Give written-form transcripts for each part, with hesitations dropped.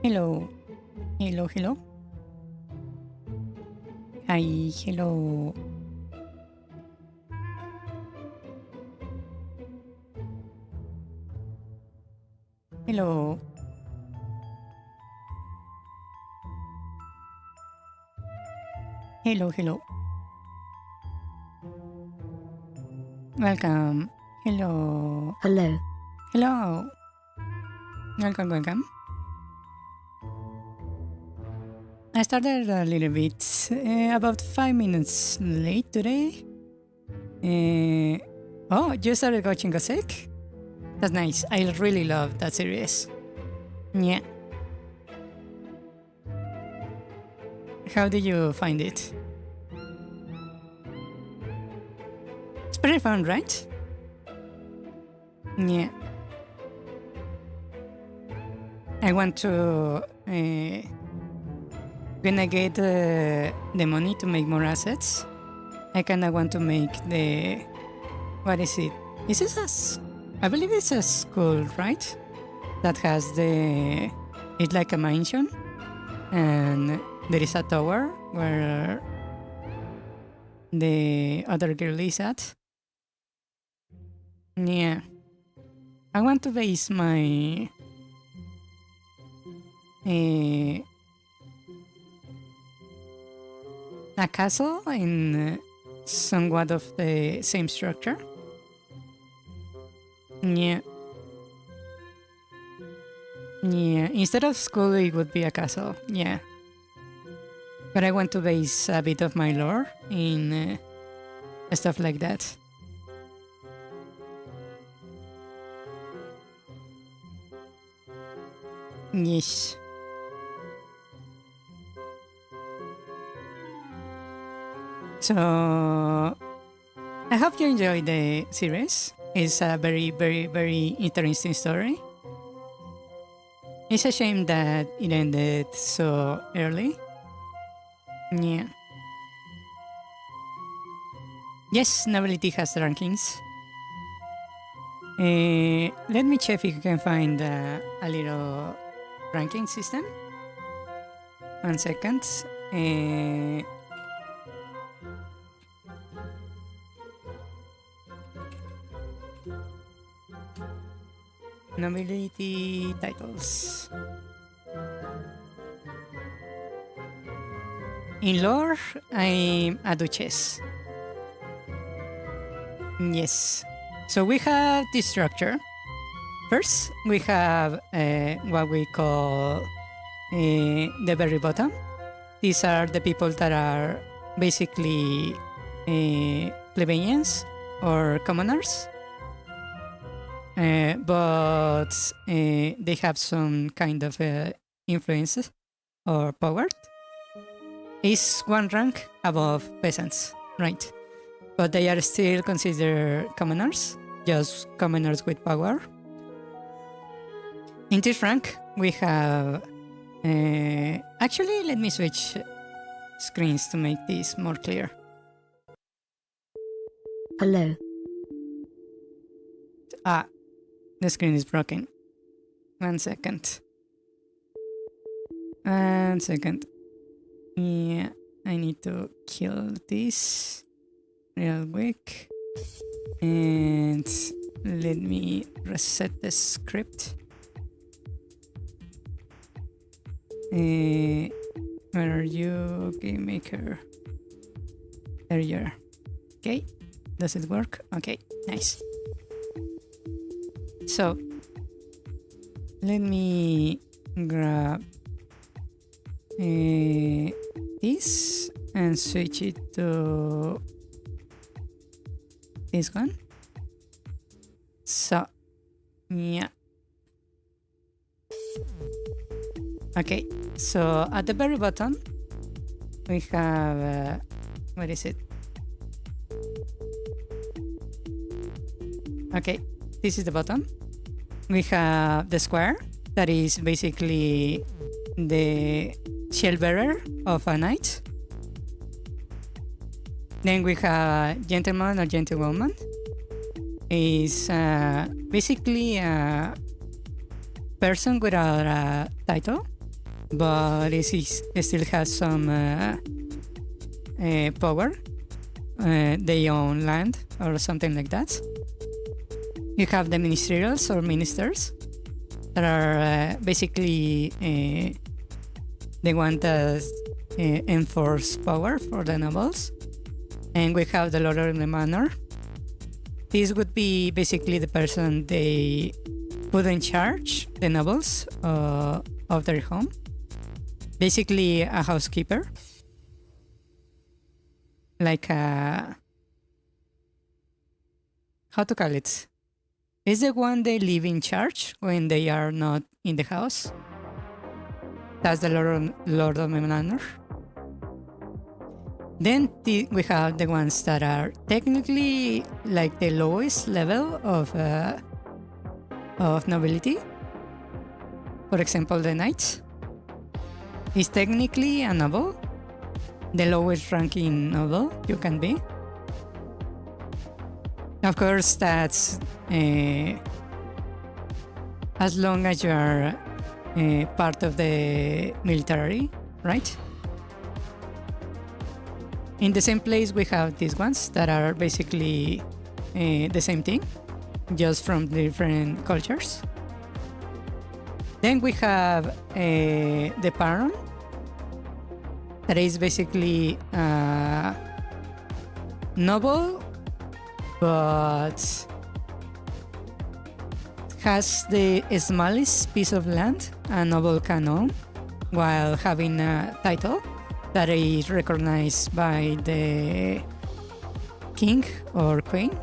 Hello. Hello, hello. Hi, hello. Hello. Hello, hello. Welcome. Hello. Hello. Hello. Welcome, welcome. I started a little bit, about 5 minutes late today. Oh, you started watching Gosek? That's nice. I really love that series. Yeah. How did you find it? It's pretty fun, right? Yeah. I want to... when I get the money to make more assets, I kinda want to make the... What is it? Is this I believe it's a school, right? That has the... It's like a mansion. And there is a tower where the other girl is at. Yeah. I want to base my... a castle in somewhat of the same structure. Yeah. Yeah, instead of school it would be a castle, yeah. But I want to base a bit of my lore in stuff like that. Yes. So, I hope you enjoy the series. It's a very, very, very interesting story. It's a shame that it ended so early. Yeah. Yes, Nobility has rankings. Let me check if you can find a little ranking system. 1 second. Nobility titles. In lore, I'm a duchess. Yes. So we have this structure. First, we have what we call the very bottom. These are the people that are basically plebeians or commoners. But they have some kind of influence or power. Is one rank above peasants, right? But they are still considered commoners, just commoners with power. In this rank, we have... actually, let me switch screens to make this more clear. Hello. Ah, the screen is broken. 1 second. 1 second. Yeah, I need to kill this real quick. And let me reset the script. Where are you, game maker? There you are. Okay, does it work? Okay, nice. So, let me grab this and switch it to this one. So, yeah. Okay, so at the very bottom, we have, what is it? Okay, this is the bottom. We have the square, that is basically the shield bearer of a knight. Then we have gentleman or gentlewoman. Is basically a person without a title. but it still has some power. They own land or something like that. You have the ministerials or ministers that are basically the one that enforce power for the nobles. And we have the lord of the manor. This would be basically the person they put in charge, the nobles of their home. Basically a housekeeper. Like a... how to call it? Is the one they live in charge when they are not in the house. That's the lord of the manor. Then we have the ones that are technically like the lowest level of nobility. For example, the knight is technically a noble, the lowest ranking noble you can be. Of course, that's as long as you are part of the military, right? In the same place, we have these ones that are basically the same thing, just from different cultures. Then we have the Baron, that is basically noble, but has the smallest piece of land a noble can own, while having a title that is recognized by the king or queen,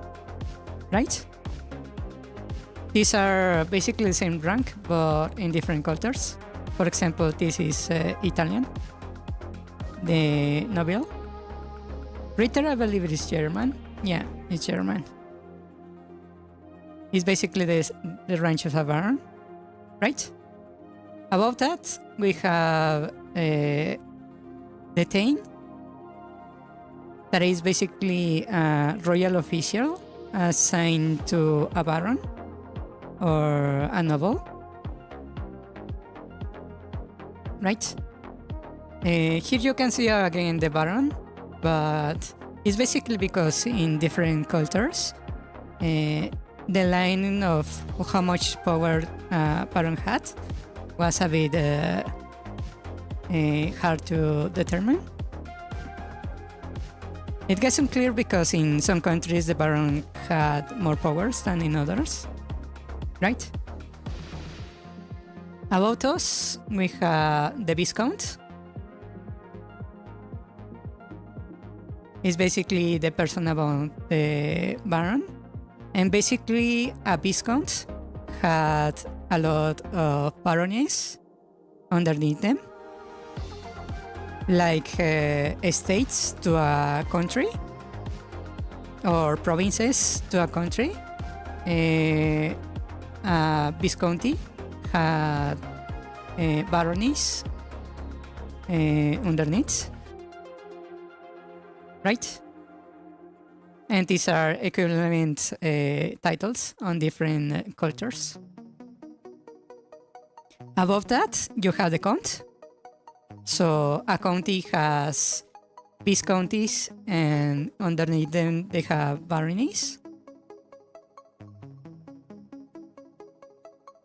right? These are basically the same rank, but in different cultures. For example, this is Italian, the noble. Ritter, I believe it is German. Yeah, it's German. It's basically the rank of a baron, right? Above that, we have the Thane, that is basically a royal official assigned to a baron or a noble, right? Here you can see again the baron, but it's basically because in different cultures, the line of how much power baron had was a bit hard to determine. It gets unclear because in some countries the baron had more powers than in others, right? About us, we have the Viscount. It's basically the person above the baron, and basically a Viscount had a lot of baronies underneath them, like estates to a country or provinces to a country. A Visconti had baronies underneath, right? And these are equivalent titles on different cultures. Above that, you have the Count. So a county has viscounties, and underneath them they have baronies.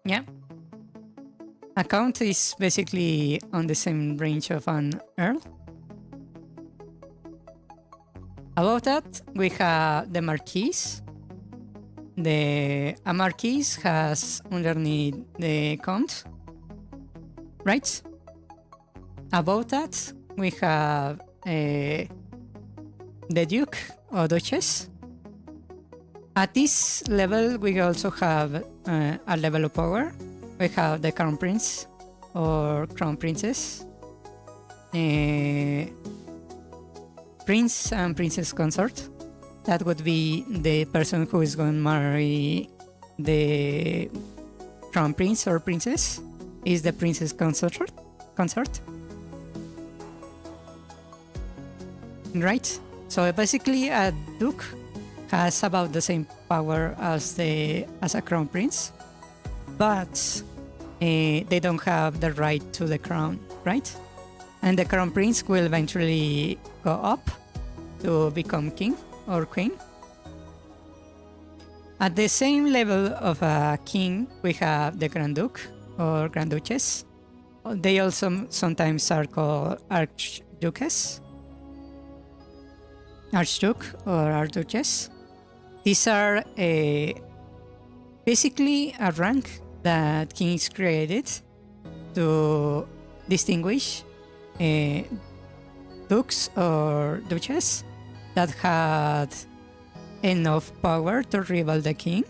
Yeah. A count is basically on the same range of an earl. Above that, we have the Marquis. A Marquis has underneath the Count, right? Above that, we have the Duke or Duchess. At this level, we also have a level of power. We have the Crown Prince or Crown Princess, Prince and Princess Consort. That would be the person who is going to marry the Crown Prince or Princess, is the Princess Consort. Right? So basically a Duke has about the same power as a Crown Prince, but they don't have the right to the crown, right? And the crown prince will eventually go up to become king or queen. At the same level of a king, we have the Grand Duke or Grand Duchess. They also sometimes are called Archduchess, Archduke or Archduchess. These are basically a rank that kings created to distinguish dukes or duchesses that had enough power to rival the king.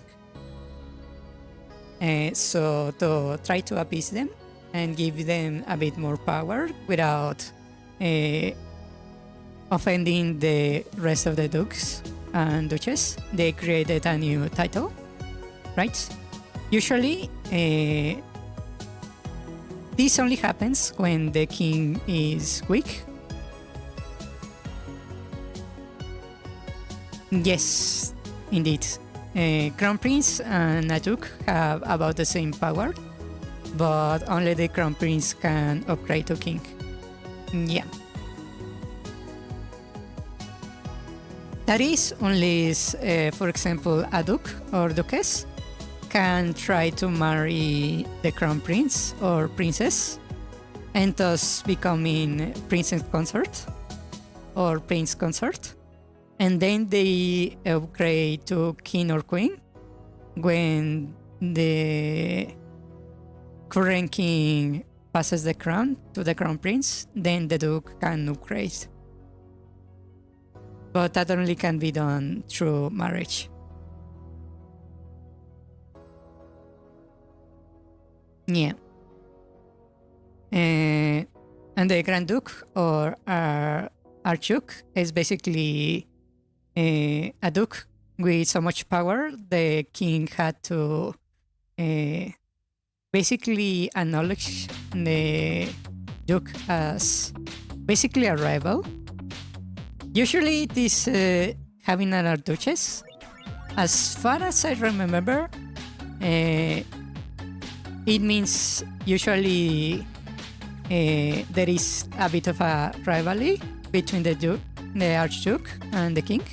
So to try to appease them and give them a bit more power without offending the rest of the dukes and duchesses, they created a new title, right? Usually, this only happens when the king is weak. Yes, indeed. Crown Prince and a Duke have about the same power, but only the Crown Prince can upgrade to King. Yeah. That is, unless, for example, a Duke or Duchess can try to marry the Crown Prince or Princess and thus becoming Princess Consort or Prince Consort. And then they upgrade to King or Queen when the current king passes the crown to the Crown Prince, then the Duke can upgrade. But that only can be done through marriage. Yeah. And the Grand Duke or Archduke is basically a duke with so much power the king had to basically acknowledge the duke as basically a rival. Usually it is having an archduchess. As far as I remember, it means usually there is a bit of a rivalry between the archduke and the king.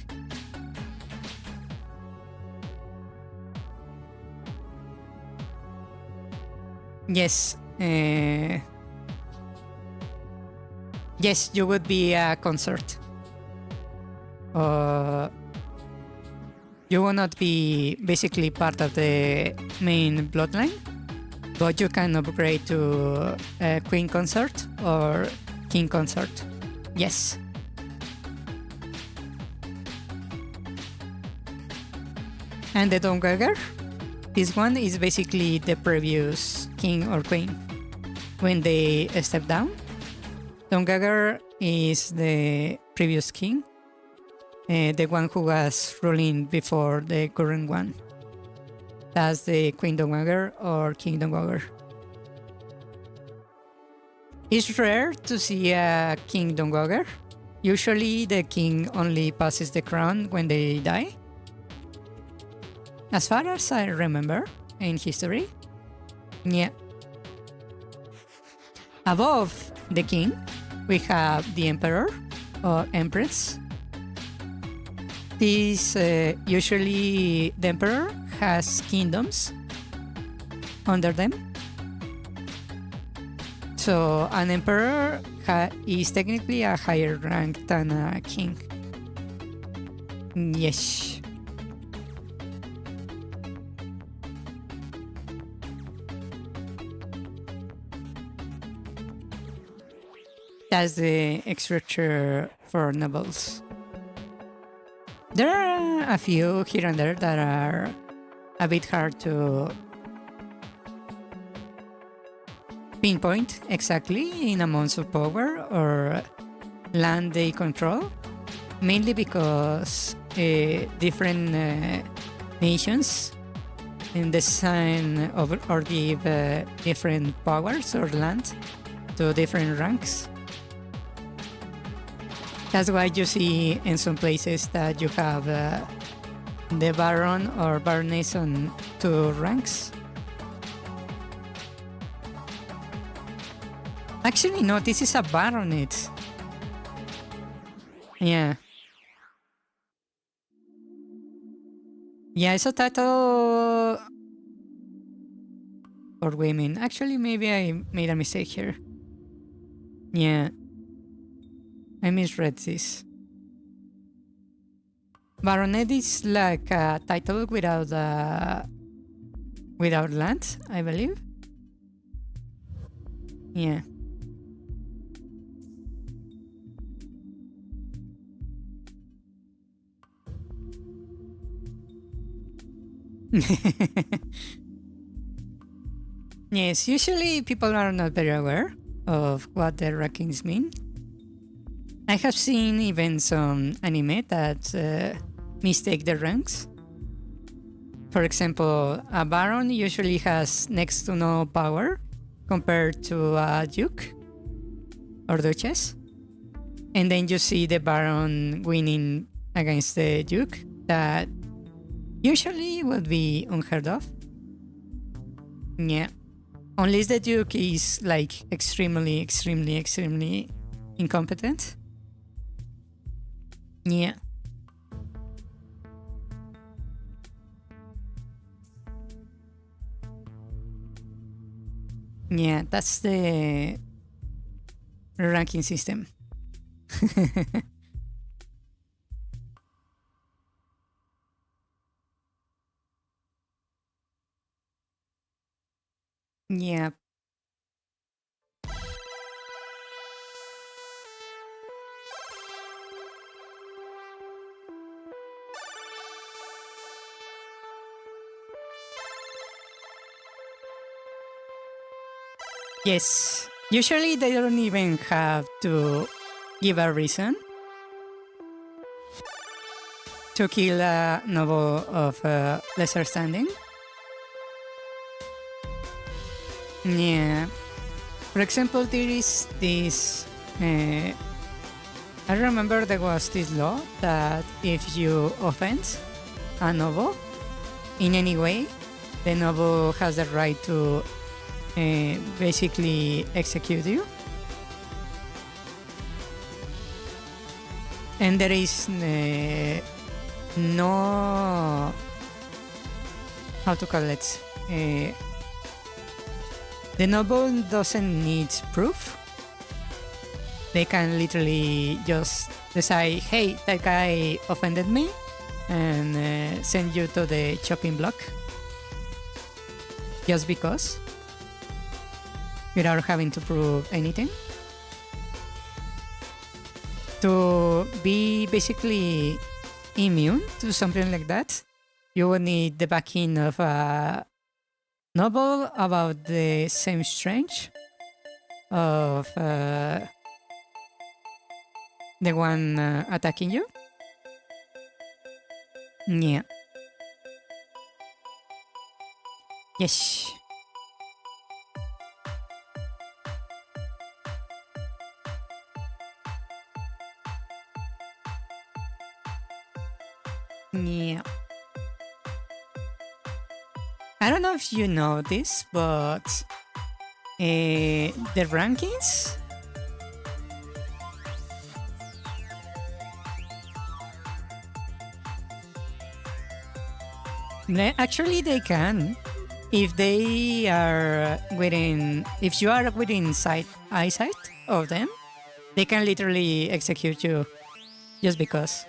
Yes. Yes, you would be a consort. You will not be basically part of the main bloodline, but you can upgrade to a queen consort or king consort. Yes. And the Dowager, this one is basically the previous king or queen. When they step down, Dowager is the previous king, the one who was ruling before the current one. That's the Queen Dowager or King Dowager. It's rare to see a King Dowager. Usually the king only passes the crown when they die. As far as I remember in history. Yeah. Above the king, we have the emperor or empress. This usually the emperor has kingdoms under them. So an emperor is technically a higher rank than a king. Yes. That's the structure for nobles. There are a few here and there that are a bit hard to pinpoint exactly in amounts of power or land they control, mainly because different nations design or give different powers or land to different ranks. That's why you see in some places that you have the baron or baroness on 2 ranks. Actually, no, this is a baronet. Yeah. Yeah, it's a title for women. Actually, maybe I made a mistake here. Yeah. I misread this. Baronet is like a title without land, I believe. Yeah. Yes, usually people are not very aware of what the rankings mean. I have seen even some anime that mistake the ranks. For example, a baron usually has next to no power compared to a duke or duchess. And then you see the baron winning against the duke that usually would be unheard of. Yeah. Unless the duke is like extremely incompetent. Yeah. Yeah, that's the ranking system. Yeah. Yes. Usually they don't even have to give a reason to kill a noble of lesser standing. Yeah. For example, there is this. I remember there was this law that if you offend a noble in any way, the noble has the right to basically execute you. And there is no. How to call it? The noble doesn't need proof. They can literally just decide, hey, that guy offended me, and send you to the chopping block. Just because. Without having to prove anything. To be basically immune to something like that, you would need the backing of a noble about the same strength of the one attacking you. Yeah. Yes. Yeah. I don't know if you know this, but the rankings. Actually, they can. If they are within, if you are within eyesight of them, they can literally execute you just because.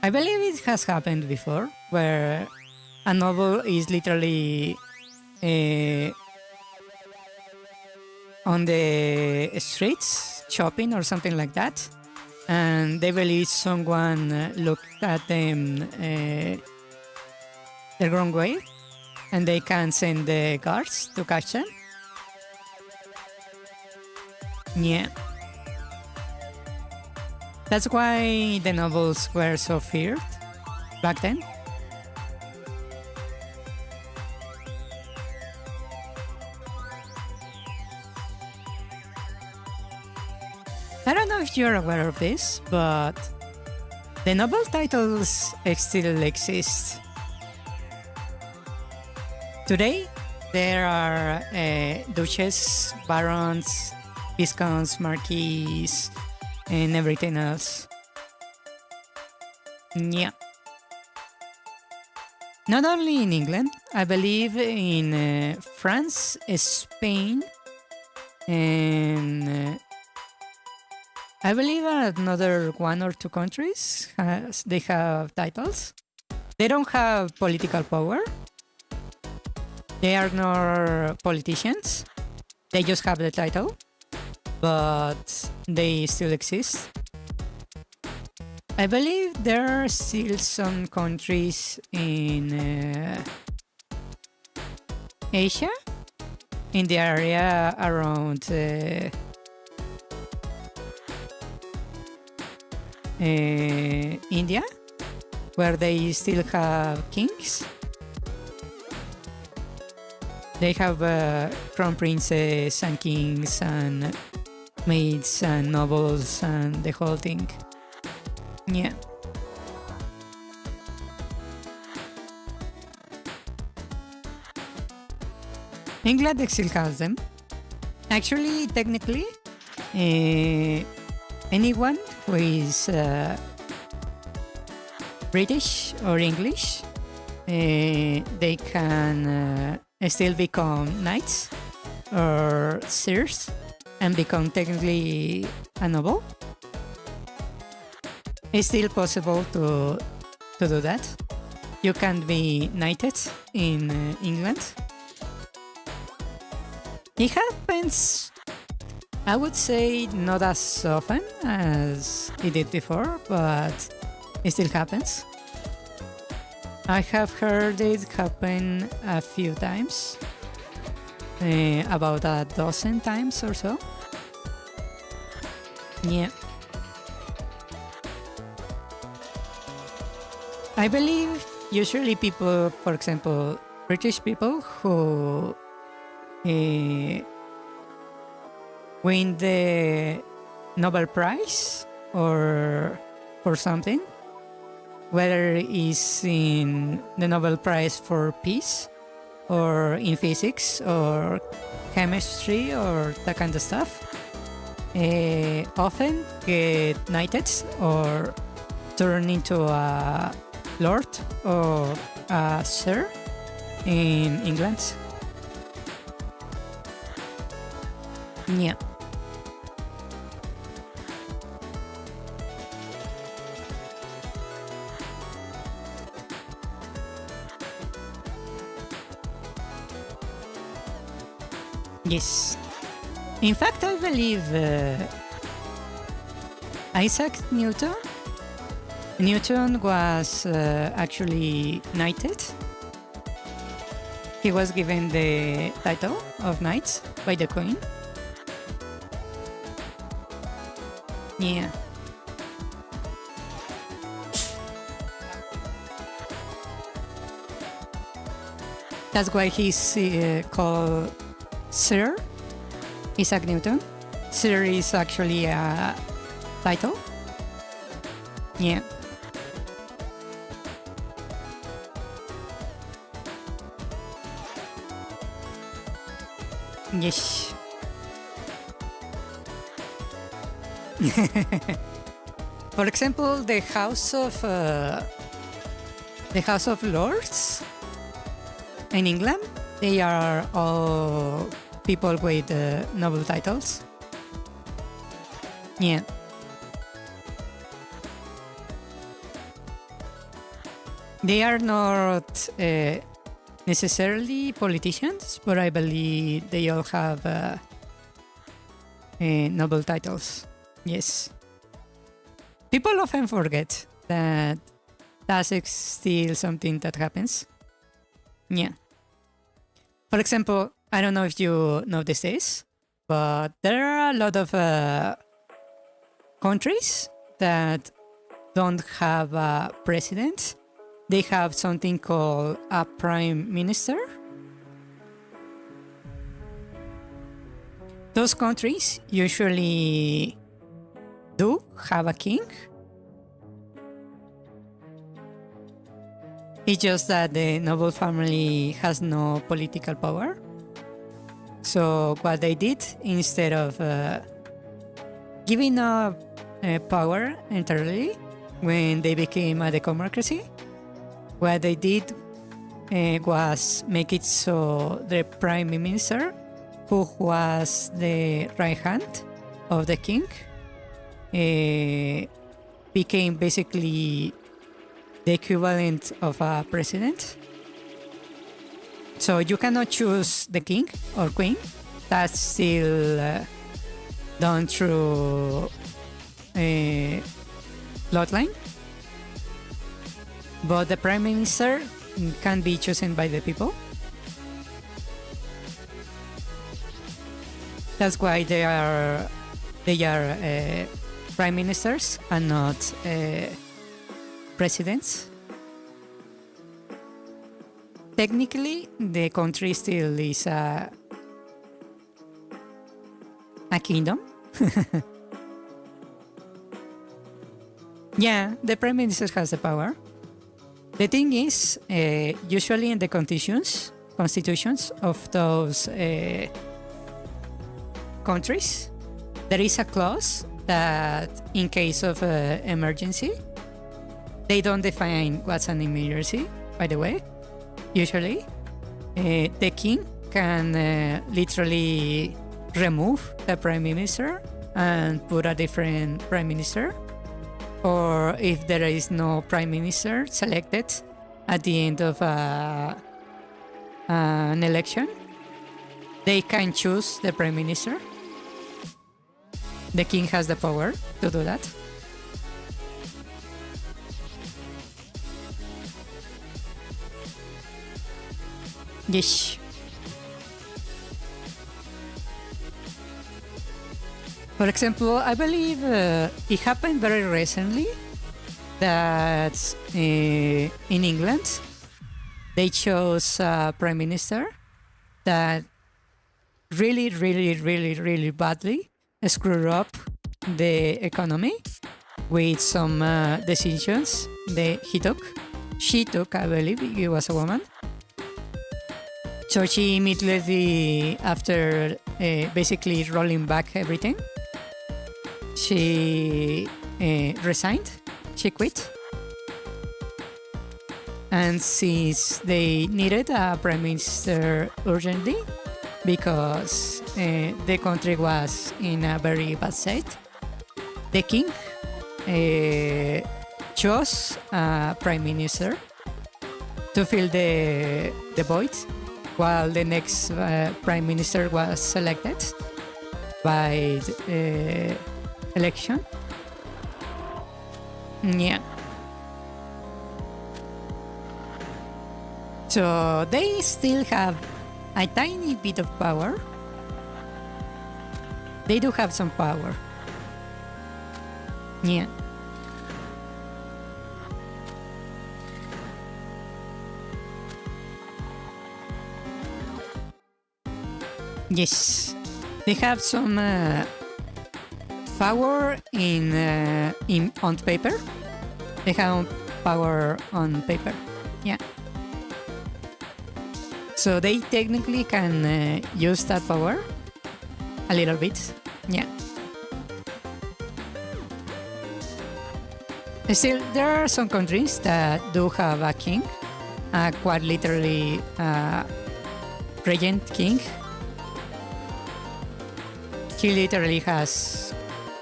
I believe it has happened before, where a noble is literally on the streets shopping or something like that, and they believe someone looked at them the wrong way, and they can send the guards to catch them. Yeah. That's why the nobles were so feared back then. I don't know if you're aware of this, but the noble titles still exist. Today, There are duchess, barons, viscounts, marquises, and everything else. Yeah. Not only in England, I believe in France, Spain, and I believe another one or two countries they have titles. They don't have political power. They are not politicians. They just have the title, but they still exist. I believe there are still some countries in Asia, in the area around India, where they still have kings. They have crown princes and kings and maids and nobles and the whole thing. Yeah. England still has them. Actually, technically, anyone who is British or English, they can still become knights or sirs and become technically a noble. It's still possible to do that. You can be knighted in England. It happens, I would say, not as often as it did before, but it still happens. I have heard it happen a few times, about a dozen times or so. Yeah. I believe usually people, for example, British people who win the Nobel Prize or for something, whether it's in the Nobel Prize for Peace or in physics or chemistry or that kind of stuff, often get knighted or turn into a lord or a sir in England. Yeah. Yes. In fact, I believe Isaac Newton was actually knighted. He was given the title of knight by the Queen. Yeah. That's why he's called Sir Isaac Newton. Sir is actually a title. Yeah. Yes. For example, the House of Lords in England, they are all people with noble titles. Yeah. They are not necessarily politicians, but I believe they all have noble titles. Yes. People often forget that that's still something that happens. Yeah. For example, I don't know if you notice this, but there are a lot of countries that don't have a president. They have something called a prime minister. Those countries usually do have a king. It's just that the noble family has no political power. So what they did, instead of giving up power entirely when they became a democracy, what they did was make it so the prime minister, who was the right hand of the king, became basically the equivalent of a president. So you cannot choose the king or queen. That's still done through a bloodline. But the prime minister can be chosen by the people. That's why they are prime ministers and not presidents. Technically, the country still is a kingdom. Yeah, the prime minister has the power. The thing is, usually in the constitutions of those countries, there is a clause that in case of emergency, they don't define what's an emergency, by the way. Usually, the king can literally remove the prime minister and put a different prime minister. Or if there is no prime minister selected at the end of an election, they can choose the prime minister. The king has the power to do that. Yes. For example, I believe it happened very recently that in England they chose a prime minister that really badly screwed up the economy with some decisions she took, I believe it was a woman. So she immediately, after basically rolling back everything, she resigned, she quit. And since they needed a prime minister urgently, because the country was in a very bad state, the king chose a prime minister to fill the void, while the next prime minister was selected by the election. Yeah. So they still have a tiny bit of power. They do have some power. Yeah. Yes, they have some power in on paper. They have power on paper. Yeah. So they technically can use that power a little bit. Yeah. Still, there are some countries that do have a king, quite literally regent king. He literally has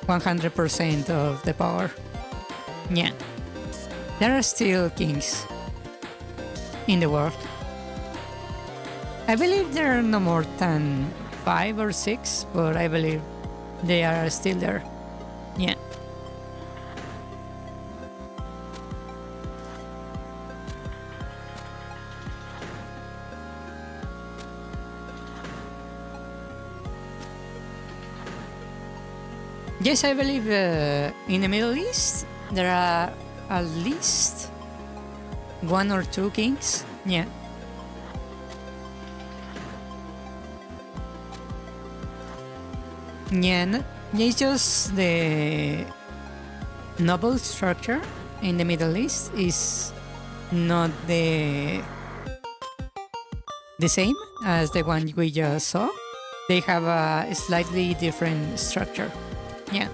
100% of the power. Yeah. There are still kings in the world. I believe there are no more than 5 or 6, but I believe they are still there. Yeah. Yes, I believe in the Middle East there are at least 1 or 2 kings. Yeah. Yeah, it's just the noble structure in the Middle East is not the same as the one we just saw. They have a slightly different structure. Yeah.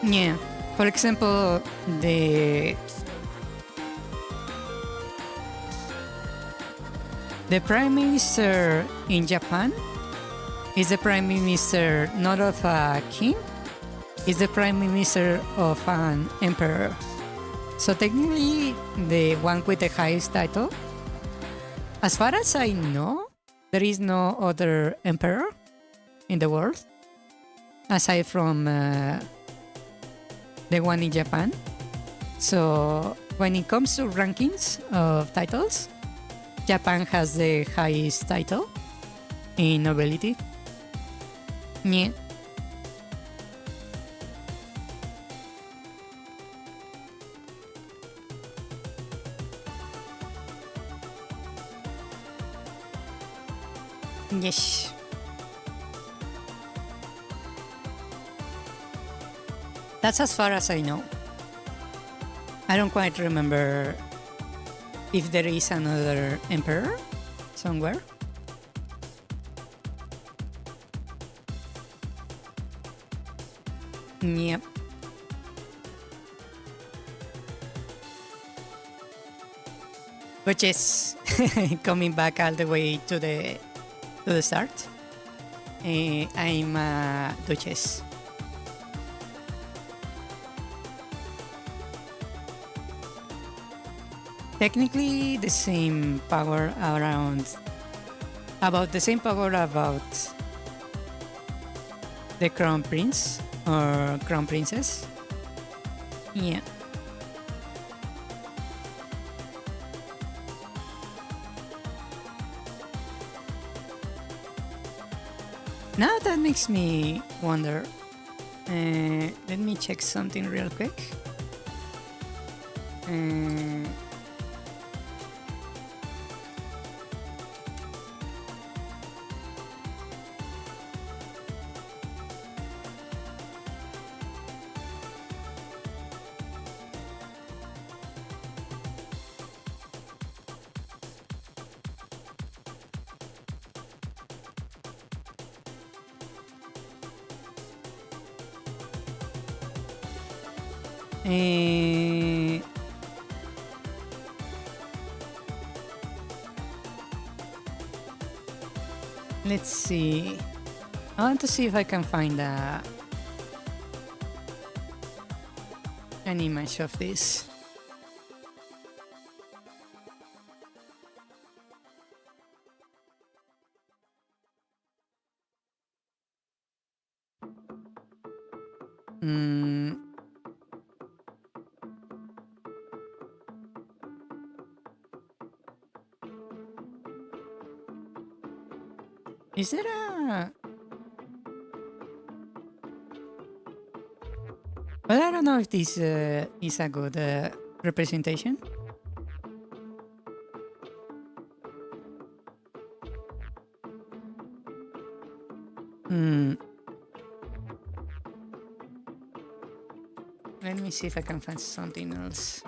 Yeah. For example, the prime minister in Japan is the prime minister not of a king, is the prime minister of an emperor. So technically, the one with the highest title, as far as I know, there is no other emperor in the world aside from the one in Japan. So when it comes to rankings of titles, Japan has the highest title in nobility. Yeah. Yes. That's as far as I know. I don't quite remember if there is another emperor somewhere. Yep. But yes, coming back all the way to the start, I'm a duchess. Technically, the same power about the same power about the crown prince or crown princess. Yeah. Now that makes me wonder. Let me check something real quick. Let's see. I want to see if I can find an image of this. Is there a... Well, I don't know if this is a good representation. Let me see if I can find something else.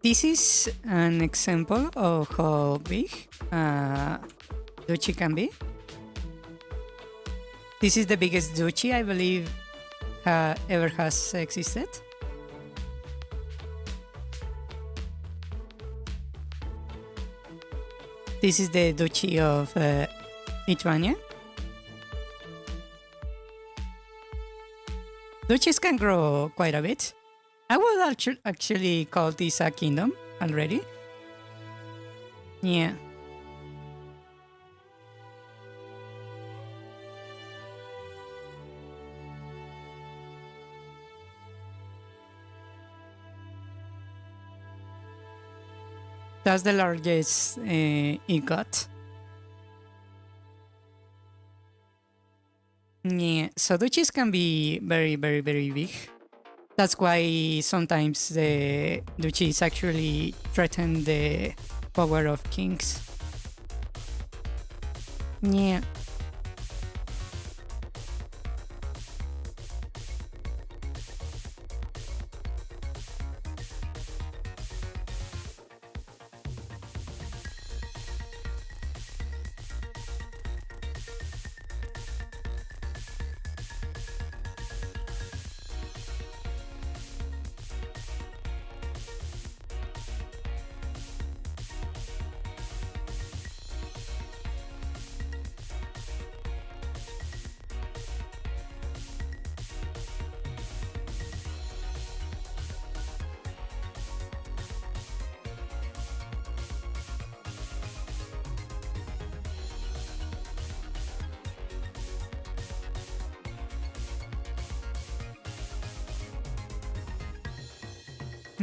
This is an example of how big duchy can be. This is the biggest duchy I believe ever has existed. This is the Duchy of Lithuania. Duchies can grow quite a bit. I would actually call this a kingdom already. Yeah. That's the largest it got. Yeah, so duchies can be very, very, very big. That's why sometimes the duchies actually threaten the power of kings. Yeah.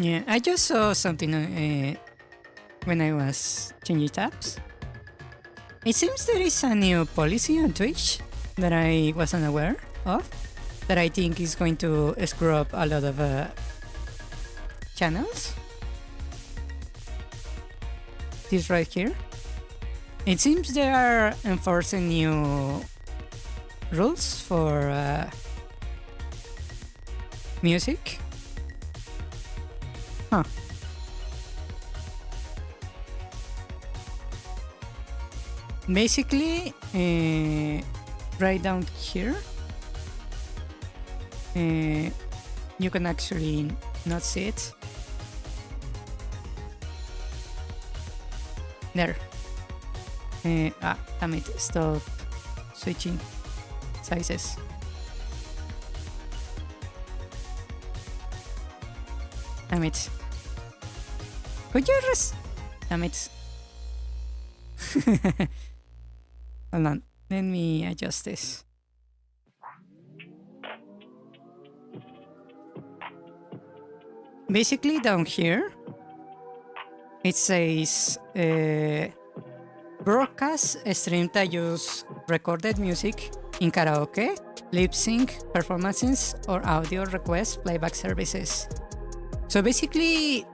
Yeah, I just saw something when I was changing tabs. It seems there is a new policy on Twitch that I wasn't aware of, that I think is going to screw up a lot of channels. This right here. It seems they are enforcing new rules for music. Huh. Basically, right down here, you can actually not see it. There. Damn it, stop switching sizes. Damn it. Could you Damn it. Hold on, let me adjust this. Basically down here, it says broadcast stream that use recorded music in karaoke, lip sync, performances, or audio request playback services. So basically,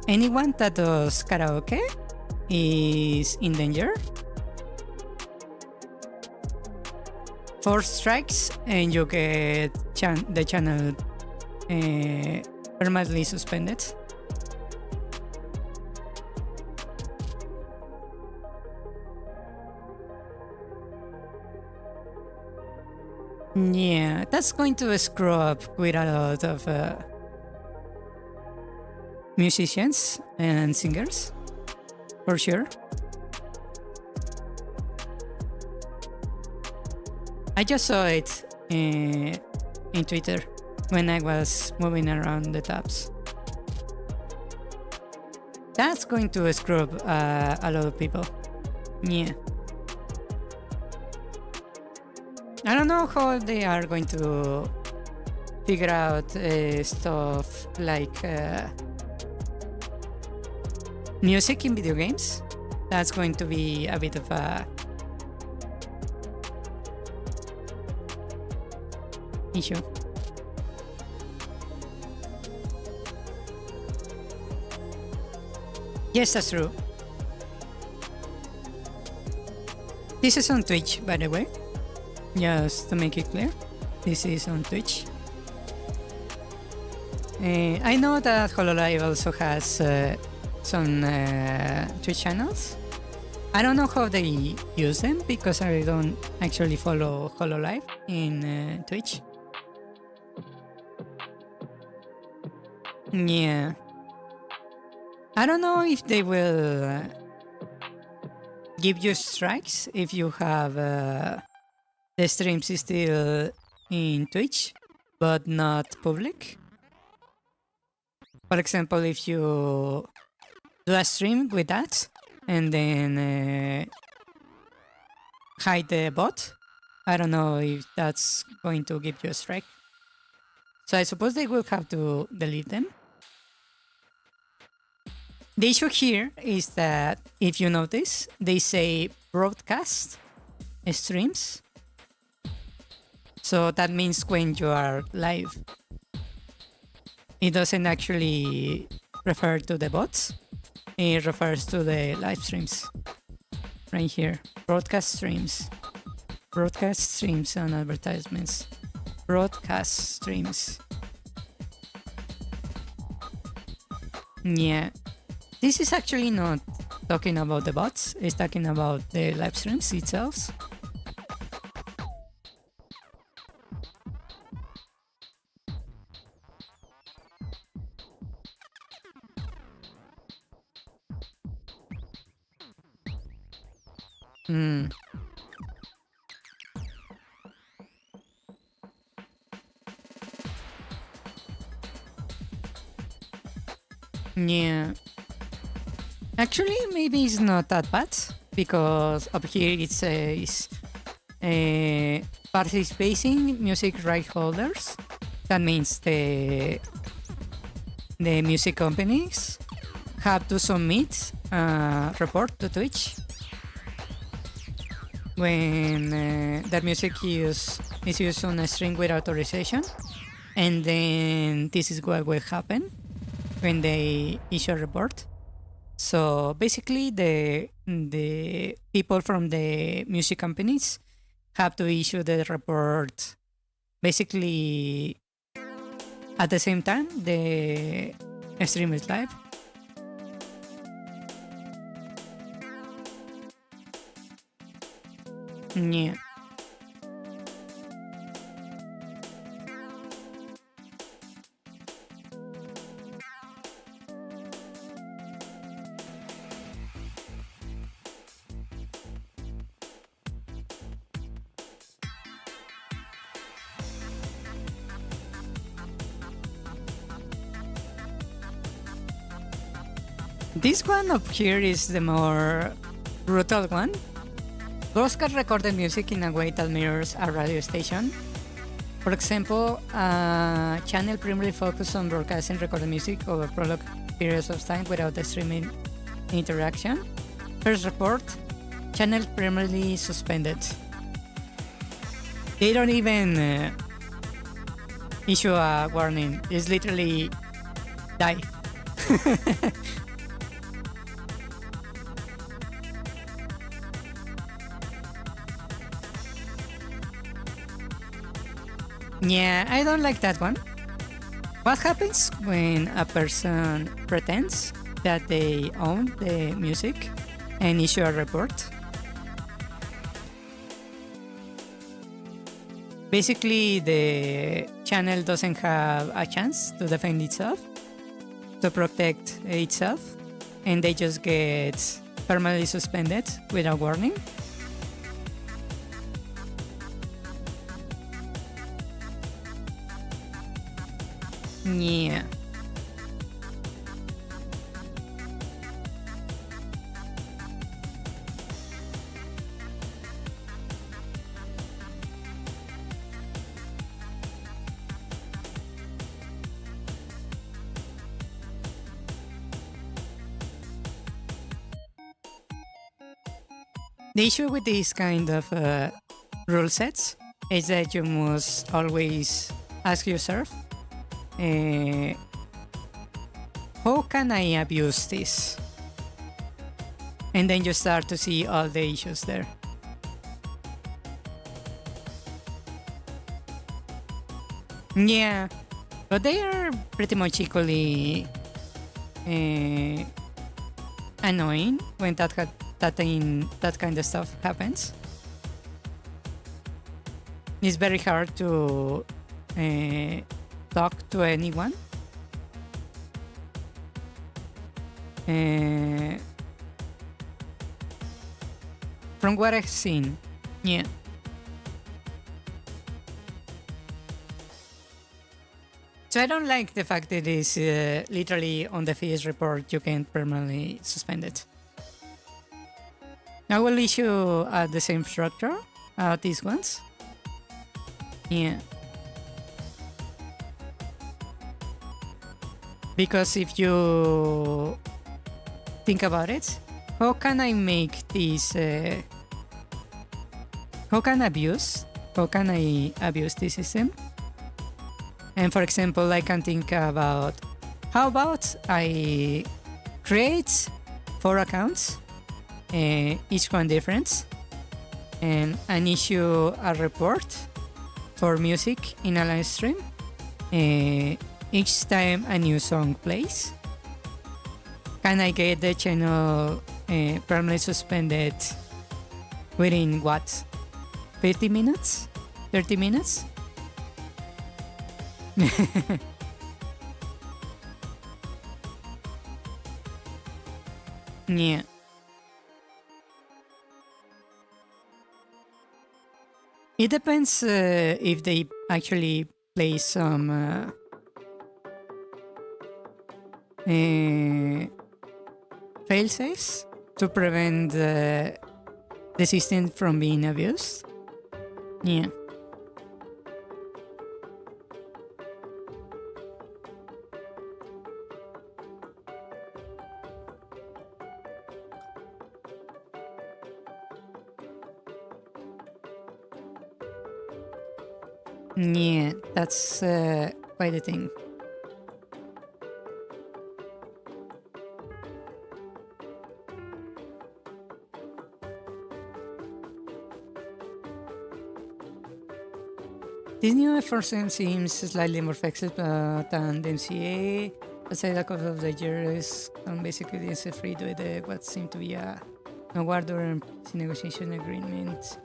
anyone that does karaoke is in danger. 4 strikes and you get the channel permanently suspended. Yeah, that's going to screw up with a lot of musicians and singers, for sure. I just saw it in Twitter when I was moving around the tabs. That's going to screw up a lot of people. Yeah. I don't know how they are going to figure out stuff like music in video games. That's going to be a bit of a issue. Yes, that's true. This is on Twitch, by the way. Just to make it clear, this is on Twitch. I know that HoloLive also has some Twitch channels. I don't know how they use them because I don't actually follow HoloLive in Twitch. Yeah. I don't know if they will give you strikes if you have the streams still in Twitch, but not public. For example, if you do a stream with that and then hide the bot, I don't know if that's going to give you a strike. So I suppose they will have to delete them. The issue here is that if you notice, they say broadcast streams. So that means when you are live. It doesn't actually refer to the bots. It refers to the live streams. Right here. Broadcast streams. Broadcast streams and advertisements. Broadcast streams. Yeah. This is actually not talking about the bots. It's talking about the live streams itself. Yeah. Actually, maybe it's not that bad because up here it says participating music right holders. That means the music companies have to submit a report to Twitch when that music is used on a stream with authorization, and then this is what will happen when they issue a report. So basically, the people from the music companies have to issue the report basically at the same time the stream is live. Yeah. This one up here is the more brutal one. Broadcast recorded music in a way that mirrors a radio station. For example, a channel primarily focused on broadcasting recorded music over prolonged periods of time without the streaming interaction. First report, channel primarily suspended. They don't even issue a warning. It's literally die. Yeah, I don't like that one. What happens when a person pretends that they own the music and issue a report? Basically, the channel doesn't have a chance to defend itself, to protect itself, and they just get permanently suspended without warning. Yeah. The issue with these kind of rule sets is that you must always ask yourself, how can I abuse this? And then you start to see all the issues there. Yeah, but they are pretty much equally annoying when that kind of stuff happens. It's very hard to talk to anyone. From what I've seen, yeah. So I don't like the fact that it's literally on the phys report you can permanently suspend it. I will issue the same structure, these ones. Yeah. Because if you think about it, how can I make this? How can I abuse this system? And for example, I can think about how about I create 4 accounts, each one different, and issue a report for music in a live stream. Each time a new song plays, can I get the channel permanently suspended within what? 50 minutes? 30 minutes? Yeah. It depends if they actually play some failsafes to prevent the system from being abused. Yeah. Yeah, that's quite a thing. This new F4 seems slightly more flexible than the MCA. Aside a couple of the years, basically it's free with what seemed to be a award or negotiation agreement.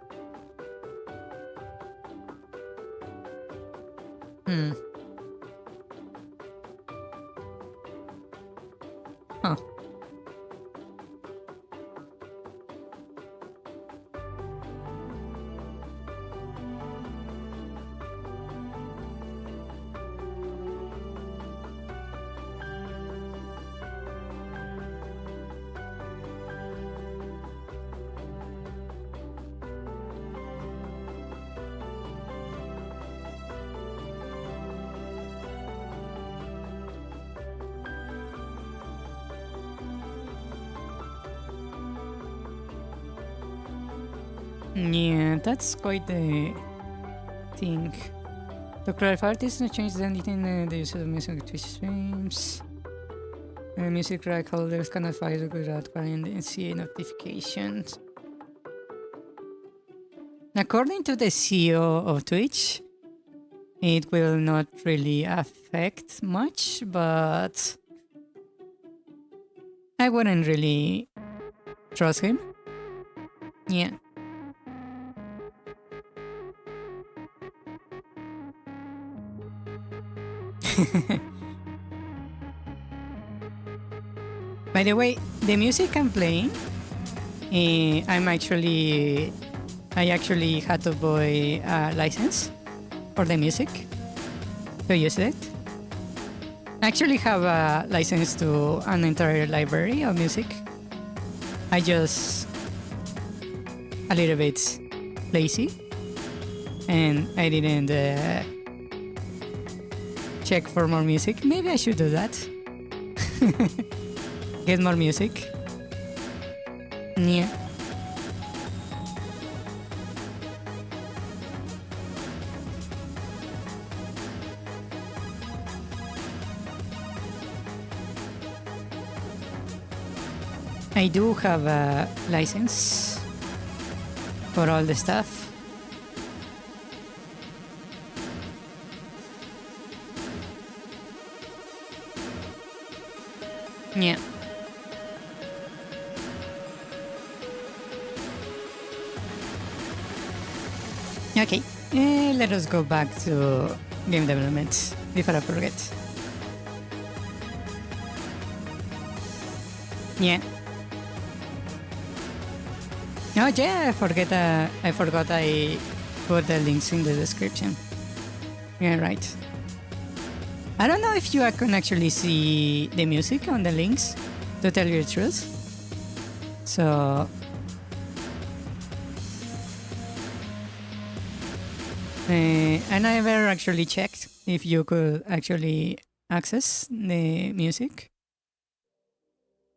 Huh. Yeah, that's quite the thing. To clarify, this no change anything the use of music Twitch streams. Music right holders can advise without carrying the NCA notifications. According to the CEO of Twitch, it will not really affect much, but I wouldn't really trust him. Yeah. By the way, the music I'm playing, I actually had to buy a license for the music to use it. I actually have a license to an entire library of music. I just a little bit lazy, and I didn't check for more music. Maybe I should do that. Get more music. Yeah. I do have a license for all the stuff. Yeah. Okay, let us go back to game development before I forget. Yeah. Oh yeah, I forgot I put the links in the description. Yeah, right. I don't know if you can actually see the music on the links, to tell you the truth. So I never actually checked if you could actually access the music.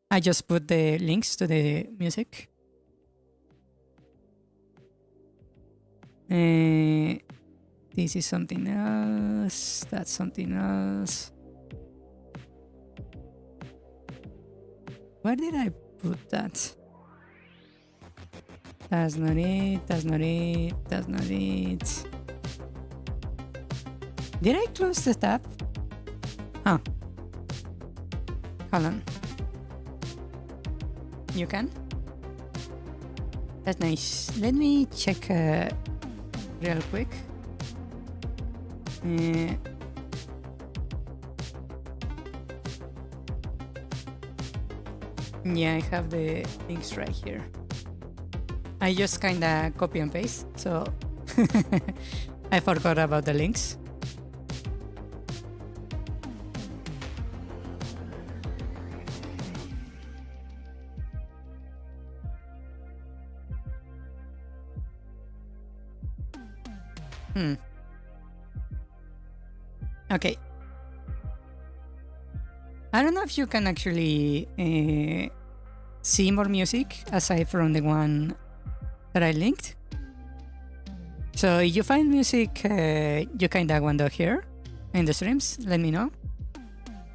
I just put the links to the music. This is something else. That's something else. Where did I put that? That's not it. That's not it. That's not it. Did I close the tab? Huh. Hold on. You can? That's nice. Let me check real quick. Yeah, I have the links right here. I just kinda copy and paste, so I forgot about the links. Okay. I don't know if you can actually see more music aside from the one that I linked. So if you find music you kinda want to hear in the streams, let me know.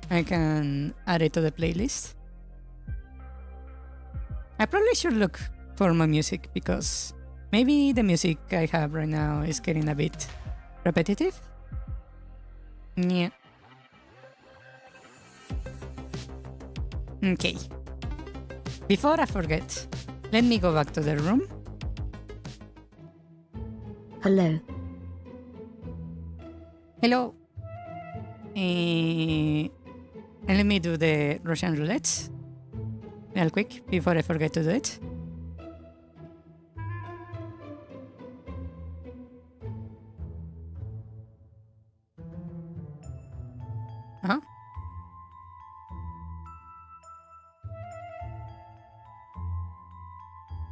I can add it to the playlist. I probably should look for my music because maybe the music I have right now is getting a bit repetitive. Yeah. Okay. Before I forget, let me go back to the room. Hello. Hello. And let me do the Russian roulette real quick before I forget to do it. Uh-huh.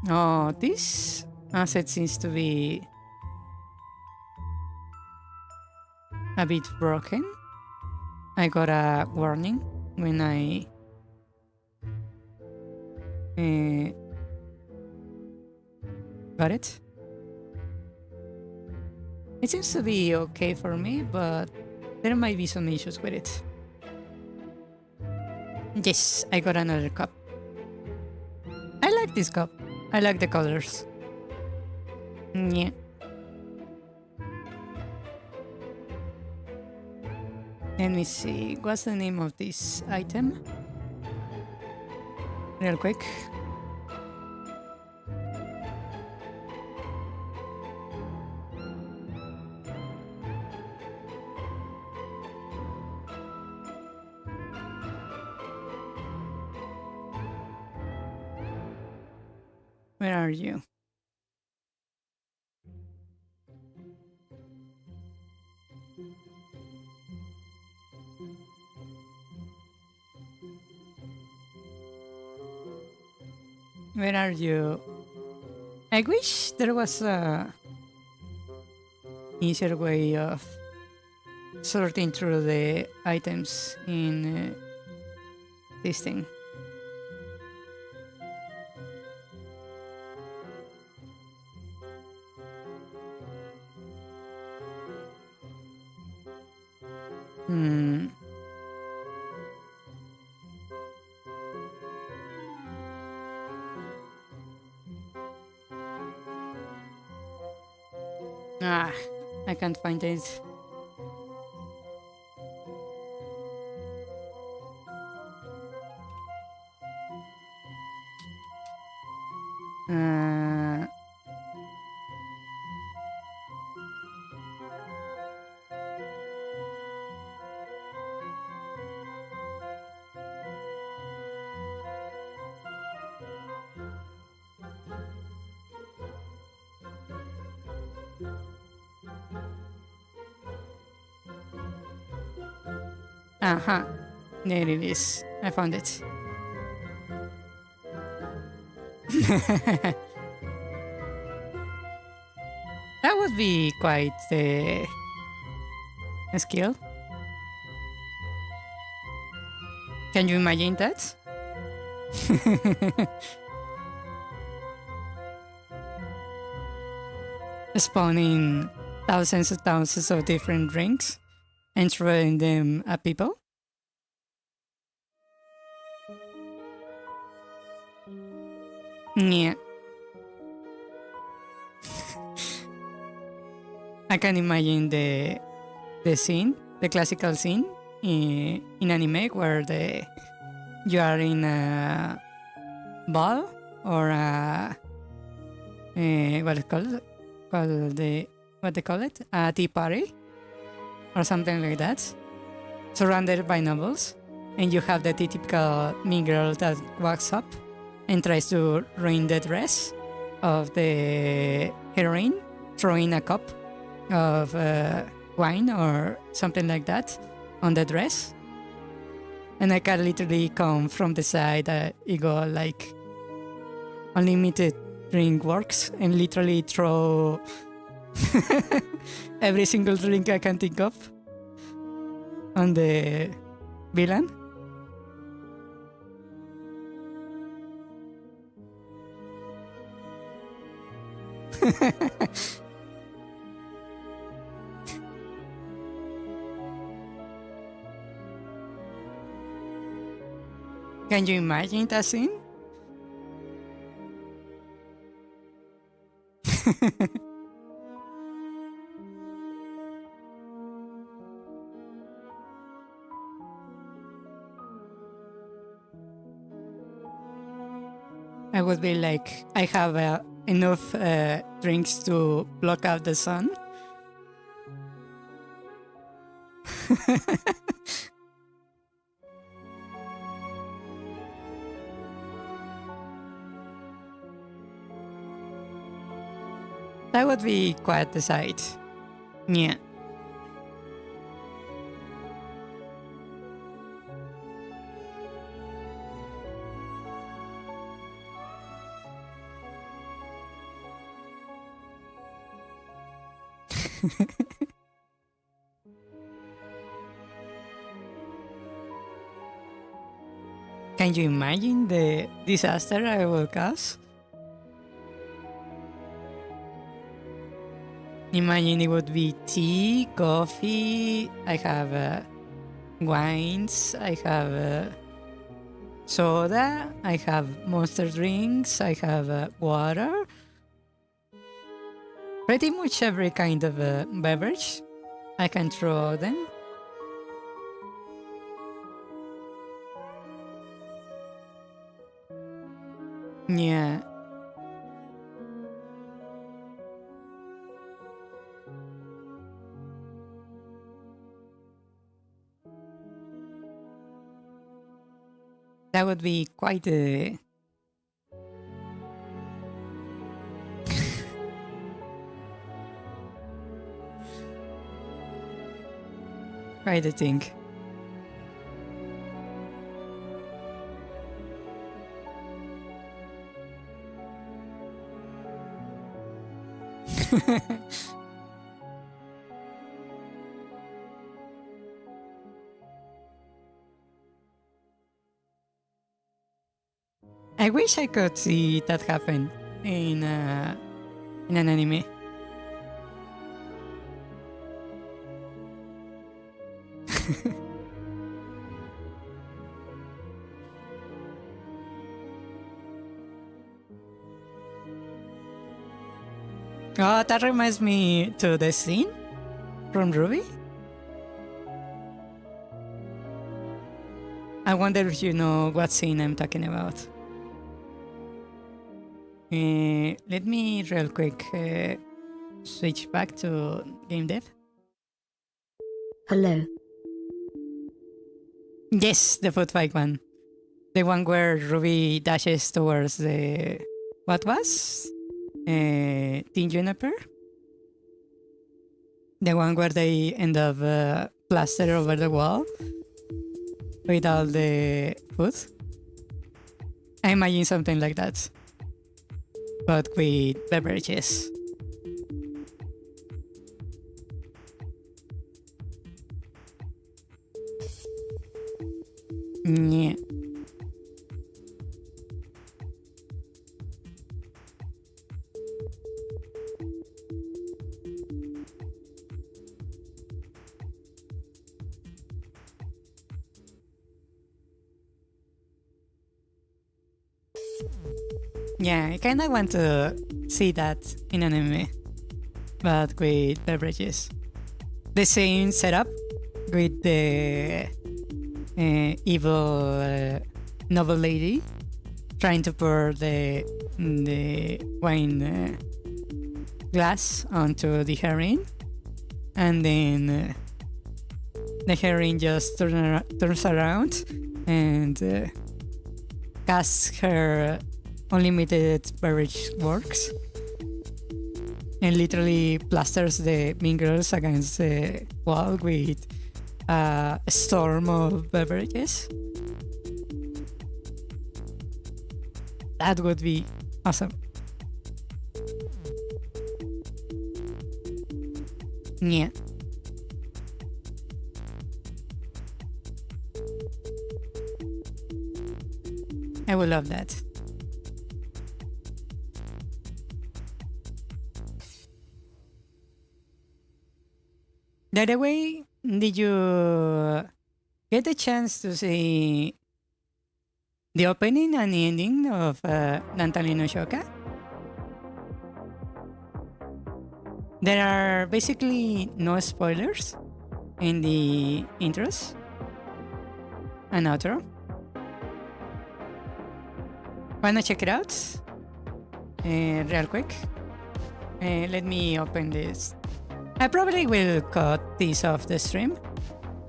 Oh, this asset seems to be a bit broken. I got a warning when I got it. It seems to be okay for me, but there might be some issues with it. Yes, I got another cup. I like this cup. I like the colors. Yeah. Let me see. What's the name of this item? Real quick. Where are you? Where are you? I wish there was a easier way of sorting through the items in this thing. Ah, I can't find it. Uh-huh. There it is. I found it. That would be quite a skill. Can you imagine that? Spawning thousands of different drinks and throwing them at people. Yeah. I can imagine the scene, the classical scene in anime where you are in a ball or what is what they call it, a tea party or something like that, surrounded by nobles, and you have the typical mean girl that walks up and tries to ruin the dress of the heroine, throwing a cup of wine or something like that on the dress. And I can literally come from the side, you go like unlimited drink works and literally throw every single drink I can think of on the villain. Can you imagine that scene? I would be like, I have enough drinks to block out the sun. That would be quite the sight. Yeah. Can you imagine the disaster I will cause? Imagine it would be tea, coffee, I have wines, I have soda, I have monster drinks, I have water. Pretty much every kind of beverage. I can throw them. Yeah. That would be quite a... quite a thing. I wish I could see that happen in an anime. Oh, that reminds me to the scene from Ruby. I wonder if you know what scene I'm talking about. Let me real quick switch back to game dev. Hello. Yes, the foot fight one. The one where Ruby dashes towards the... what was? Teen Juniper? The one where they end up plastered over the wall with all the food. I imagine something like that, but with beverages. Yeah. Yeah, I kind of want to see that in an anime, but with beverages. The same setup with the evil noble lady trying to pour the wine glass onto the heroine, and then the heroine just turns around and casts her unlimited beverage works and literally plasters the mean girls against the wall with a storm of beverages. That would be awesome. Yeah. I would love that. By the way, did you get a chance to see the opening and the ending of Dantali no Shoka? There are basically no spoilers in the intros and outro. Wanna check it out? Real quick. Let me open this. I probably will cut this off the stream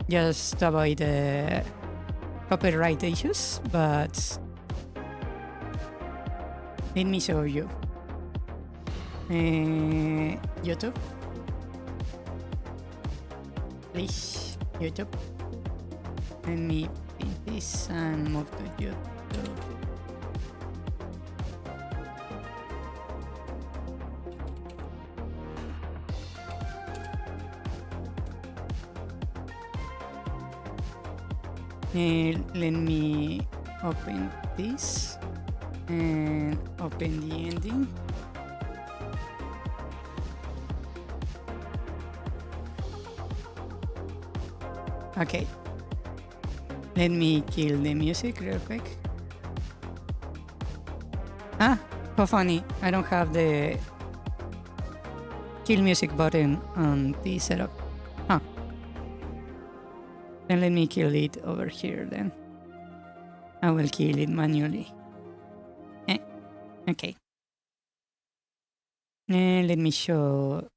just to avoid copyright issues, but let me show you. YouTube. Please, YouTube. Let me pin this and move to YouTube. Let me open this and open the ending. Okay. Let me kill the music real quick. Ah, how funny. I don't have the kill music button on the setup. Huh. Then let me kill it over here then. I will kill it manually. Okay. And let me show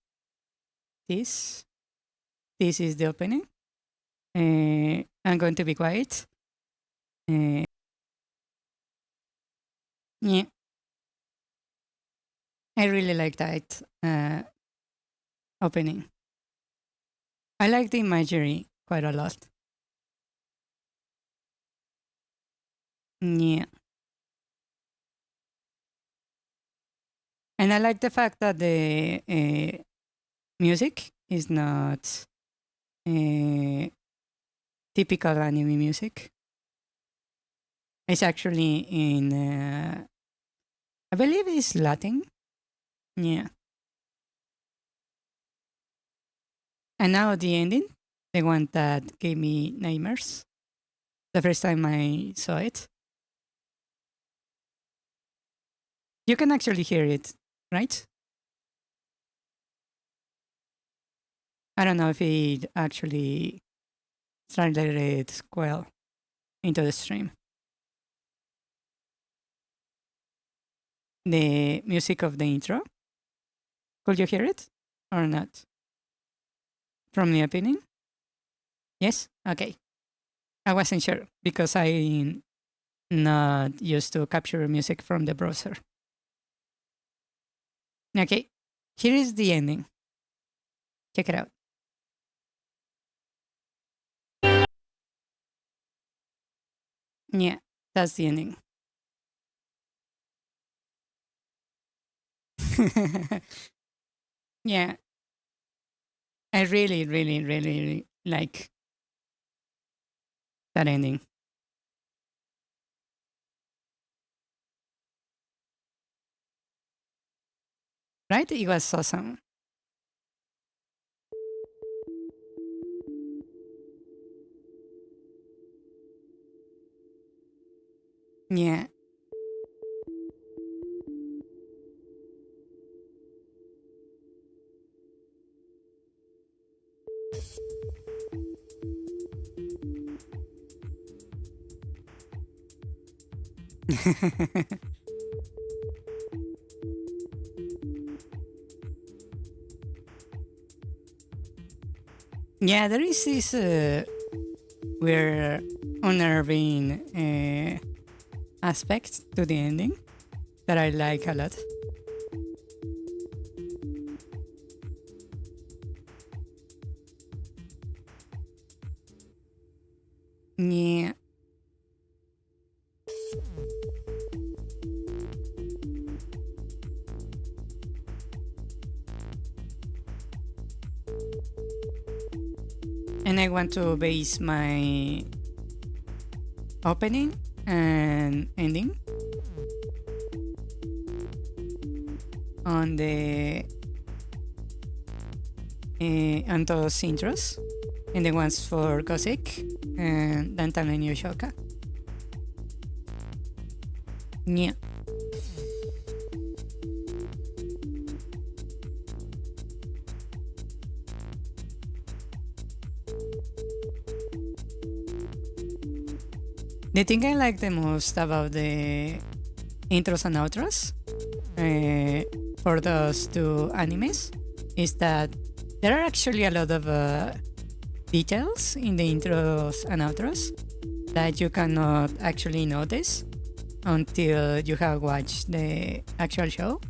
this. This is the opening. I'm going to be quiet. Yeah. I really like that opening. I like the imagery quite a lot. Yeah. And I like the fact that the music is not typical anime music. It's actually in, I believe it's Latin. Yeah. And now the ending, the one that gave me nightmares the first time I saw it. You can actually hear it, right? I don't know if it actually translated well into the stream. The music of the intro, could you hear it or not? From the opening? Yes? Okay. I wasn't sure because I'm not used to capture music from the browser. Okay, here is the ending. Check it out. Yeah, that's the ending. Yeah, I really, really, really, really like that ending. Right? It was awesome. Yeah. Yeah, there is this weird, unnerving aspect to the ending that I like a lot. Yeah. And I want to base my opening and ending on the on those intros and the ones for Gothic and Dantan and Yoshoka. Yeah. The thing I like the most about the intros and outros for those two animes is that there are actually a lot of details in the intros and outros that you cannot actually notice until you have watched the actual show.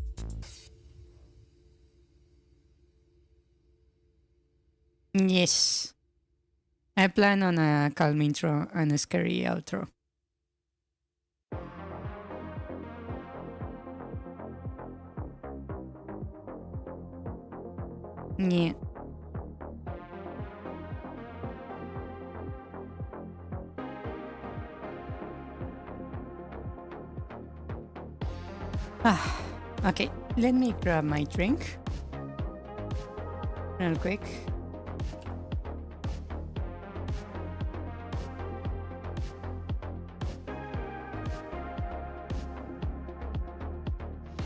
Yes, I plan on a calm intro and a scary outro. Yeah. Ah, okay, let me grab my drink real quick.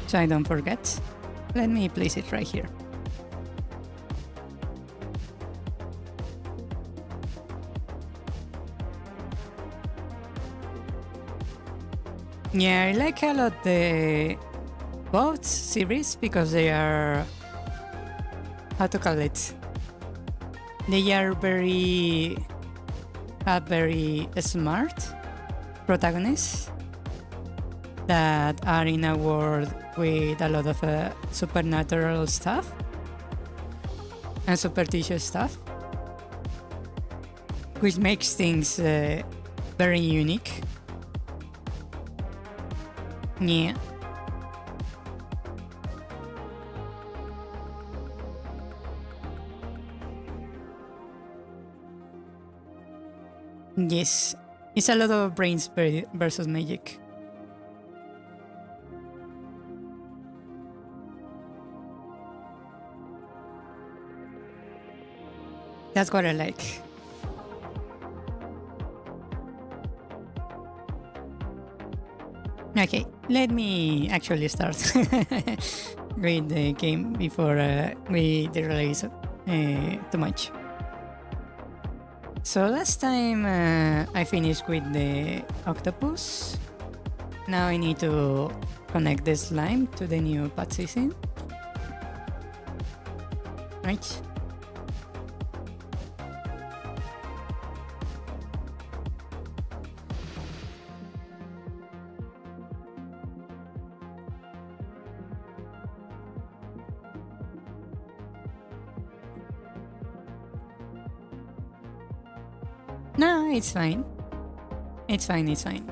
So I don't forget. Let me place it right here. Yeah, I like a lot the both series because they are, how to call it, they are very smart protagonists that are in a world with a lot of supernatural stuff and superstitious stuff, which makes things very unique. Yeah. Yes. It's a lot of brains versus magic. That's what I like. Okay, let me actually start with the game before we release too much. So last time I finished with the octopus. Now I need to connect the slime to the new pad season. Right? No, it's fine. It's fine, it's fine.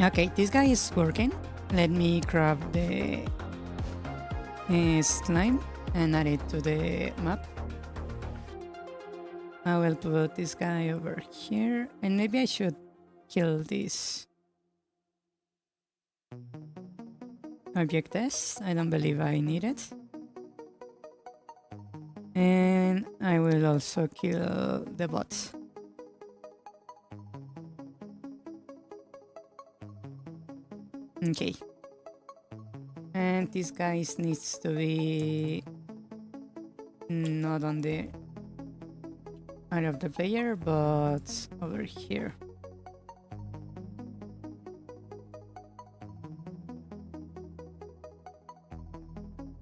Okay, this guy is working. Let me grab the slime and add it to the map. I will put this guy over here, and maybe I should kill this object test. I don't believe I need it. And I will also kill the bot. Okay. And this guy needs to be not on the area of the player, but over here.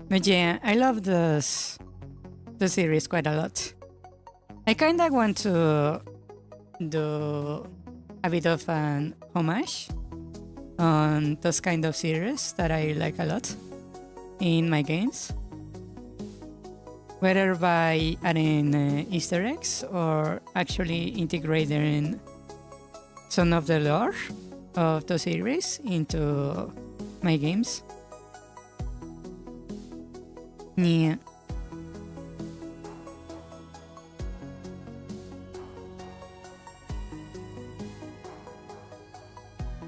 But yeah, I love the series quite a lot. I kinda want to do a bit of an homage on those kind of series that I like a lot in my games, whether by adding Easter eggs or actually integrating some of the lore of the series into my games. Yeah.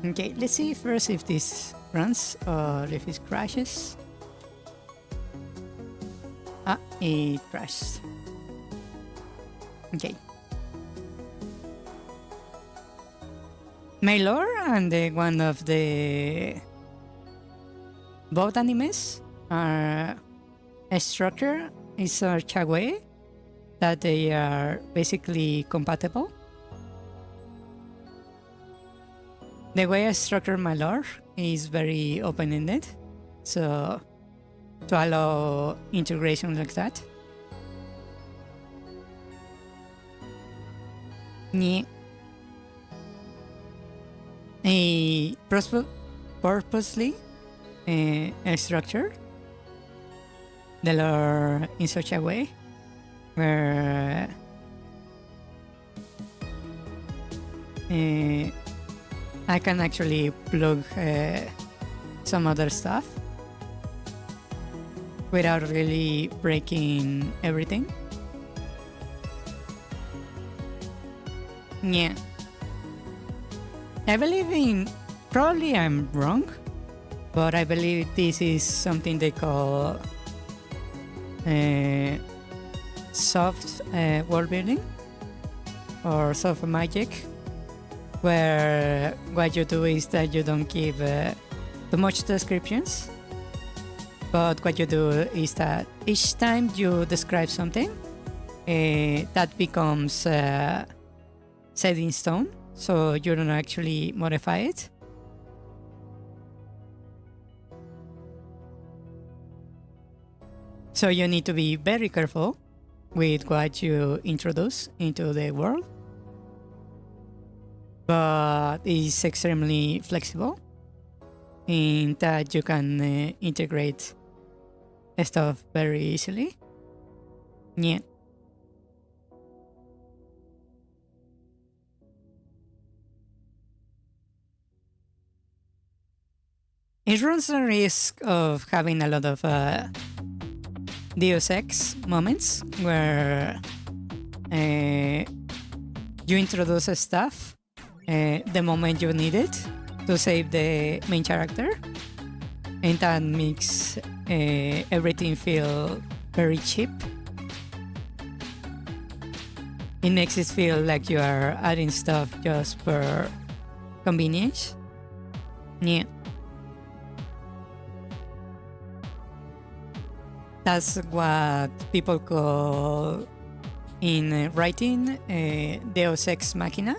Okay, let's see first if this runs or if it crashes. Ah, it crashed. Okay. My lore and the one of the both animes are structured in such a way that they are basically compatible. The way I structure my lore is very open-ended, so to allow integration like that. Yeah. I purposely structure the lore in such a way where I can actually plug some other stuff without really breaking everything. Yeah. I believe in, probably I'm wrong, but I believe this is something they call soft world building or soft magic, where what you do is that you don't give too much descriptions, but what you do is that each time you describe something, that becomes set in stone, so you don't actually modify it. So you need to be very careful with what you introduce into the world, but it's extremely flexible in that you can integrate stuff very easily. Yeah. It runs the risk of having a lot of Deus Ex moments where you introduce stuff the moment you need it to save the main character, and that makes everything feel very cheap. It makes it feel like you are adding stuff just for convenience. Yeah. That's what people call in writing Deus Ex Machina,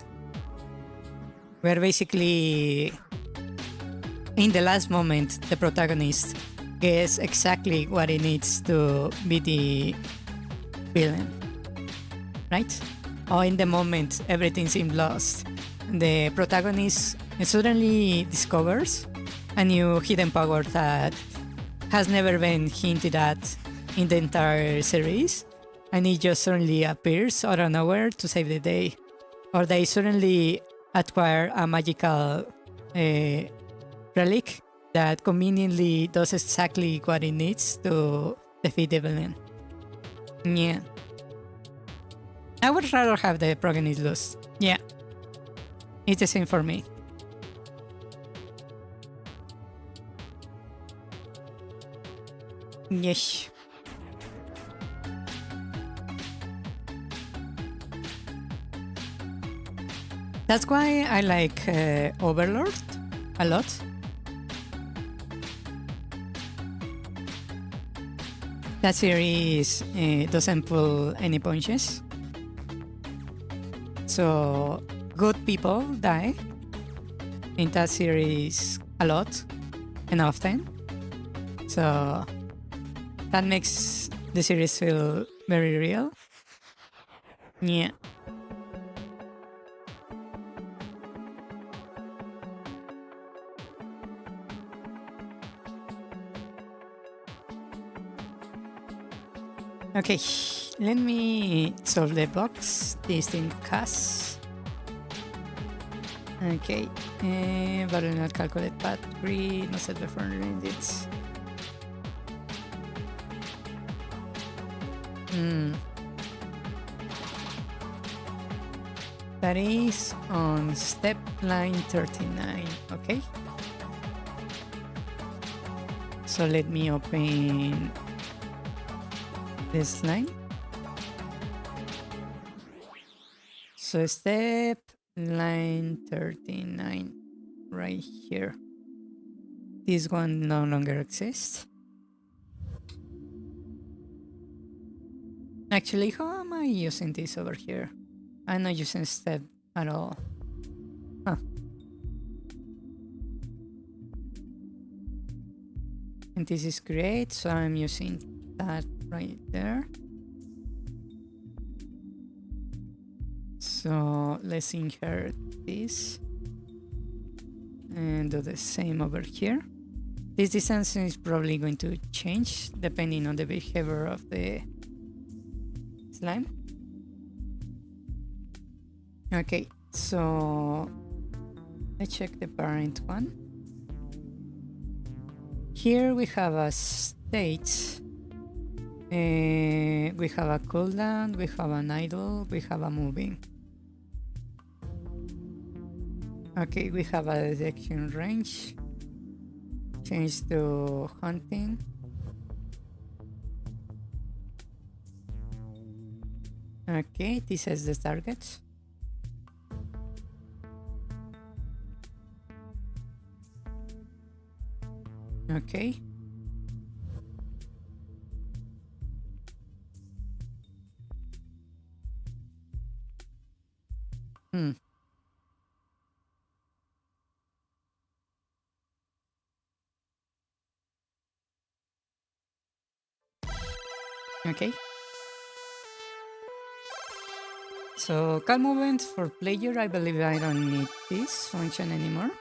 where basically in the last moment the protagonist gets exactly what he needs to be the villain, right? Or in the moment everything seems lost, the protagonist suddenly discovers a new hidden power that has never been hinted at in the entire series, and it just suddenly appears out of nowhere to save the day. Or they suddenly acquire a magical relic that conveniently does exactly what it needs to defeat the villain. Yeah. I would rather have the protagonist lose. Yeah. It's the same for me. Yes. That's why I like Overlord a lot. That series doesn't pull any punches. So good people die in that series a lot and often. So that makes the series feel very real. Yeah. Okay, let me solve the box. Distinct cast. Okay, but will not calculate path 3, no set before index. That is on step line 39, okay? So let me open this line. So step line 39 right here. This one no longer exists. Actually, how am I using this over here? I'm not using step at all. Huh. And this is great, so I'm using that right there. So let's inherit this and do the same over here. This distance is probably going to change depending on the behavior of the slime. Okay, so let's check the parent one. Here we have a state. We have a cooldown, we have an idle, we have a moving. Okay, we have a detection range. Change to hunting. Okay, this is the target. Okay. Okay. So call movement for player, I believe I don't need this function anymore.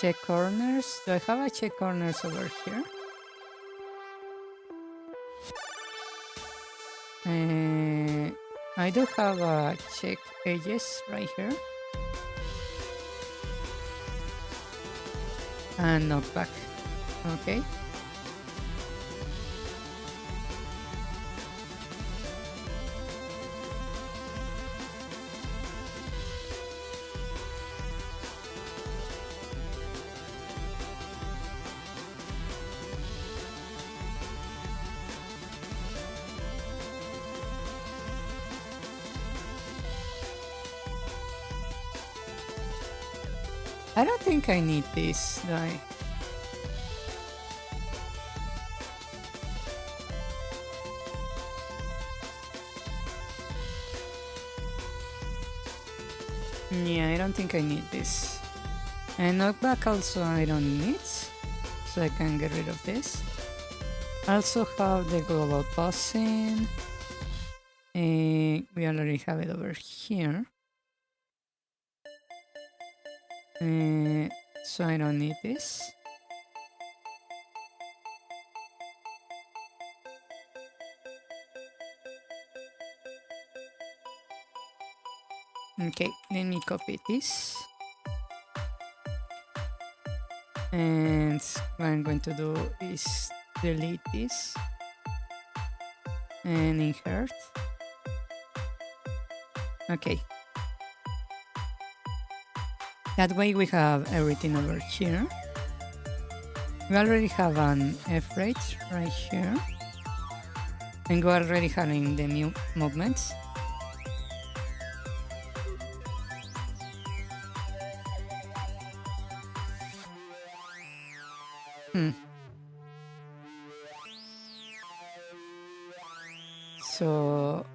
Check corners. Do I have a check corners over here? I do have a check edges right here. And knockback. Okay. I don't think I need this, do I? Yeah, I don't think I need this. And knockback also I don't need, so I can get rid of this. I also have the global pausing. We already have it over here. So I don't need this. Okay, let me copy this. And what I'm going to do is delete this and insert. Okay. That way we have everything over here. We already have an F rate right here. And we're already having the new movements. So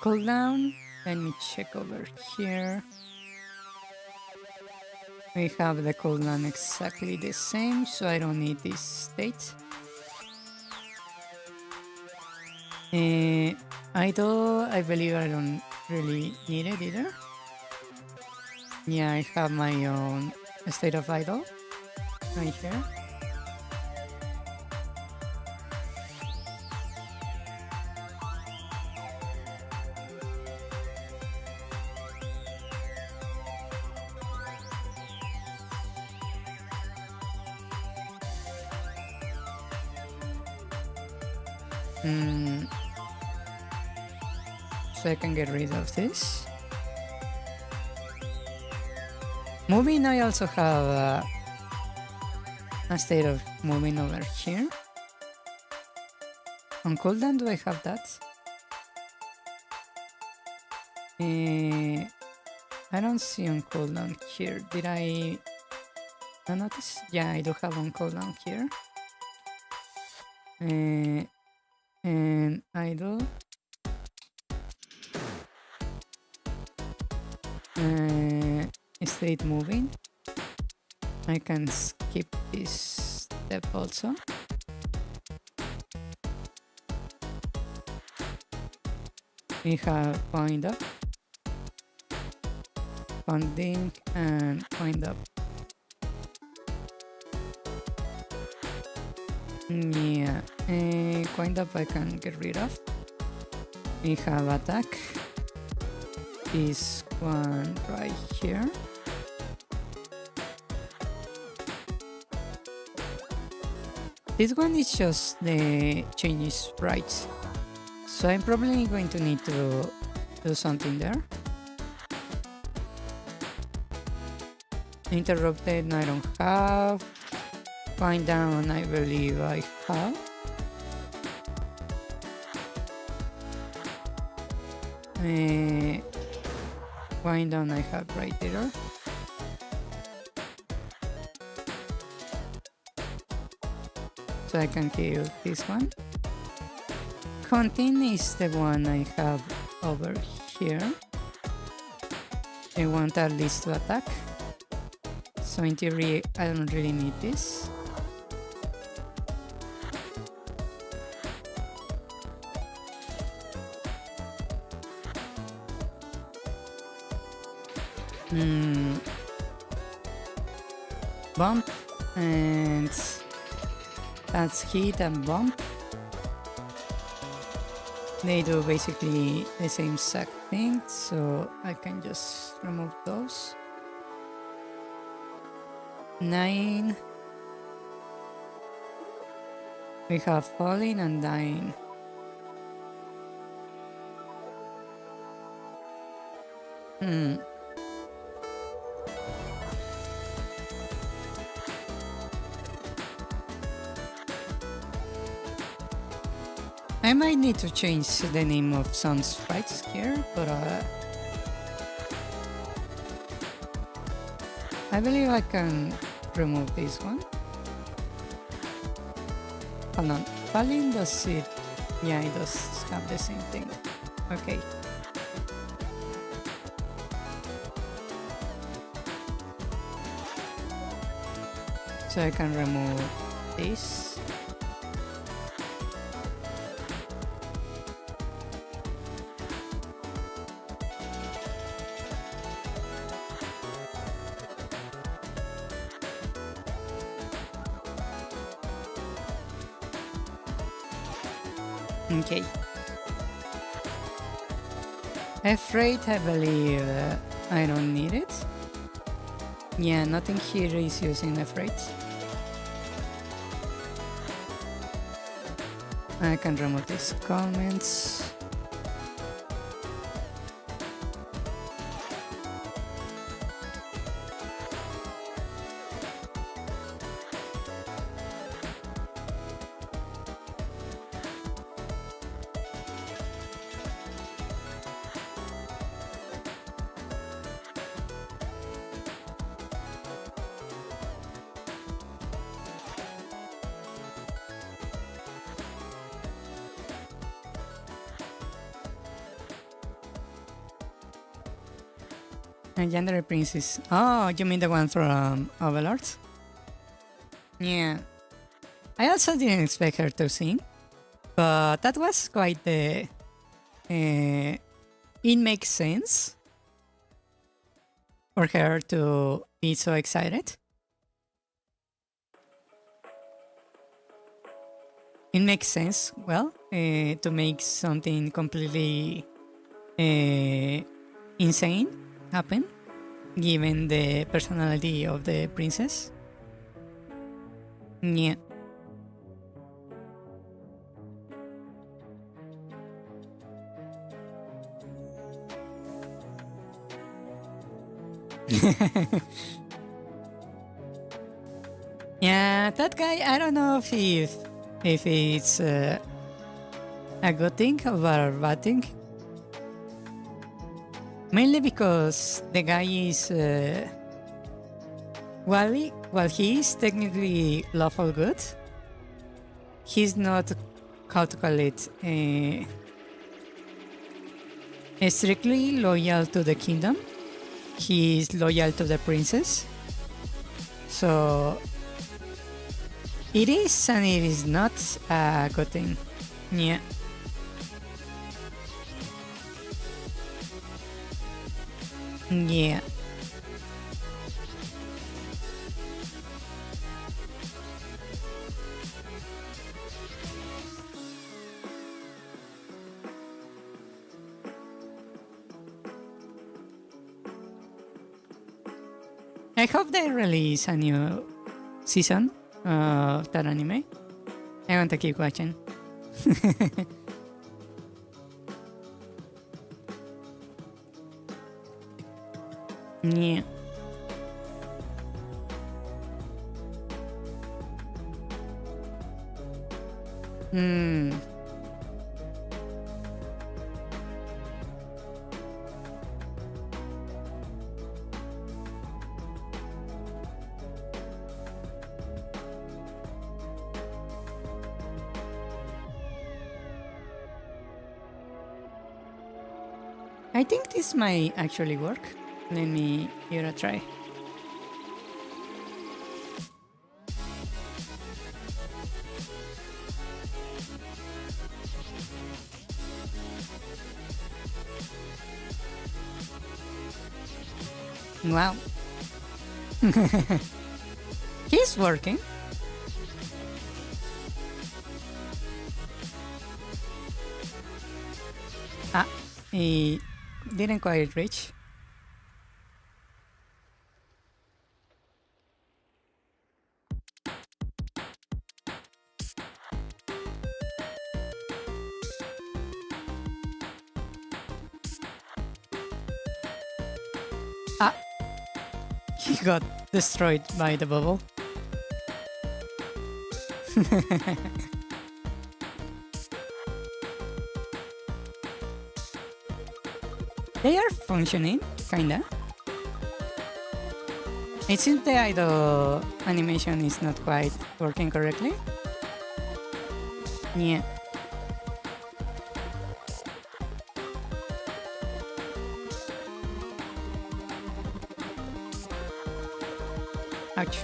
cooldown, let me check over here. We have the cooldown exactly the same, so I don't need this state. Idle, I believe I don't really need it either. Yeah, I have my own state of idle right here. So I can get rid of this. Moving, I also have a state of moving over here. On cooldown, do I have that? I don't see on cooldown here. Did I not notice? Yeah, I do have on cooldown here. And idle. State moving. I can skip this step also. We have point up, funding, and point up. Yeah, point up I can get rid of. We have attack. This one right here. This one is just the changes sprites, so I'm probably going to need to do something there. Interrupted, I don't have. Wind down, I believe I have. Wind down, I have right there. So I can kill this one. Hunting is the one I have over here. I want at least to attack. So in theory, I don't really need this. Bump, and that's hit and bump. They do basically the same exact thing, so I can just remove those. 9. We have falling and dying. I might need to change the name of some sprites here, but I believe I can remove this one. Hold on, falling does it? Yeah, it does have the same thing. Okay. So I can remove this. Okay. Afraid, I believe I don't need it. Yeah, nothing here is using afraid. I can remove these comments. Legendary Princess. Oh, you mean the one from Overlord? Yeah. I also didn't expect her to sing, but that was quite the. It makes sense for her to be so excited. It makes sense, well, to make something completely insane happen, given the personality of the princess. Yeah. Yeah, that guy, I don't know if it's a good thing or a bad thing. Mainly because the guy is while he is technically lawful good, he's not, how to call it, strictly loyal to the kingdom. He is loyal to the princess. So it is and it is not a good thing. Yeah. Yeah. I hope they release a new season of that anime. I want to keep watching. Yeah. Hmm. I think this might actually work. Let me give it a try. Wow. He's working. Ah, he didn't quite reach. Ah, he got destroyed by the bubble. They are functioning, kinda. It seems the idol animation is not quite working correctly. Yeah. Ouch.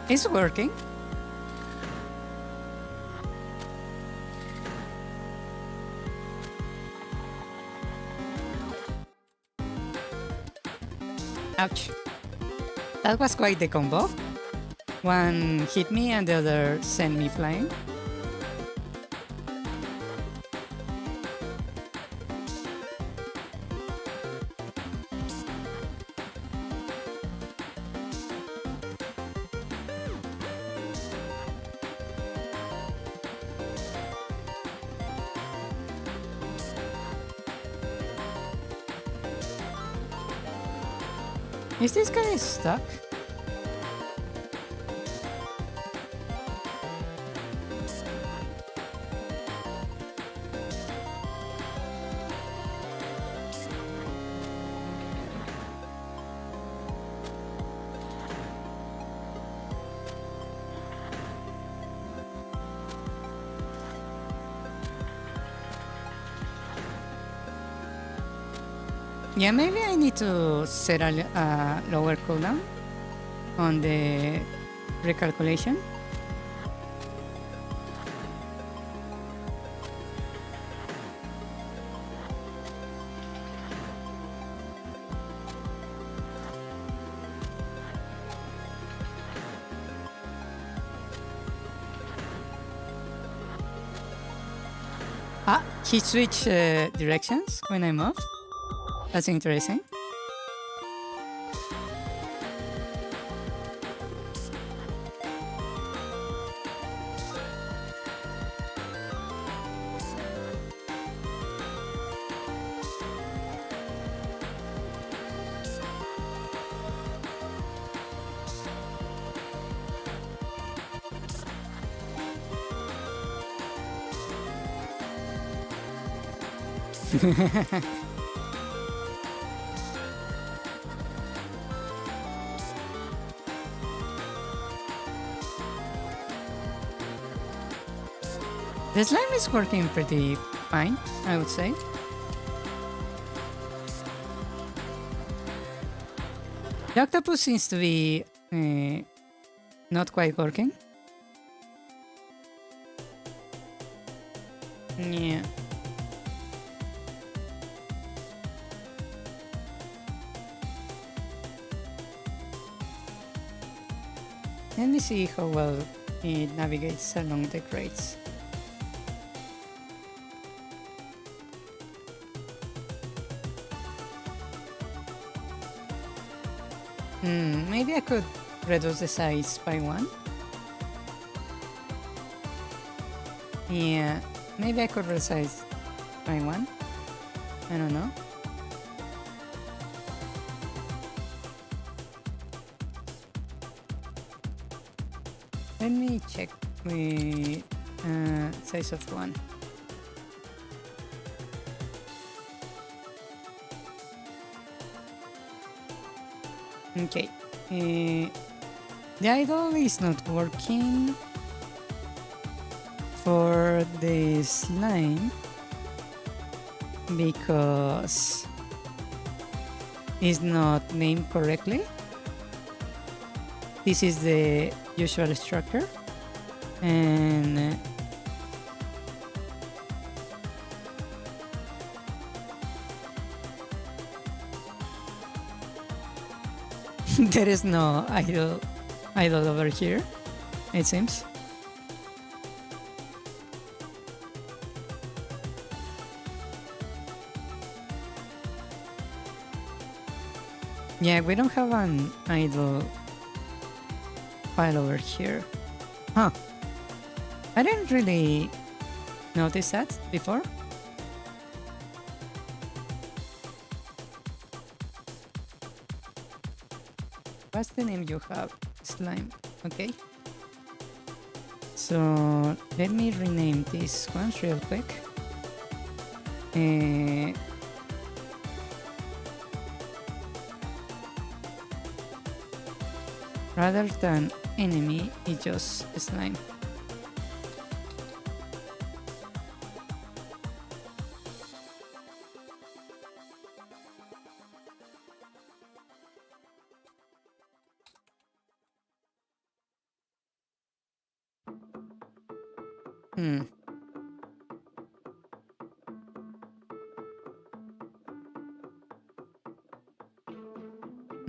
It's working. Ouch. That was quite the combo. One hit me and the other sent me flying. Is this guy stuck? Yeah, maybe I need to set a lower cooldown on the recalculation. Ah, he switched directions when I moved. That's interesting. The slime is working pretty fine, I would say. The octopus seems to be not quite working. Yeah. Let me see how well it navigates along the crates. Maybe I could reduce the size by 1. Yeah, maybe I could resize by 1. I don't know. Let me check with size of 1. Okay. The idol is not working for the slime because it's not named correctly. This is the usual structure, and there is no idol over here, it seems. Yeah, we don't have an idol file over here. Huh. I didn't really notice that before. What's the name you have? Slime. Okay. So let me rename this one real quick. Rather than enemy, it's just slime.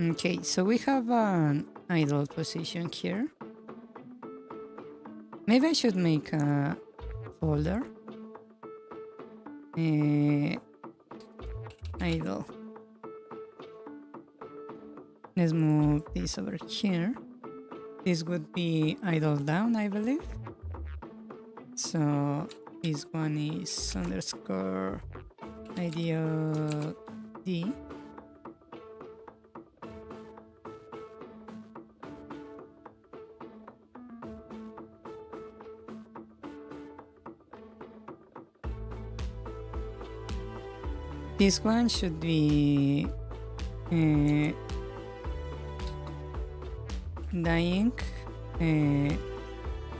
Okay, so we have an idle position here. Maybe I should make a folder. Idle. Let's move this over here. This would be idle down, I believe. So this one is underscore idle D. This one should be dying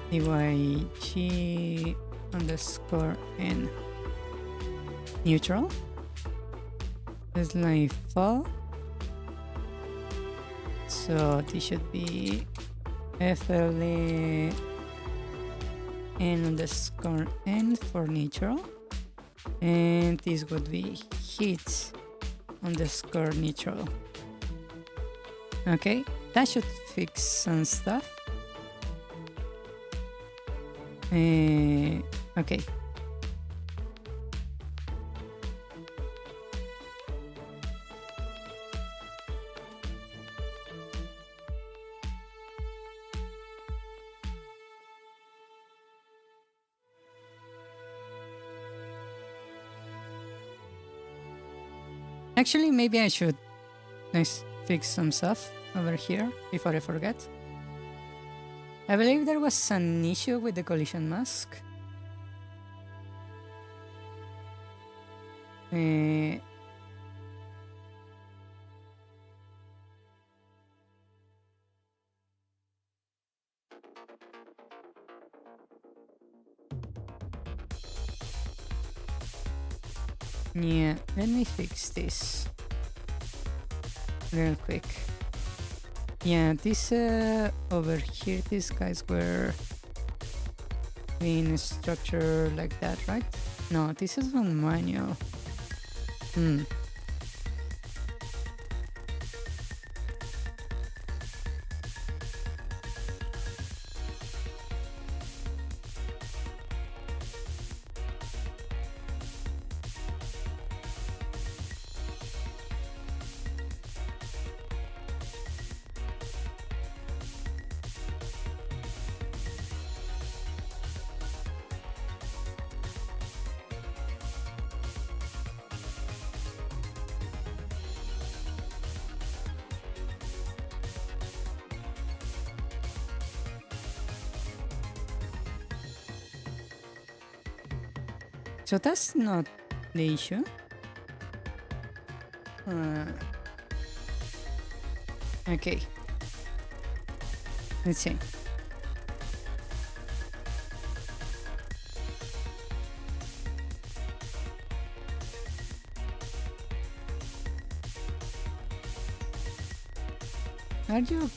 dyg underscore n neutral. It's like fall. So this should be FLA n underscore n for neutral. And this would be heat underscore neutral. Okay, that should fix some stuff. Okay. Actually, maybe I should fix some stuff over here before I forget. I believe there was an issue with the collision mask. Yeah, let me fix this real quick. Yeah, this over here, these guys were being structured like that, right? No, this is on manual. So that's not the issue. Okay. Let's see. Are you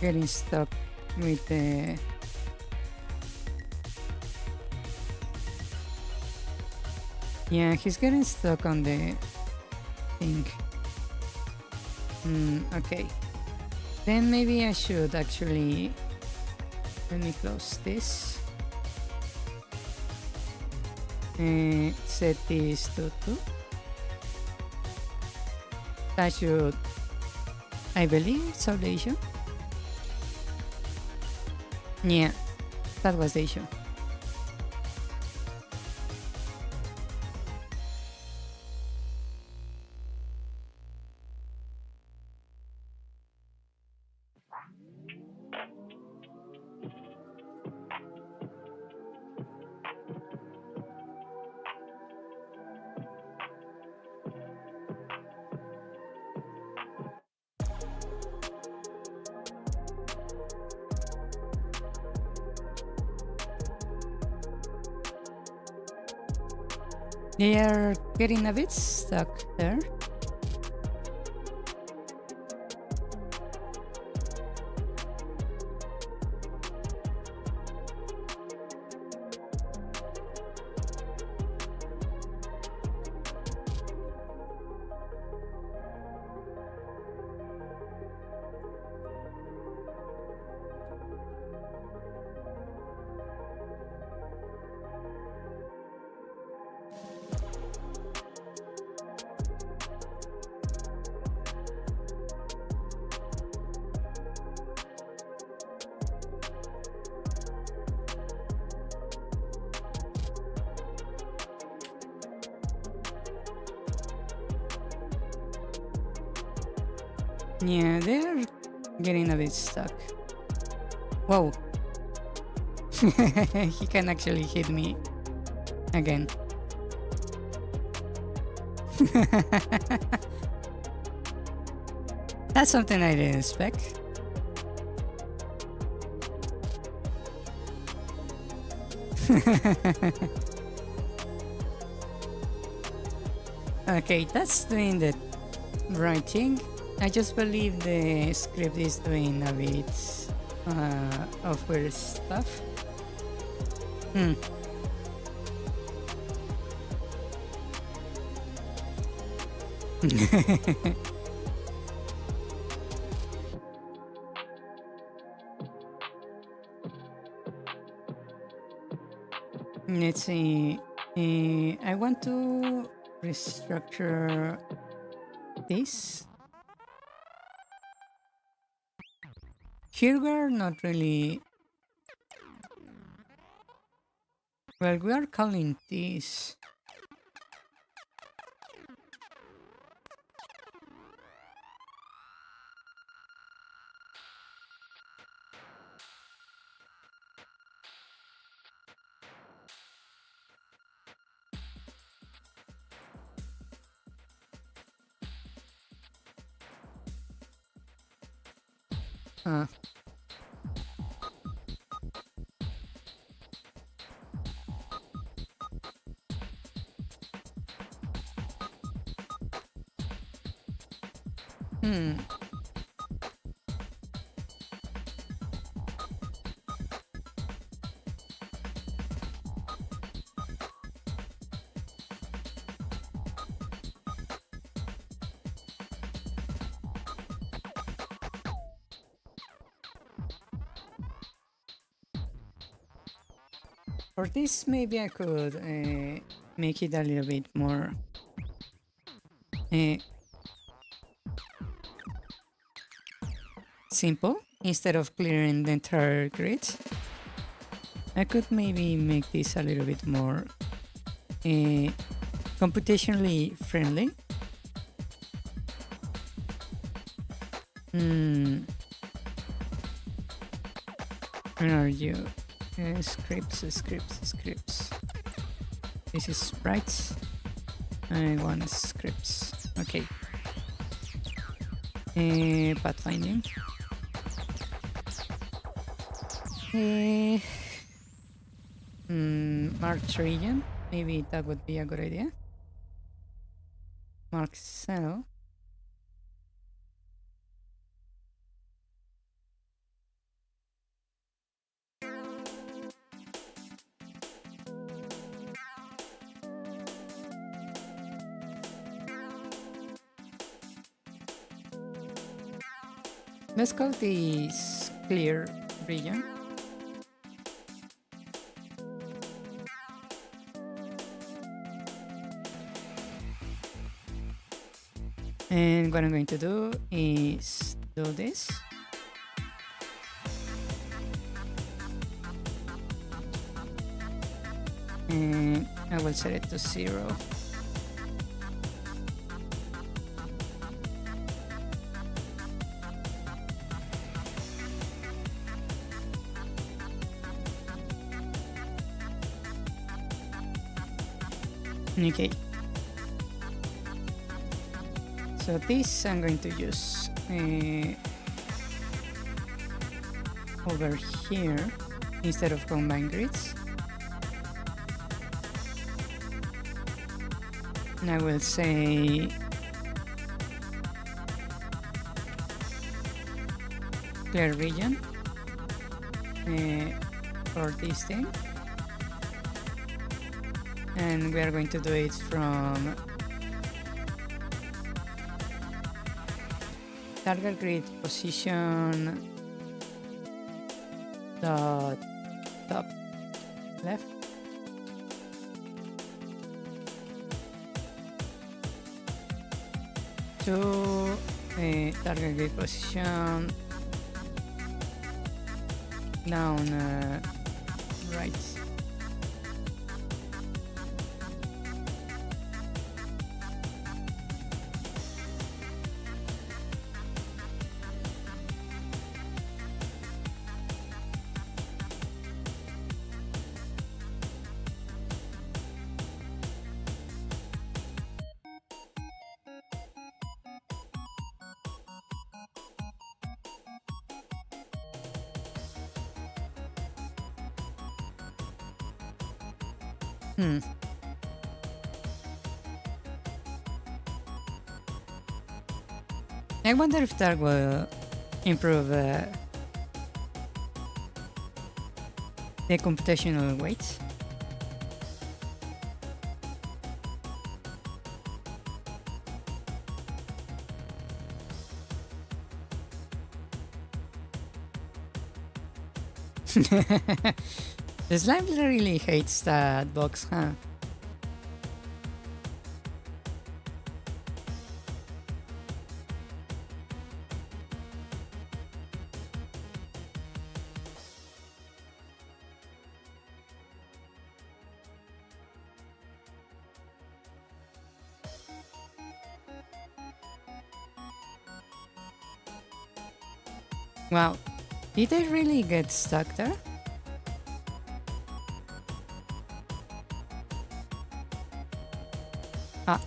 getting stuck with the... Yeah, he's getting stuck on the thing. Okay. Then maybe I should actually... Let me close this. Set this to 2. That should... I believe solve the issue. Yeah, that was the issue. They are getting a bit stuck there. Yeah, they're getting a bit stuck. Whoa. He can actually hit me again. That's something I didn't expect. Okay, that's doing the right thing. I just believe the script is doing a bit of weird stuff. Let's see. I want to restructure this. Here we are not really. Well, we are calling this. For this, maybe I could make it a little bit more simple. Instead of clearing the entire grid, I could maybe make this a little bit more computationally friendly. Where are you? Scripts. This is sprites. I want scripts. Okay. Pathfinding. March region. Maybe that would be a good idea. Mark cell. Let's call this clear region. And what I'm going to do is do this. And I will set it to 0. Okay. So this I'm going to use over here instead of combined grids. And I will say clear region for this thing. And we are going to do it from target grid position dot top left to target grid position down right. Hmm. I wonder if that will improve the computational weight. The slime really hates that box, huh? Wow, did I really get stuck there? Ah.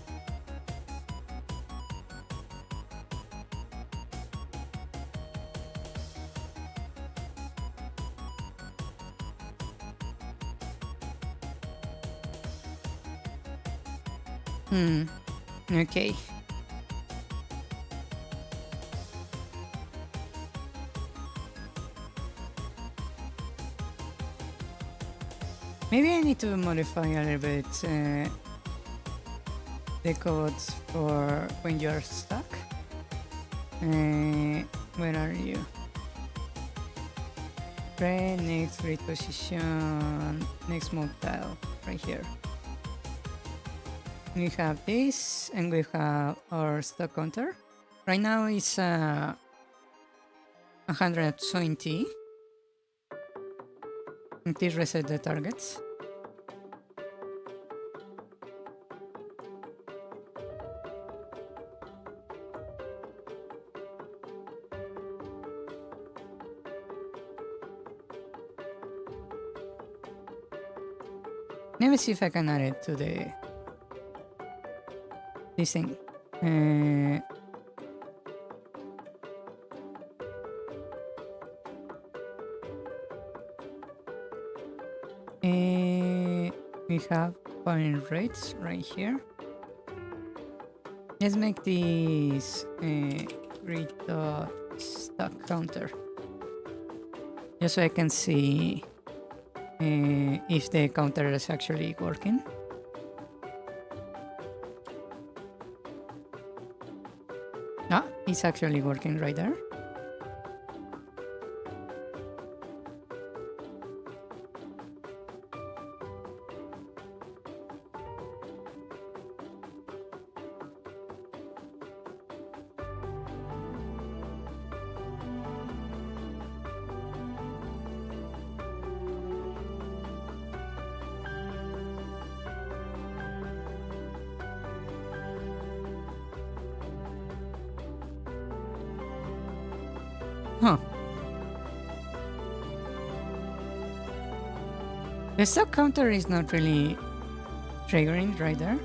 Okay. Maybe I need to modify a little bit the codes for when you're stuck. Where are you? Next grid position, next mode tile, right here. We have this, and we have our stock counter. Right now it's 120. Please reset the targets. Let me see if I can add it to this thing. We have point rates right here. Let's make this grid stock counter, just so I can see if the counter is actually working. Ah, it's actually working right there. Huh. The stock counter is not really triggering right there.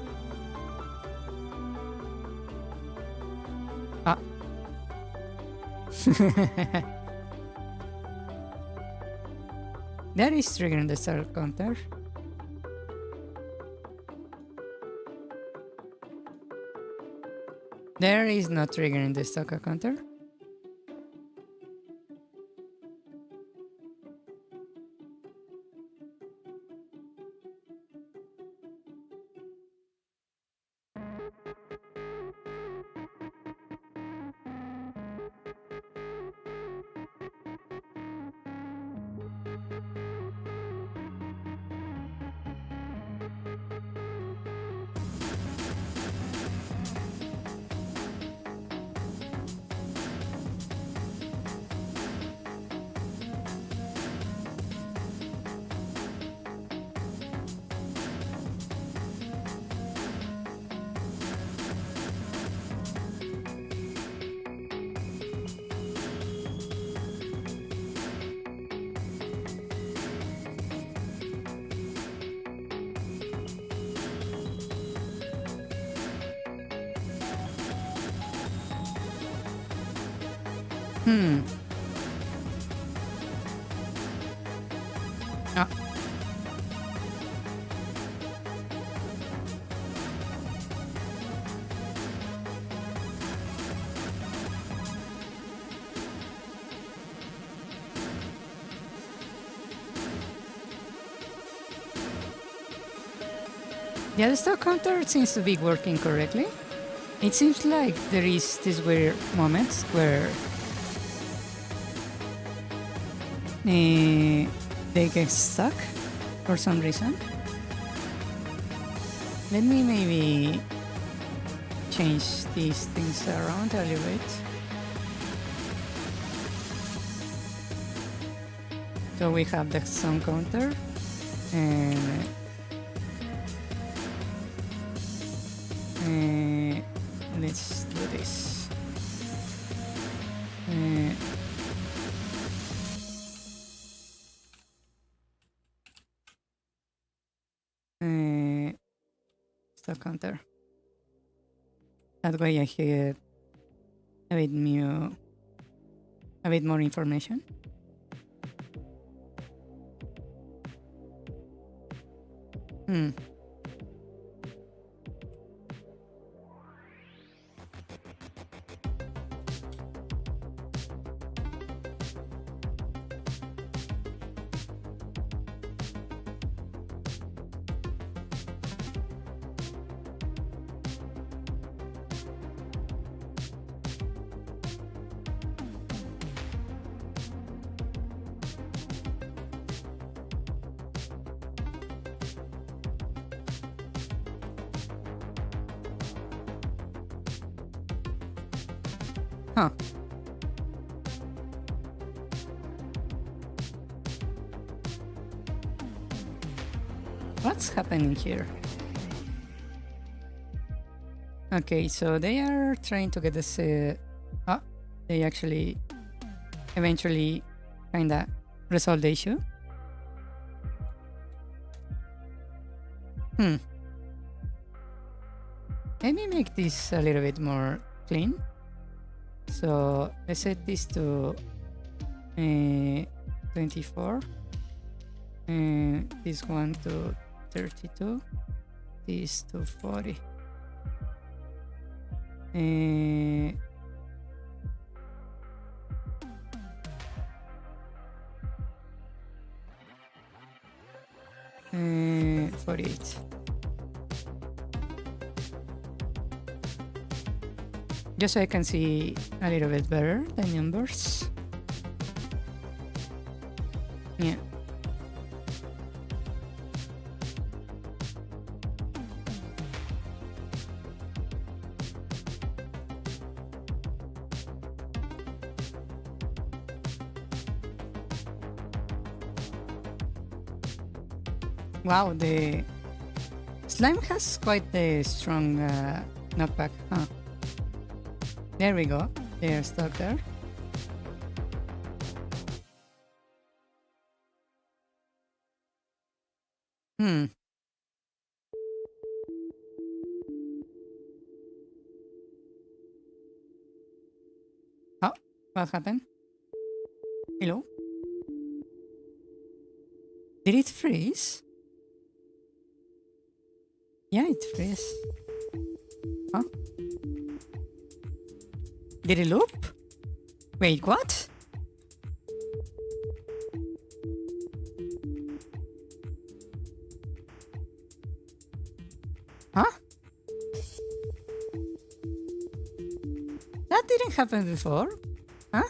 Ah. That is triggering the stock counter. There is not triggering the stock counter. Ah. The other stock counter seems to be working correctly. It seems like there is this weird moment where they get stuck for some reason. Let me maybe change these things around a little bit. So we have the sound counter and let's do this. Stock counter. That way I get a bit more information. Huh. What's happening here? Okay, so they are trying to get this. They actually eventually kinda resolve the issue. Maybe make this a little bit more clean. So let's set this to 24, and this one to 32, this to 40. 48. Just so I can see a little bit better the numbers. Yeah. Wow, the slime has quite a strong knockback, huh? There we go. They are stuck there. Oh, what happened? Hello? Did it freeze? Yeah, it freeze. Huh? Did it loop? Wait, what? Huh? That didn't happen before. Huh?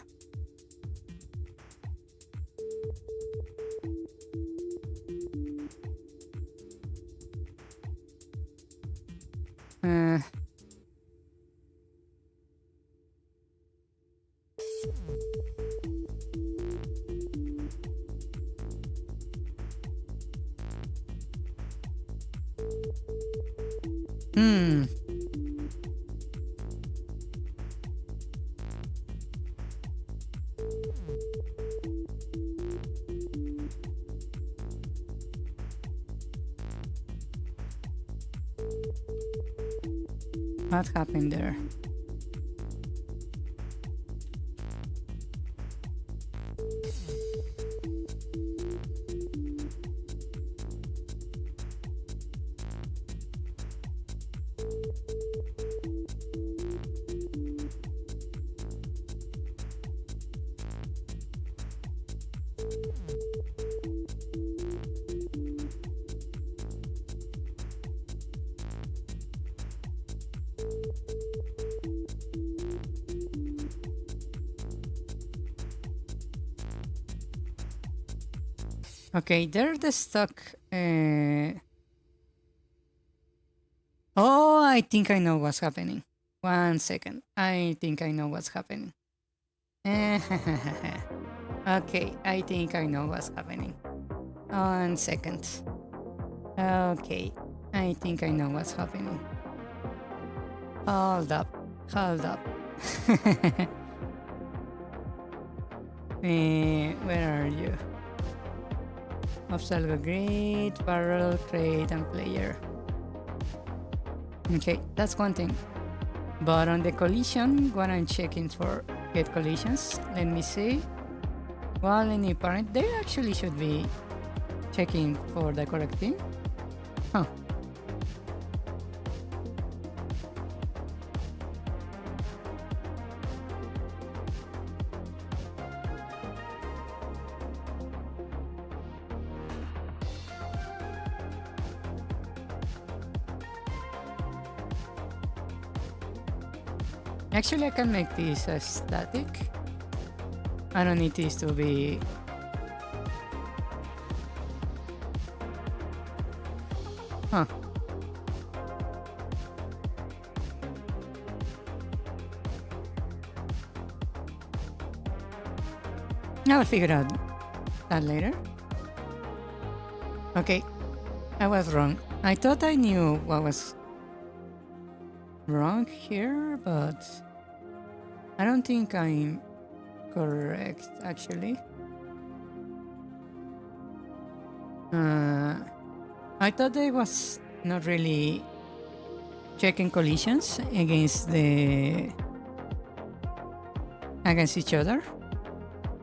What happened there? Okay, they're the stock. Oh, I think I know what's happening. 1 second. I think I know what's happening. Okay, I think I know what's happening. 1 second. Okay, I think I know what's happening. Hold up. Hold up. Where are you? Obstacle grid, barrel, crate, and player. Okay, that's one thing. But on the collision, what I'm checking for get collisions, let me see. Well, any parent, they actually should be checking for the correct thing. Huh. Actually, I can make this static. I don't need this to be... Huh. I will figure out that later. Okay, I was wrong. I thought I knew what was wrong here, but I don't think I'm correct, actually. I thought I was not really checking collisions against each other,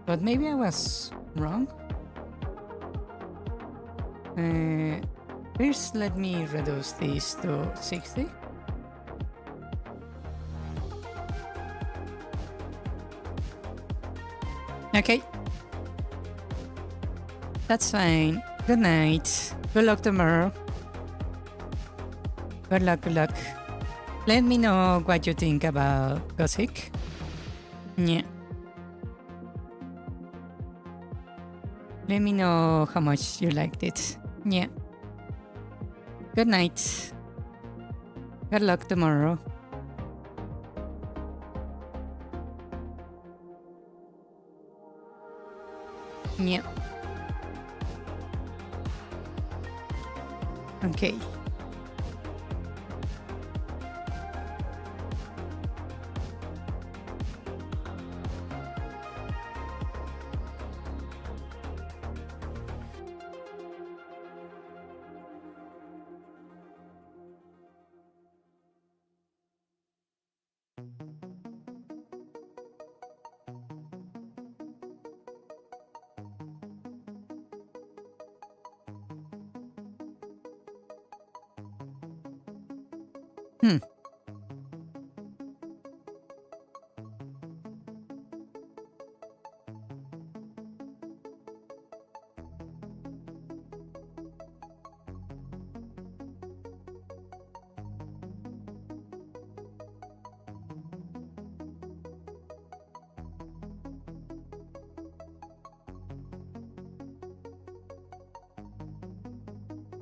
but maybe I was wrong. First, let me reduce this to 60. Okay. That's fine. Good night. Good luck tomorrow. Good luck, good luck. Let me know what you think about Gothic. Yeah. Let me know how much you liked it. Yeah. Good night. Good luck tomorrow. Yeah. Okay. Hmm.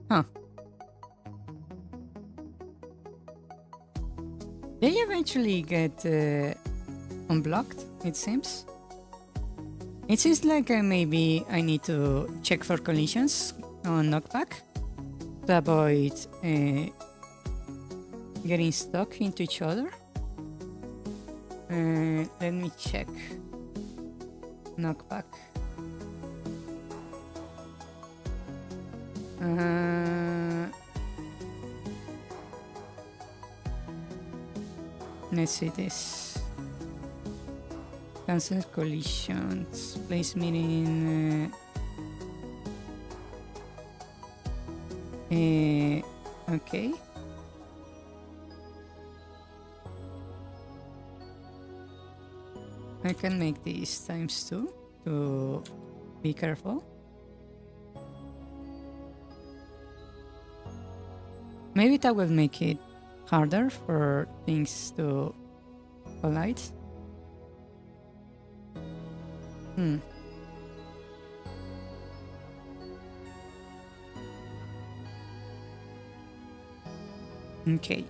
Huh. They eventually get unblocked, it seems. It seems like maybe I need to check for collisions on knockback to avoid getting stuck into each other. Let me check. Knockback. Let's see this. Cancel collisions. Place meeting. Okay. I can make these times 2 to be careful. Maybe that will make it harder for things to collide. Okay.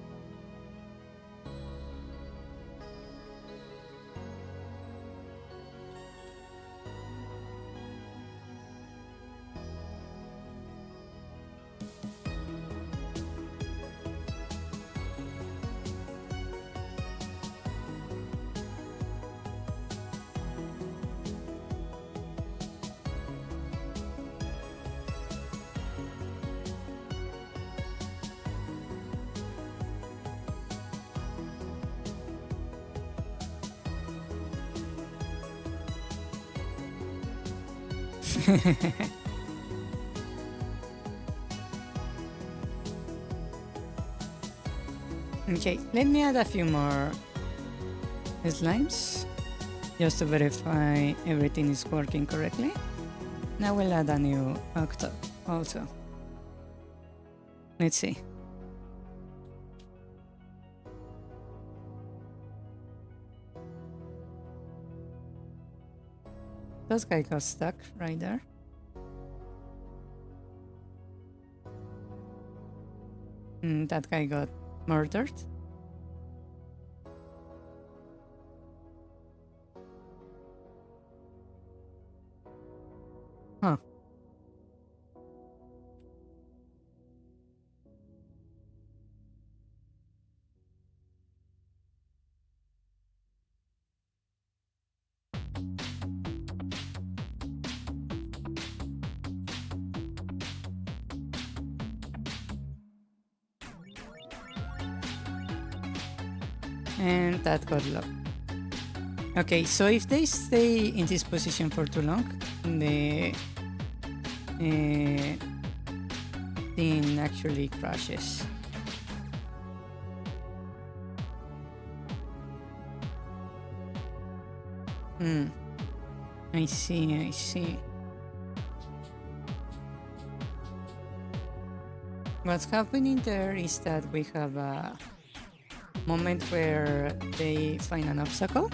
Okay, let me add a few more slimes just to verify everything is working correctly. Now we'll add a new octo also. Let's see. Those guy got stuck right there. That guy got murdered. Huh. And that got locked. Okay, so if they stay in this position for too long, the thing actually crashes. I see, I see. What's happening there is that we have a moment where they find an obstacle.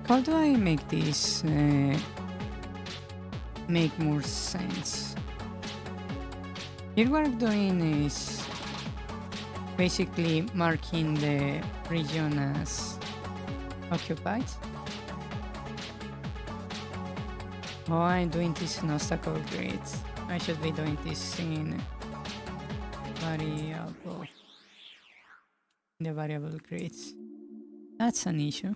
How do I make this make more sense? Here what I'm doing is basically marking the region as occupied. Oh, I'm doing this in obstacle grid. I should be doing this in variable. The variable grids. That's an issue.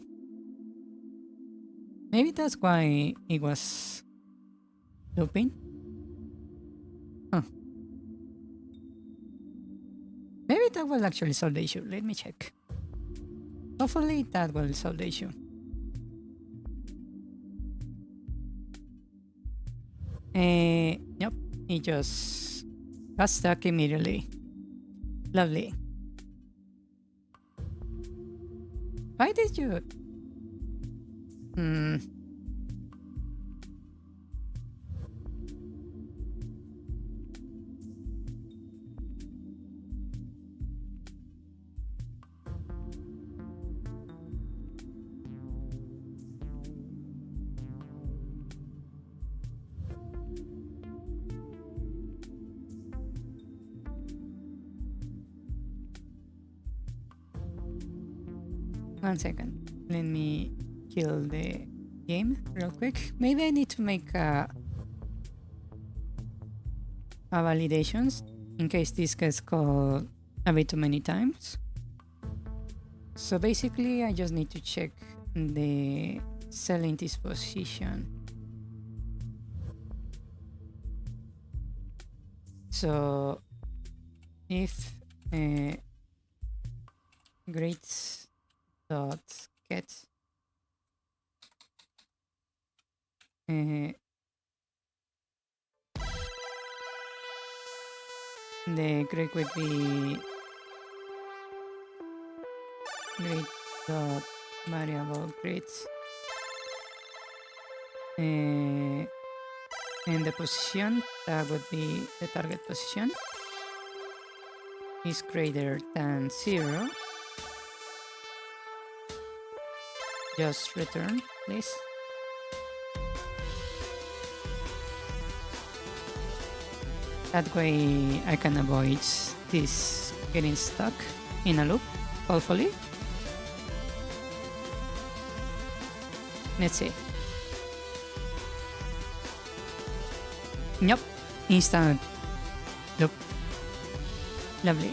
Maybe that's why it was looping. Huh. Maybe that will actually solve the issue. Let me check. Hopefully that will solve the issue. Nope. It just got stuck immediately. Lovely. Why did you? Hmm. 1 second. Let me kill the game real quick. Maybe I need to make a validations in case this gets called a bit too many times. So basically I just need to check the selling disposition. So if grades dot get the grade would be grade dot variable grades, and the position, that would be the target position, is greater than 0. Just return, please. That way I can avoid this getting stuck in a loop, hopefully. Let's see. Yep, instant loop. Lovely.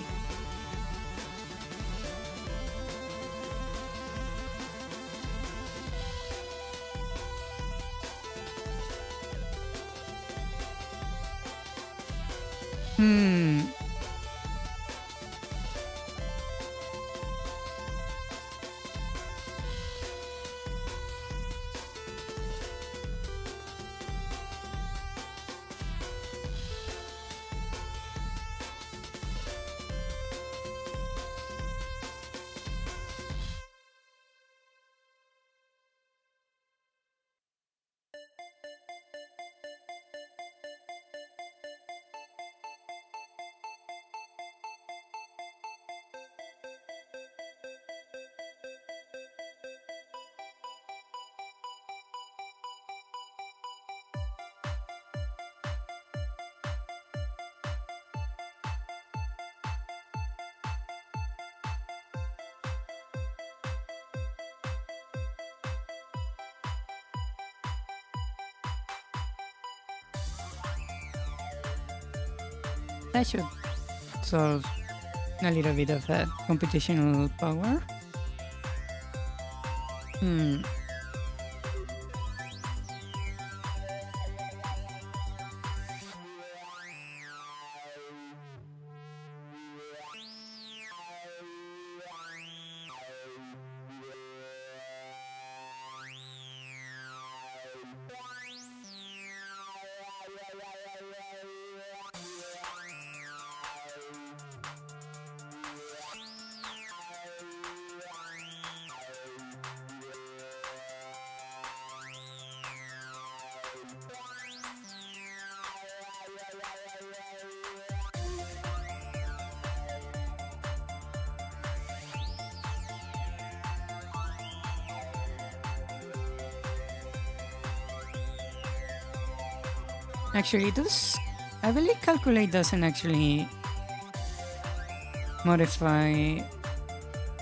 That should solve a little bit of that computational power. Actually, I believe calculate doesn't actually modify.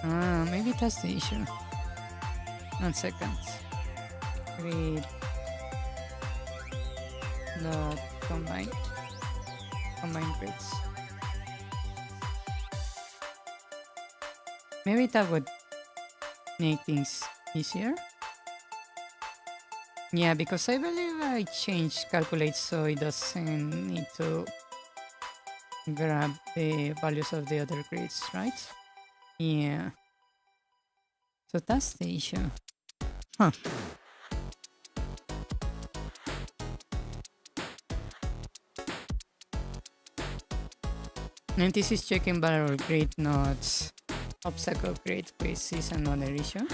Maybe that's the issue. 1 second. Read the combine grades. Maybe that would make things easier. Yeah, because I believe I changed calculate so it doesn't need to grab the values of the other grades, right? Yeah. So that's the issue. Huh. And this is checking variable grade, not obstacle grid quiz is another issue.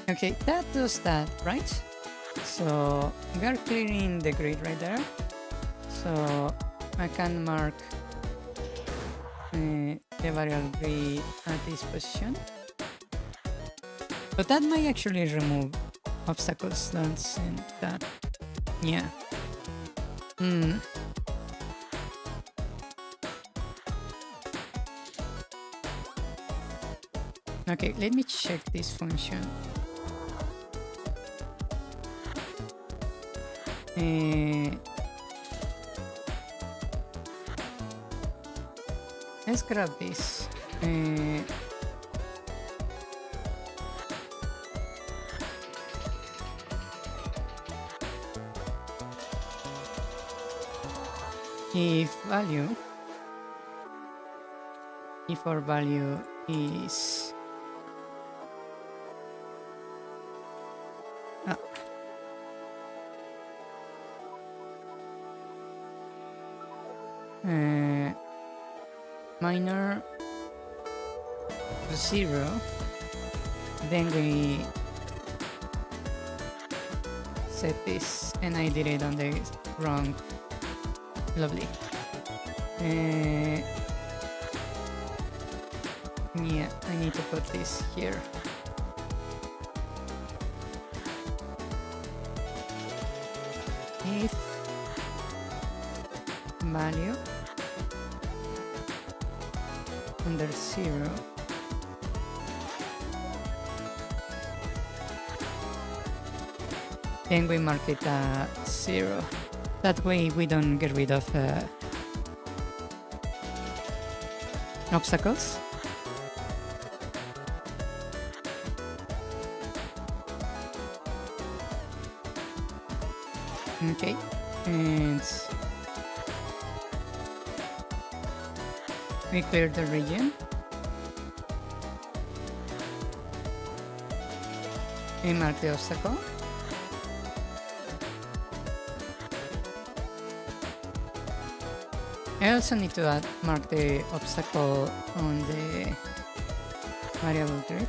Okay, that does that, right? So we are clearing the grid right there. So I can mark the variable grid at this position. But that might actually remove obstacles, that's in that. Yeah. Okay, let me check this function. Let's grab this. If our value is minor to 0, then we set this, and I did it on the wrong. Lovely. Yeah, I need to put this here. If value under 0 then we mark it 0. That way we don't get rid of obstacles. Okay, and we clear the region. We mark the obstacle. I also need to mark the obstacle on the variable grid.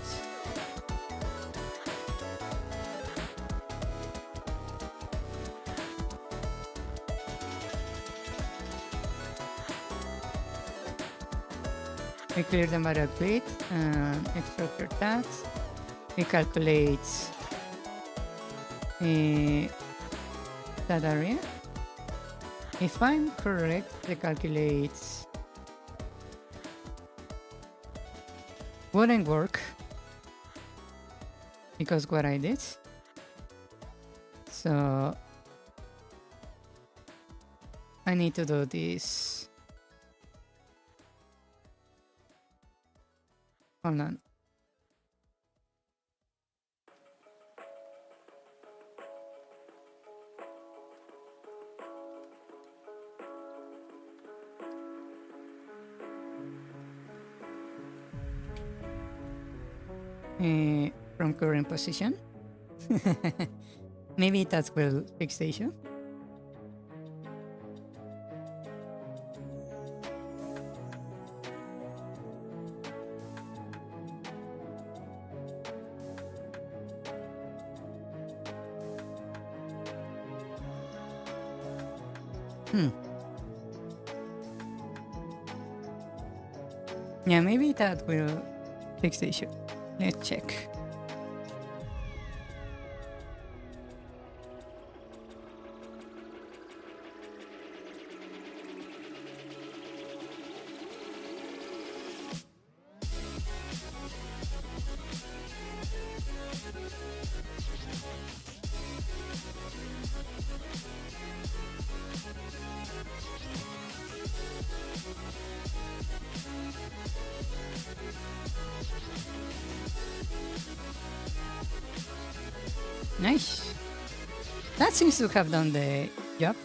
We clear the variable grid and extract your tags. We calculate that area. If I'm correct, it calculates wouldn't work because what I did. So I need to do this. Hold on. From current position. Maybe that will fix the issue. Yeah, maybe that will fix the issue. Let's check. Nice. That seems to have done the job.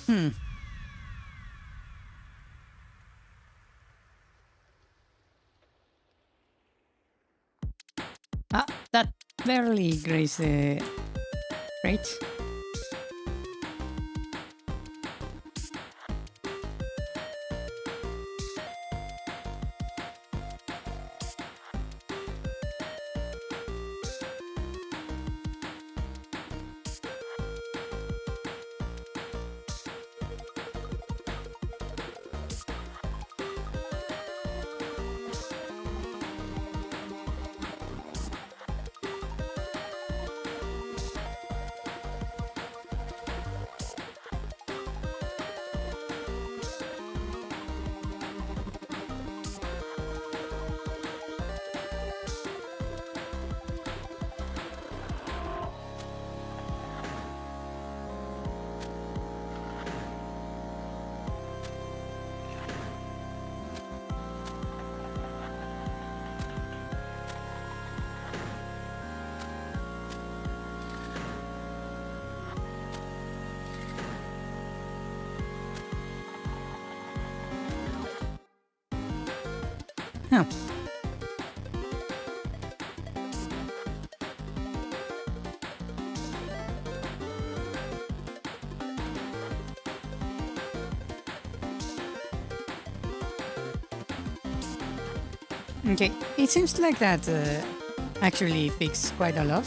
Hmm. Ah, that barely grazed the crate. Oh. Okay, it seems like that actually fixed quite a lot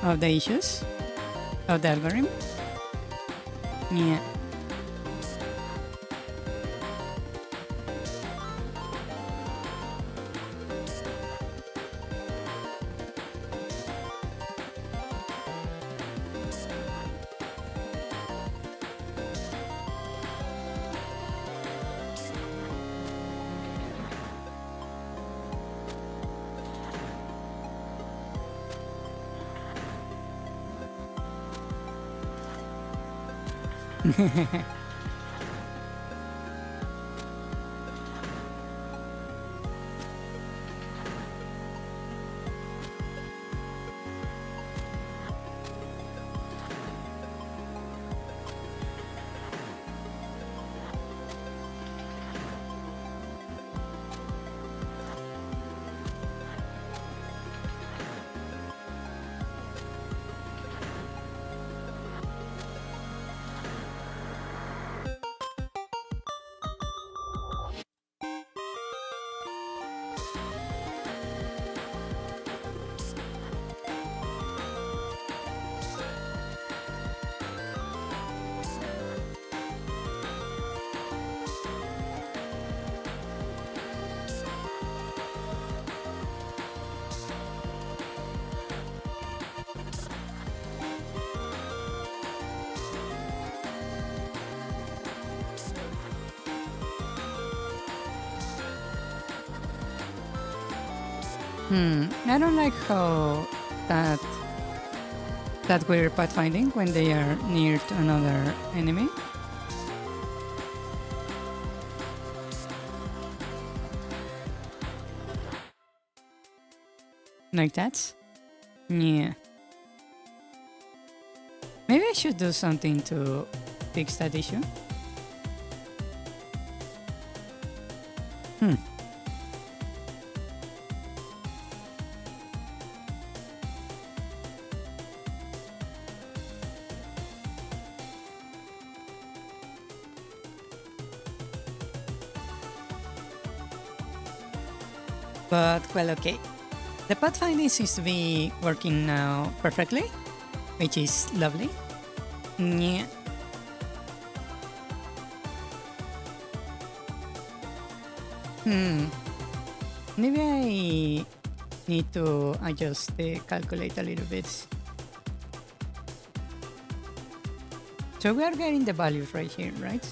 of the issues of the algorithm. Yeah. I don't like how that weird pathfinding when they are near to another enemy. Like that. Yeah. Maybe I should do something to fix that issue. Hmm. But, well, okay. The pathfinding seems to be working now perfectly, which is lovely. Yeah. Maybe I need to adjust the calculate a little bit. So we are getting the values right here, right?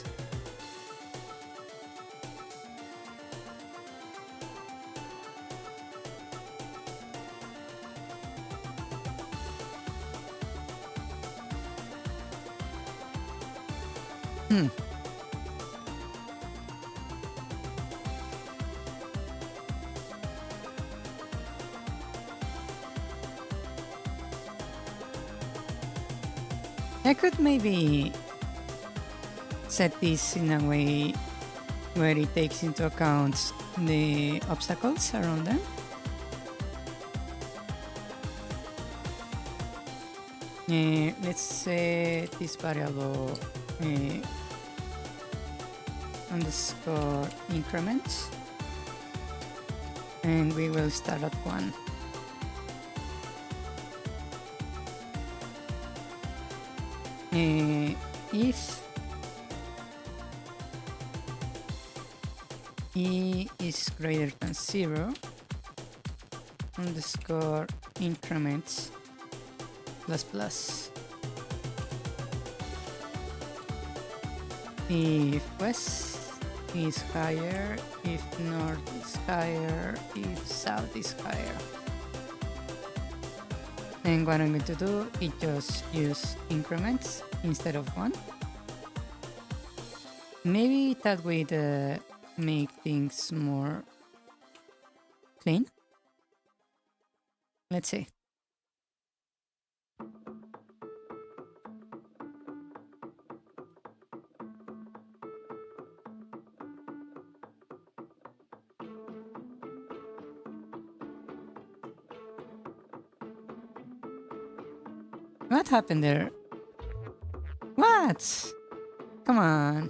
I could maybe set this in a way where it takes into account the obstacles around them. Let's set this variable underscore increment, and we will start at 1. If e is greater than 0, underscore increments plus plus. If west is higher, if north is higher, if south is higher. And what I'm going to do is just use increments instead of 1. Maybe that would make things more clean. Let's see. What happened there? What? Come on.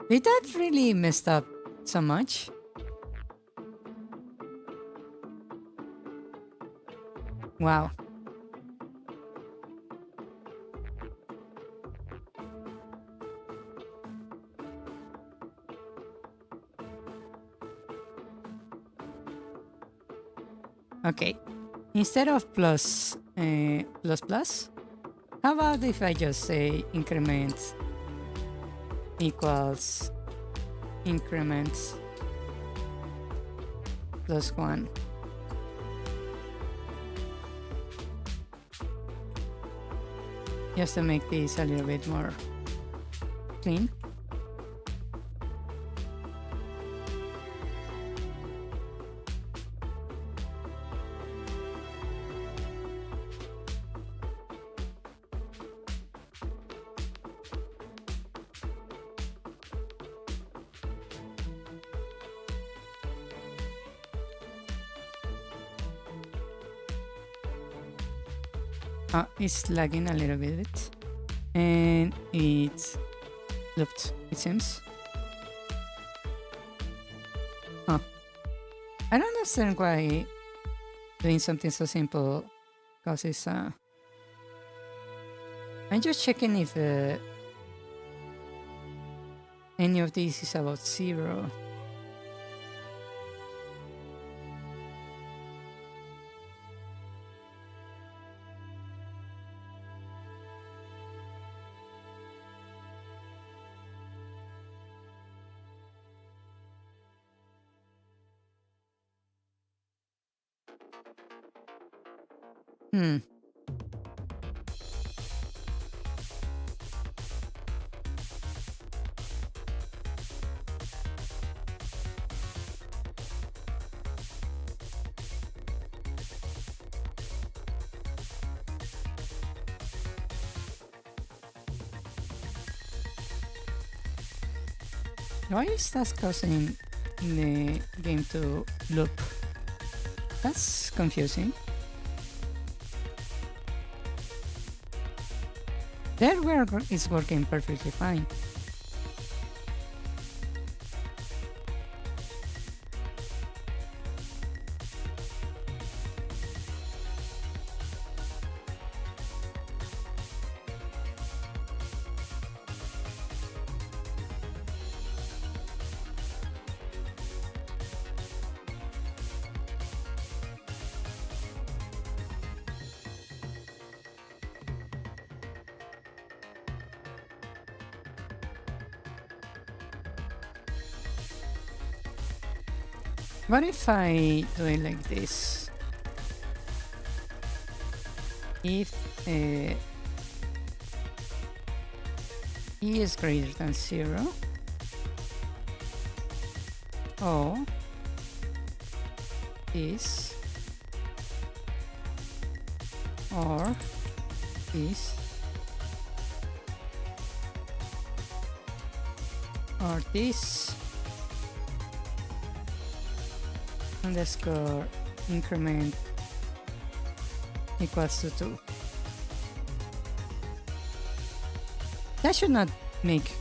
Did that really messed up so much? Wow. Okay. Instead of plus plus, how about if I just say increment equals increments plus 1? Just to make this a little bit more clean. It's lagging a little bit, and it's looped, it seems. I don't understand why doing something so simple causes I'm just checking if any of these is about 0. Why is that causing the game to loop? That's confusing. That work is working perfectly fine. What if I do it like this? If E is greater than 0, O is or is or this underscore increment equals to 2. That should not make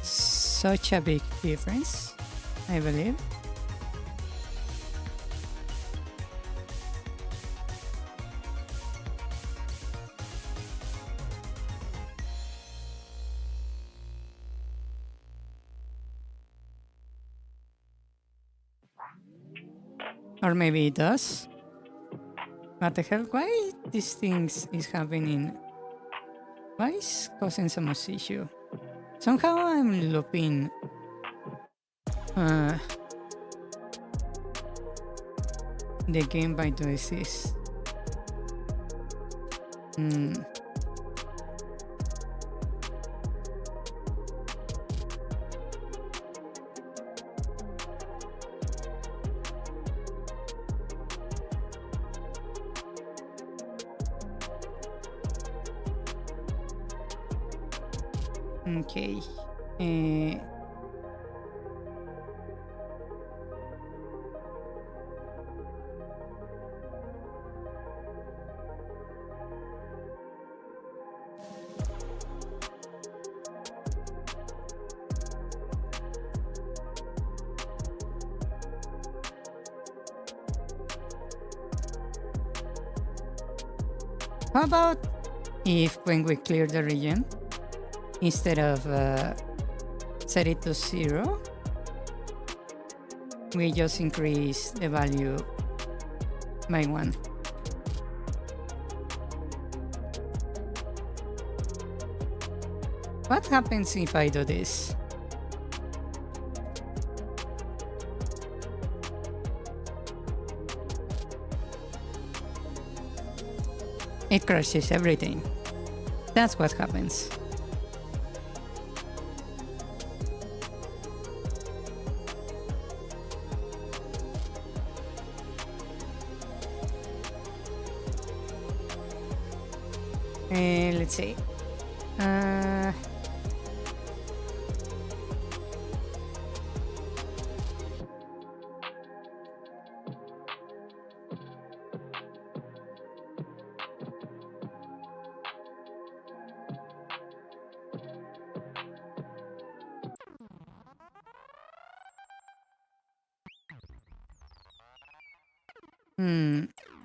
such a big difference, I believe. Or maybe it does. What the hell? Why these things is happening? Why is causing so much issue? Somehow I'm looping the game by doing this. Okay. How about if when we clear the region, instead of set it to 0, we just increase the value by 1. What happens if I do this? It crashes everything. That's what happens. Let's see.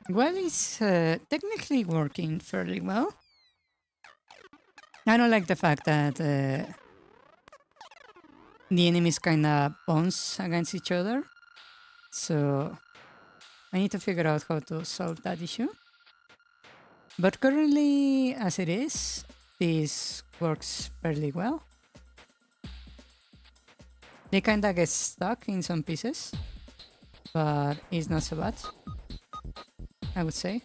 Well, it's technically working fairly well. I don't like the fact that the enemies kinda bounce against each other. So I need to figure out how to solve that issue. But currently, as it is, this works fairly well. They kinda get stuck in some pieces, but it's not so bad, I would say.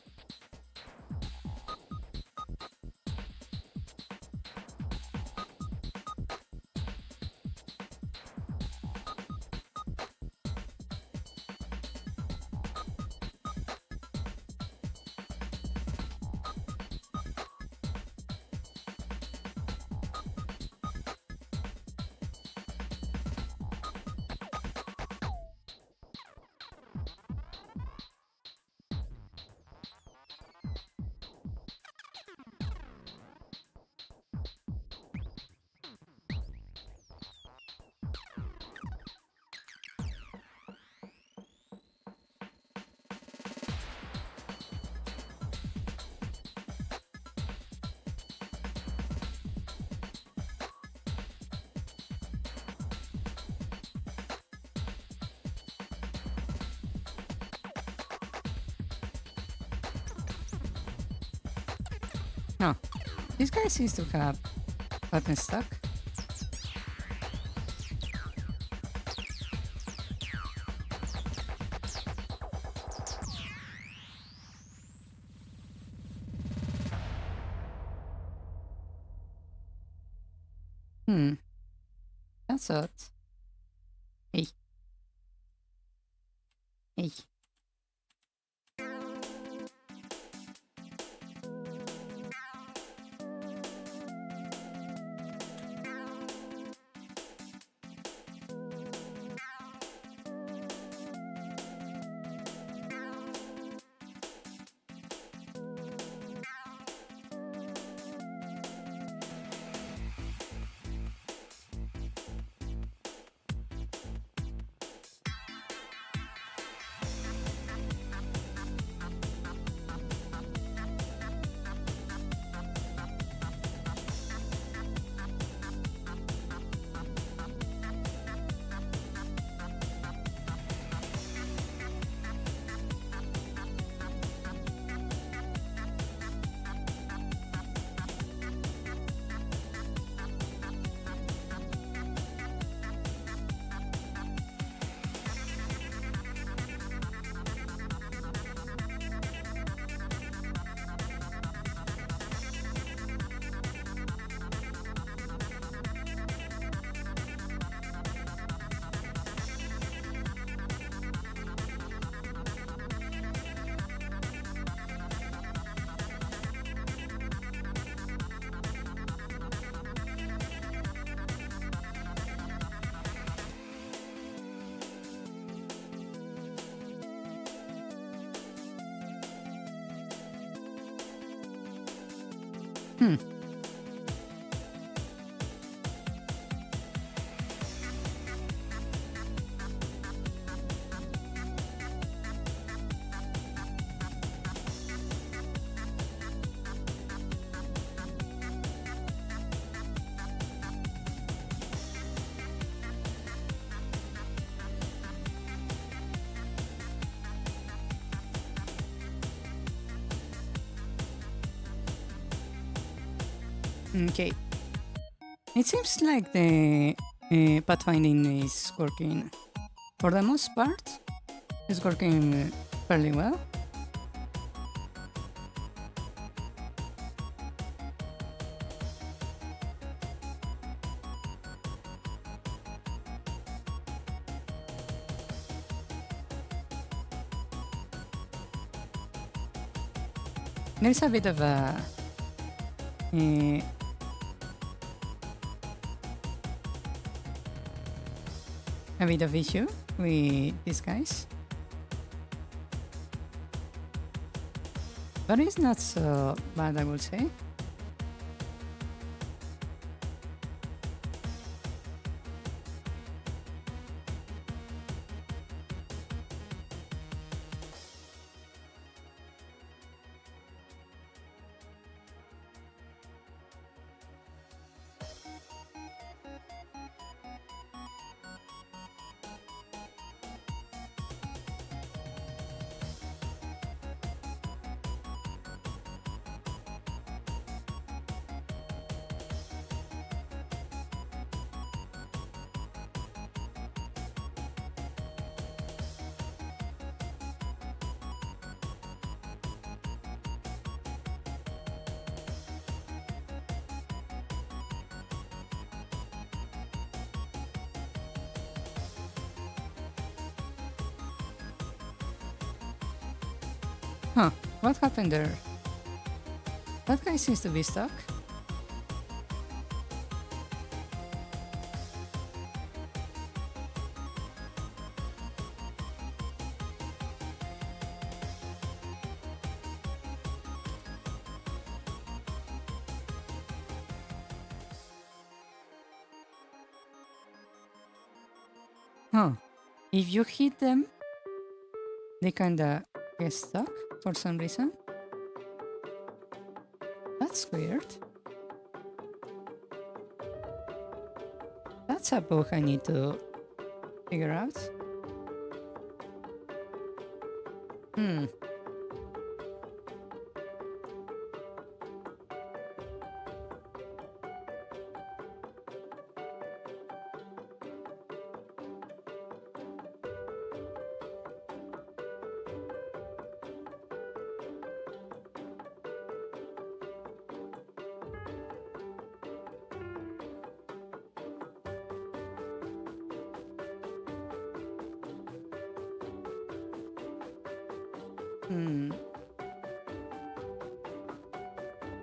No, this guy seems to have gotten stuck. Hmm, that's odd. Hey, hey. Hmm. Okay. It seems like the pathfinding is working. For the most part, it's working fairly well. There's uh, a bit of issue with these guys, but it's not so bad, I would say. Huh, what happened there? That guy seems to be stuck. Huh, if you hit them, they kinda get stuck for some reason. That's weird. That's a bug I need to figure out. Hmm.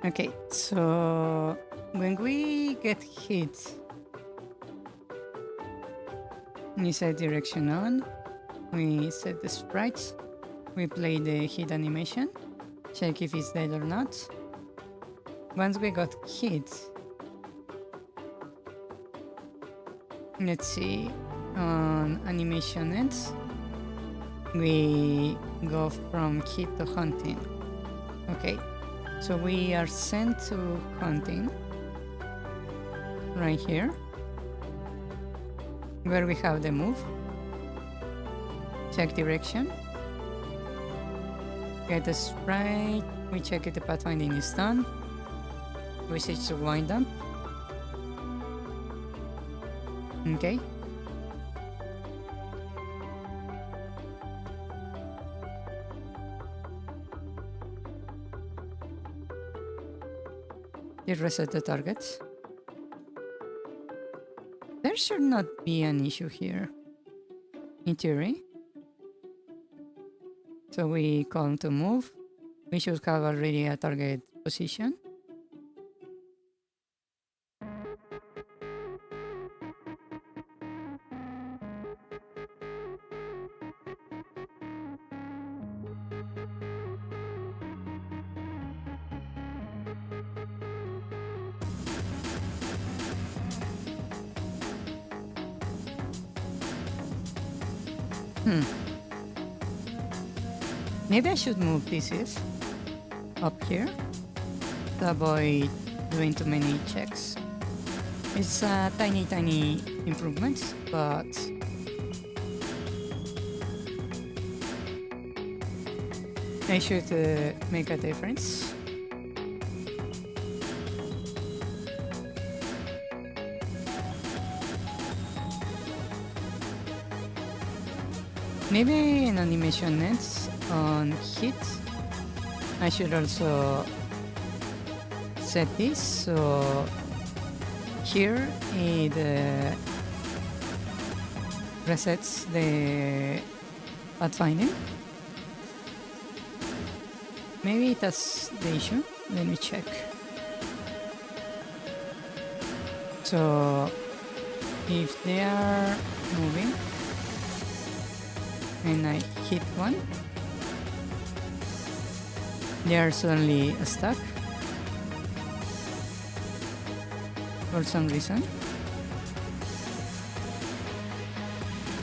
Okay, so when we get hit, we set direction on, we set the sprites, we play the hit animation, check if it's dead or not. Once we got hit, let's see, on animation ends, we go from hit to hunting. Okay, so we are sent to hunting right here, where we have the move, check direction, get the sprite, we check if the pathfinding is done, we switch to wind up. Okay. You reset the targets. There should not be an issue here, in theory. So we call to move. We should have already a target position. Maybe I should move pieces up here to avoid doing too many checks. It's a tiny improvements, but they should make a difference. Maybe an animation nets on hit. I should also set this so here it resets the pathfinding. Maybe that's the issue. Let me check. So if they are moving and I hit one, they are suddenly stuck for some reason.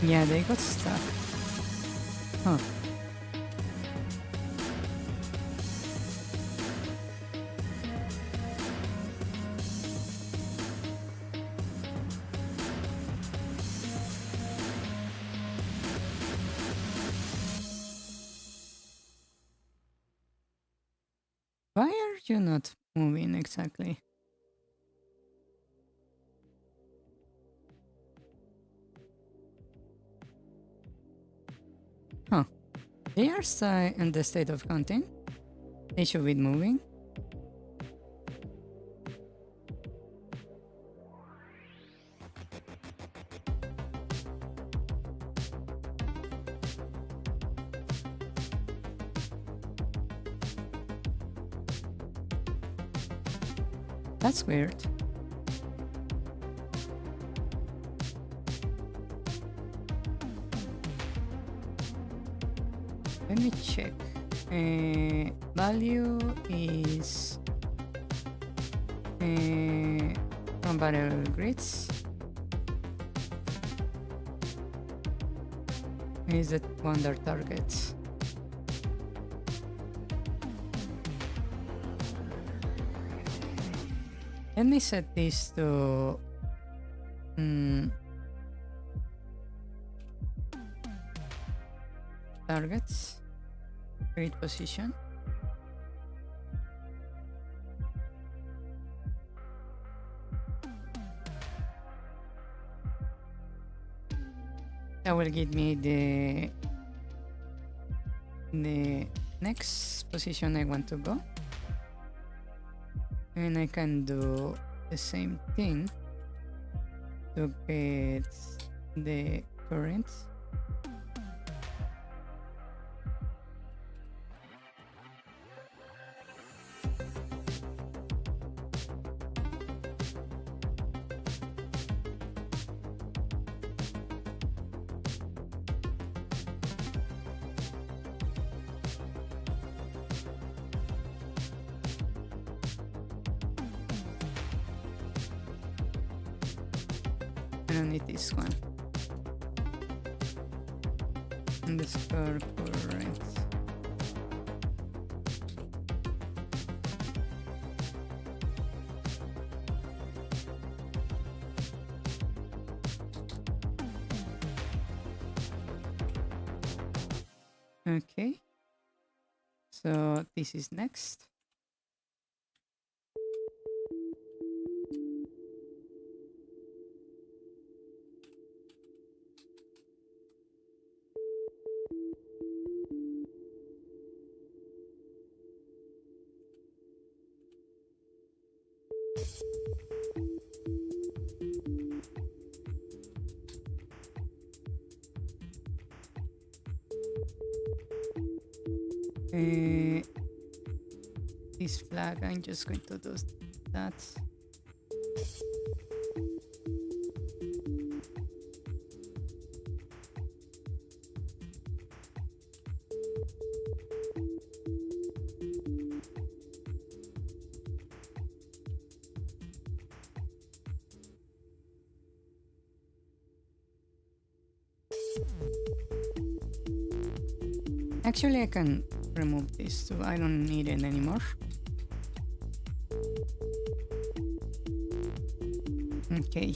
Yeah, they got stuck. Huh. Why are you not moving exactly? Huh. They are still in the state of hunting. They should be moving. That's weird. Let me check. Value is from variable grids. Is it wonder targets? Let me set this to targets, grid position. That will give me the next position I want to go. And I can do the same thing to get the current. don't need this one. Underscore current. Okay. So this is next. This flag, I'm just going to do that. Actually, I can remove this too. I don't need it anymore. Okay.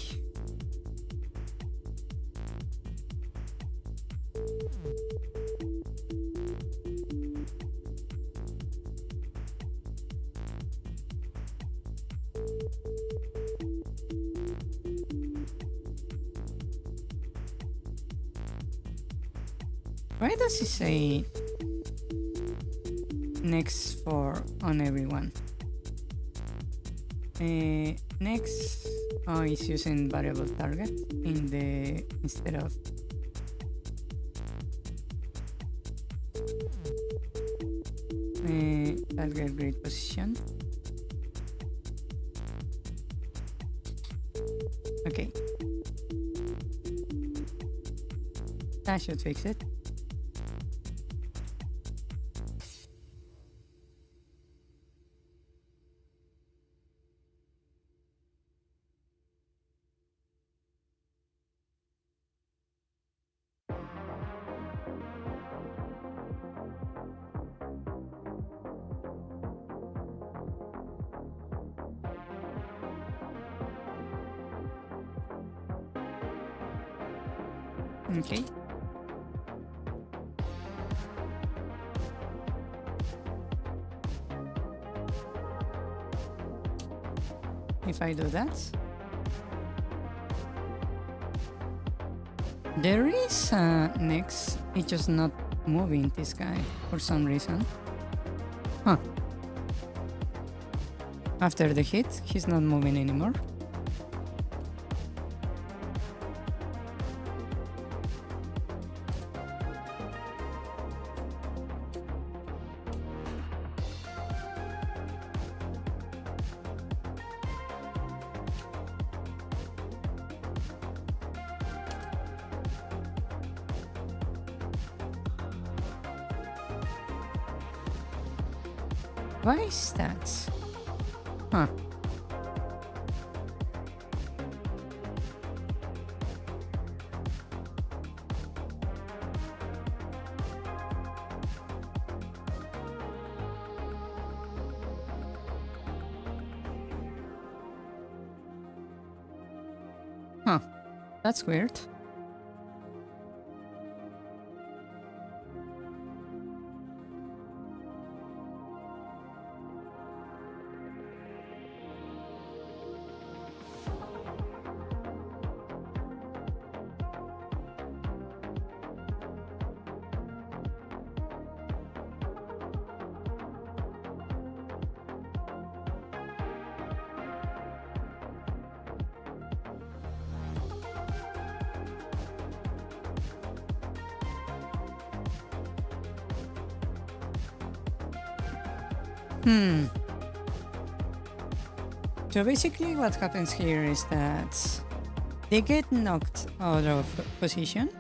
Why does he say next for on everyone? Next, is using variable target in the instead of target grid position. Okay, that should fix it. Okay. If I do that, there is next. It's just not moving this guy for some reason. Huh. After the hit, he's not moving anymore. Why is that? Huh. Huh. That's weird. So basically what happens here is that they get knocked out of position.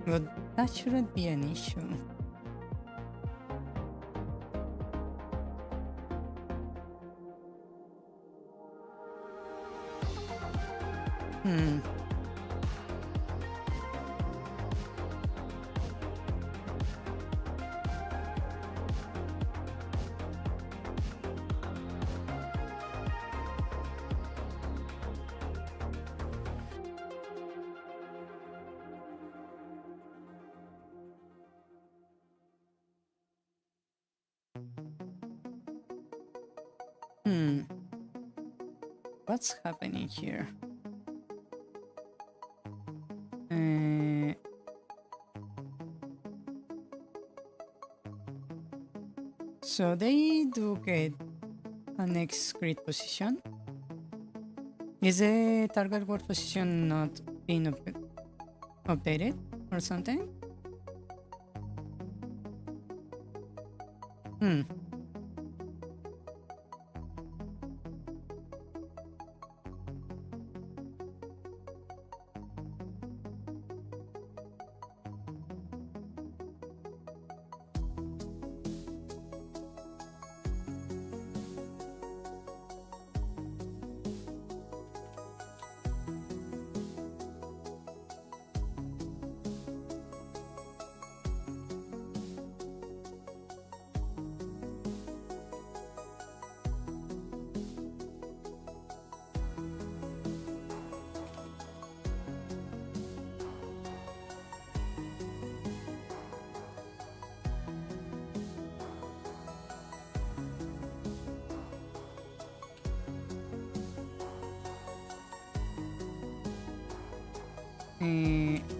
But that shouldn't be an issue. Hmm. Hmm. What's happening here? So they do get a next grid position. Is the target board position not being updated or something? Hmm.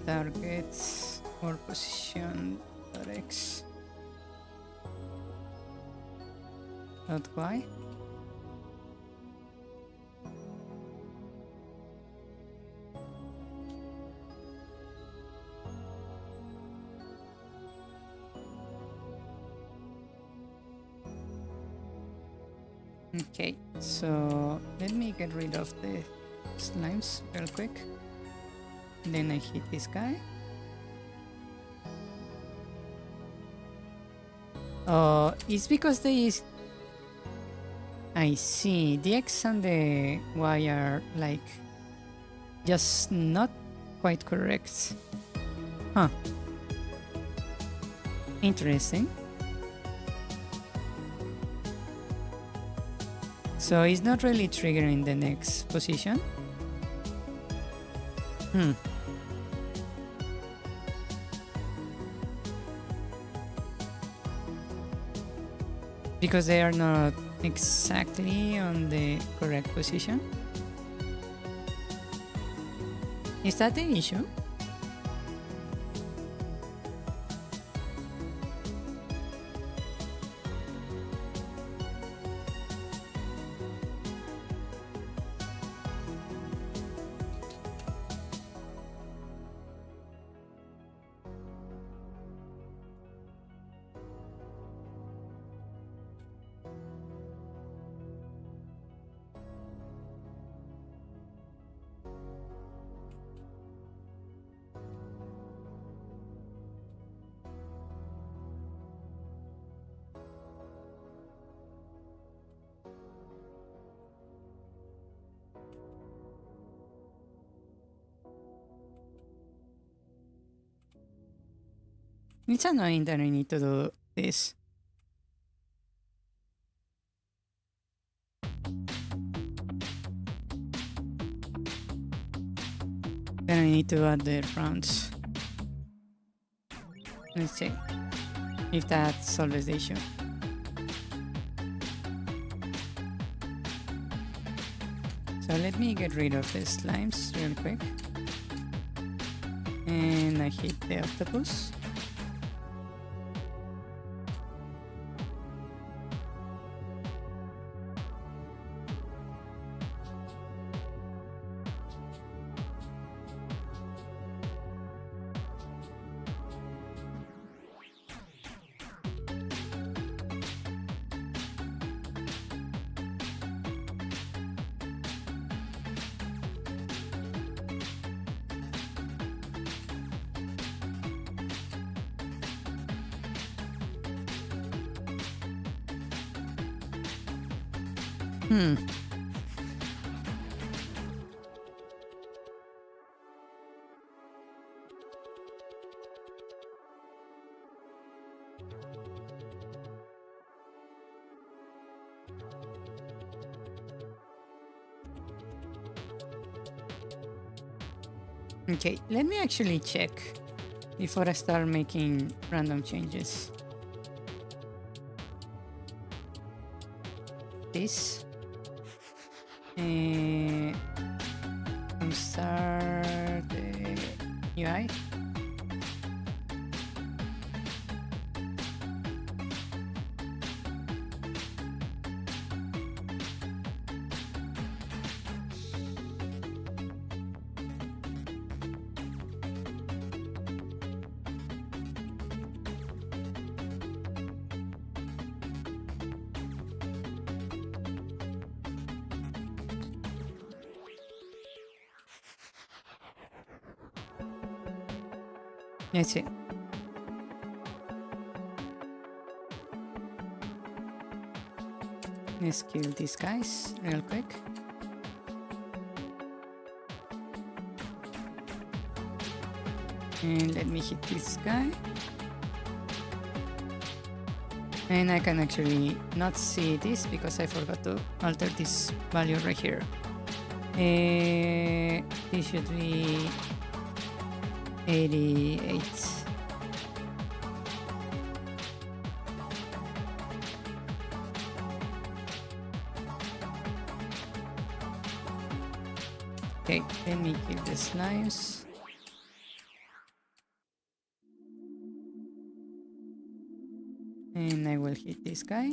Targets or position x dot y. Okay, so let me get rid of the slimes real quick. Then I hit this guy. Oh, it's because I see. The X and the Y are like just not quite correct. Huh. Interesting. So it's not really triggering the next position. Because they are not exactly on the correct position. Is that the issue? It's annoying that I need to do this. Then I need to add the rounds. Let's see if that solves the issue. So let me get rid of the slimes real quick. And I hit the octopus. Okay, let me actually check before I start making random changes. This. Start the UI. Let's see. Let's kill these guys real quick. And let me hit this guy. And I can actually not see this because I forgot to alter this value right here. This should be 88. Okay, let me kill the slimes. And I will hit this guy.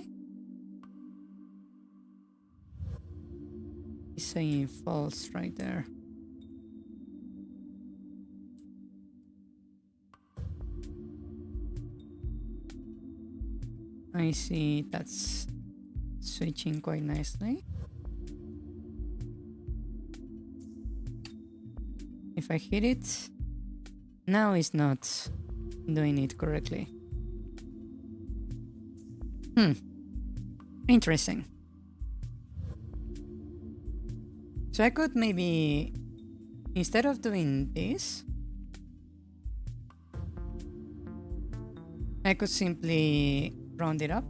He's saying false right there. I see that's switching quite nicely. If I hit it, now it's not doing it correctly. Interesting. So I could maybe, instead of doing this, I could simply round it up.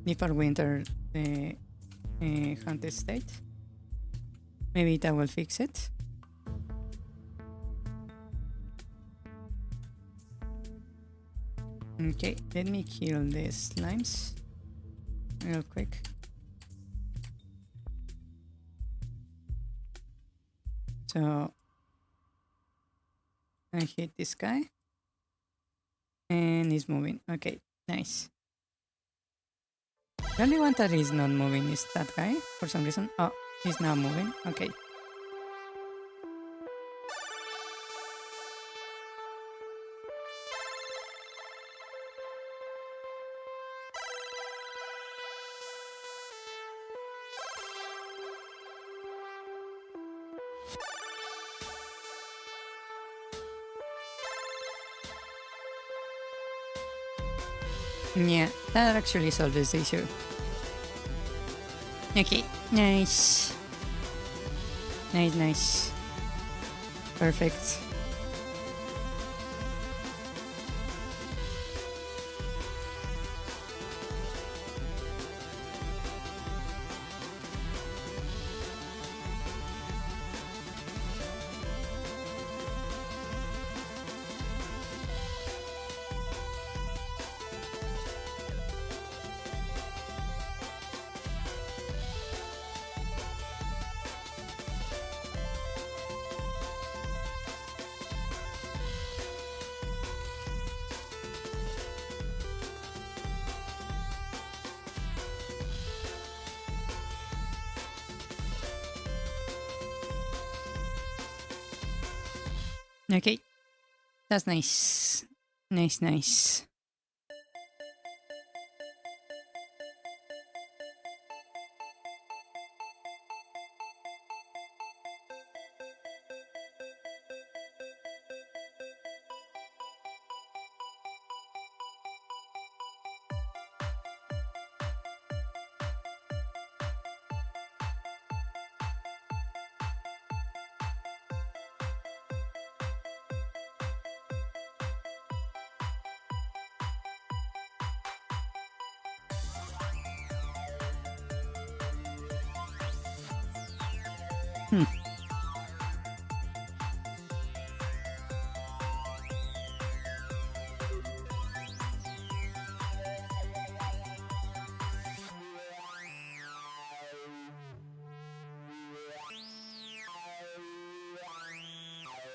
Default winter hunted state. Maybe that will fix it. Okay, let me kill the slimes real quick. So I hit this guy and he's moving. Okay, nice. The only one that is not moving is that guy for some reason. Oh, he's now moving. Okay. Yeah, that actually solves this issue. Okay, nice. Nice, nice. Perfect. Okay, that's nice. Nice, nice. Hmm.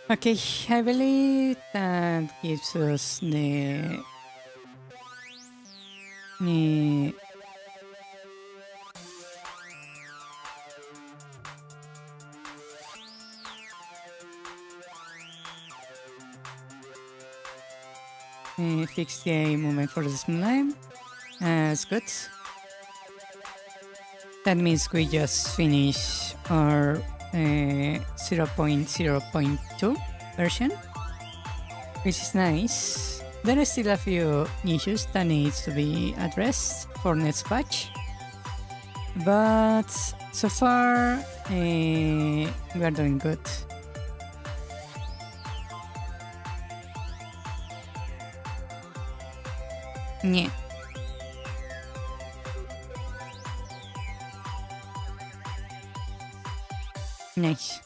Okay, I believe that gives us the fixed the movement for the slime. That's good. That means we just finish our 0.0.2 version, which is nice. There are still a few issues that needs to be addressed for next patch, but so far we are doing good. Yeah. Nice.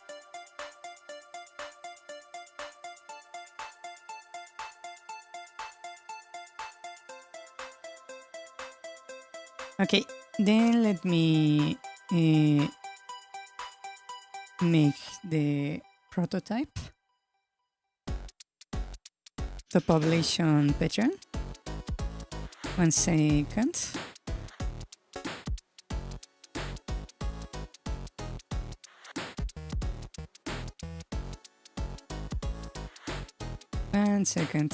Okay, then let me make the prototype, the population pattern. 1 second. And second.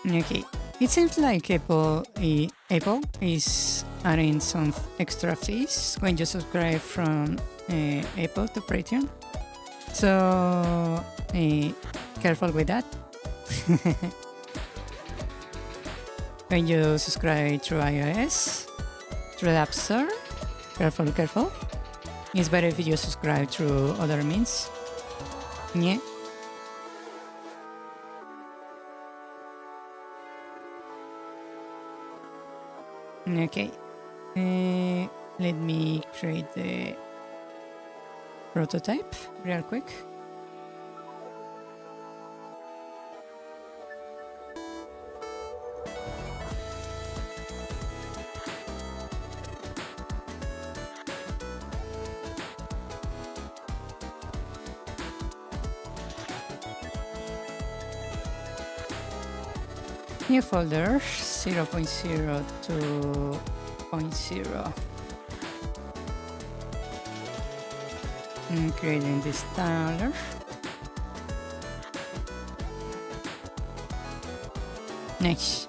Okay, it seems like Apple is adding some extra fees when you subscribe from Apple to Patreon. So careful with that. When you subscribe through iOS, through the App Store, careful. It's better if you subscribe through other means. Yeah. Okay, let me create the prototype real quick. New folder 0.02.0. Creating this installer. Nice.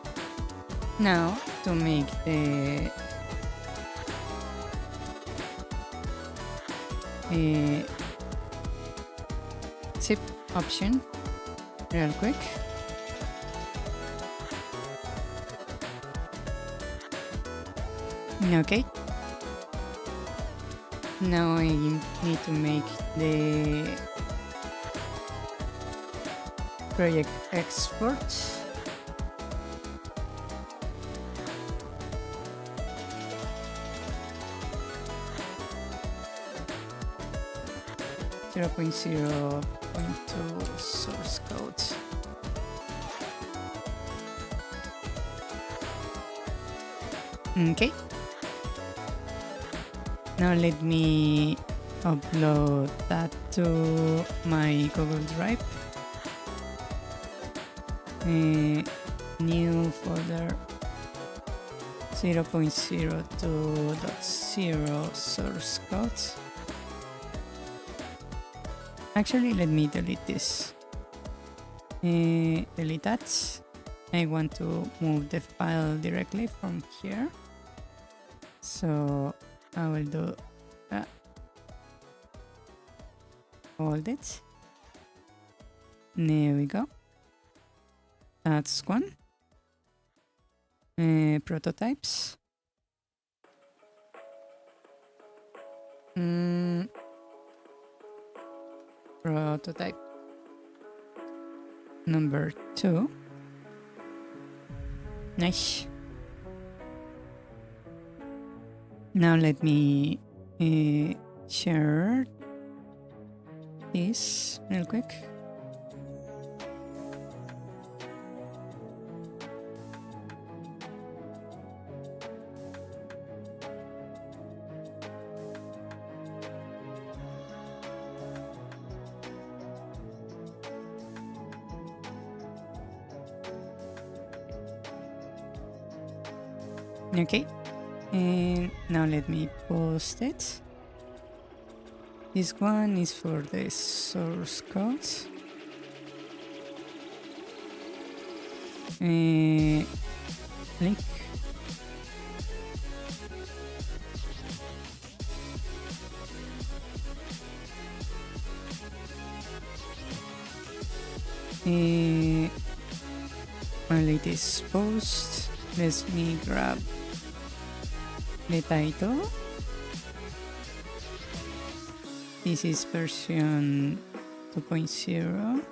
Now to make the zip option real quick. Okay. Now I need to make the project export. Zero point 0.2 source code. Okay. Now let me upload that to my Google Drive. New folder 0.02.0 source code. Actually, let me delete this. Delete that. I want to move the file directly from here. So I will do that. Hold it. There we go. That's one. Prototypes. Prototype number 2. Nice. Now let me share this real quick. Okay, and now let me post it. This one is for the source code. Link. My latest post. Let me grab the title. This is version 2.0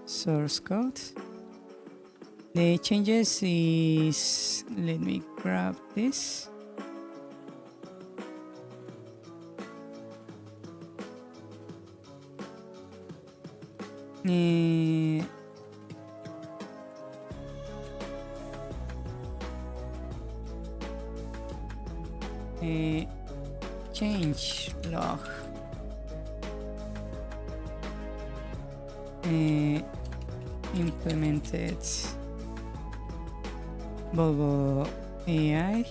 source code. The changes is, let me grab this. Change log. Implemented Bobo AI,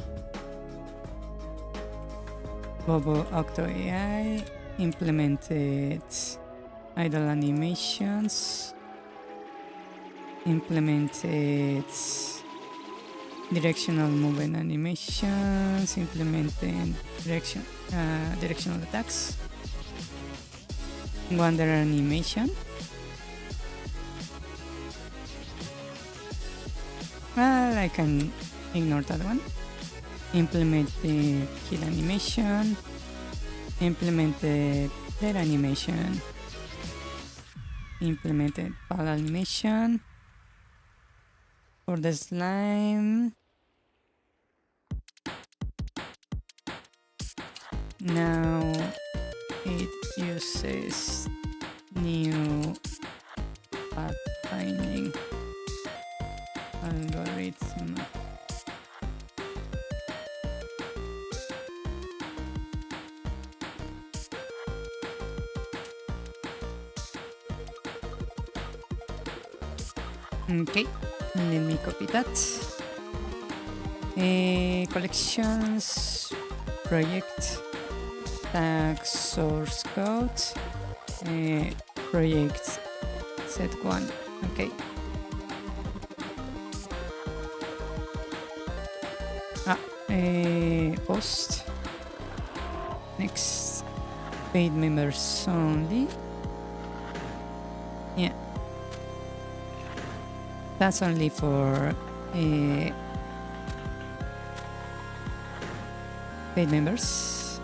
Bobo Octo AI, implemented idle animations, implemented directional movement animations, implementing directional attacks, wander animation. Well, I can ignore that one. Implement the kill animation, implemented dead animation, implemented pal animation. For the slime, now it uses new pathfinding algorithm. Okay, let me copy that. Collections, project, tag source code, project set 1. Okay. Post. Next, paid members only. Yeah. That's only for paid members.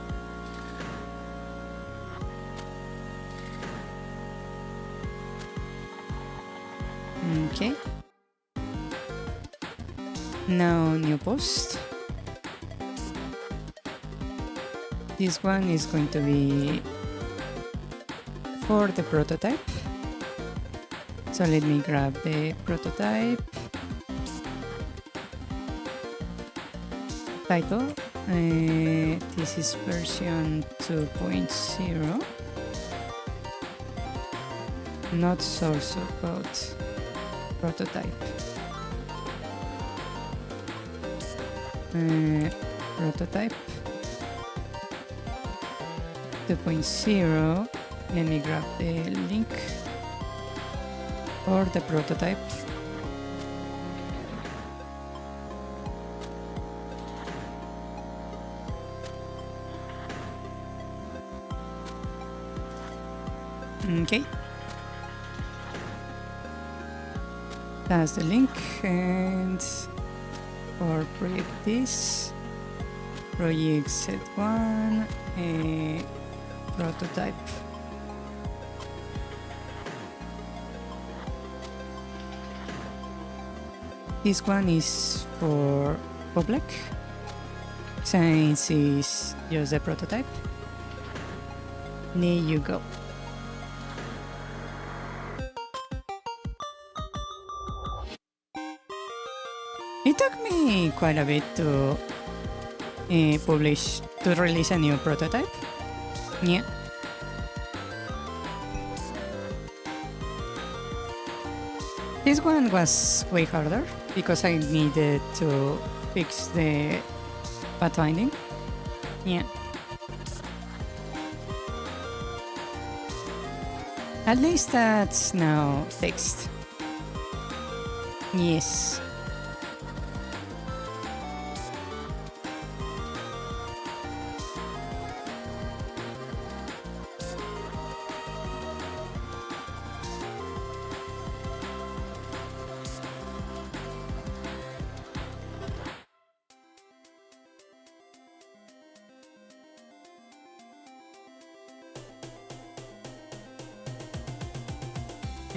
Okay. Now new post. This one is going to be for the prototype. So let me grab the prototype. Title, This is version 2.0. Not source code. Prototype. Prototype 2.0. Let me grab the link for the prototype. Okay. That's the link, and for project this, project set 1, prototype. This one is for public, since it's just a prototype. There you go. It took me quite a bit to release a new prototype. Yeah. This one was way harder because I needed to fix the pathfinding. Yeah. At least that's now fixed. Yes.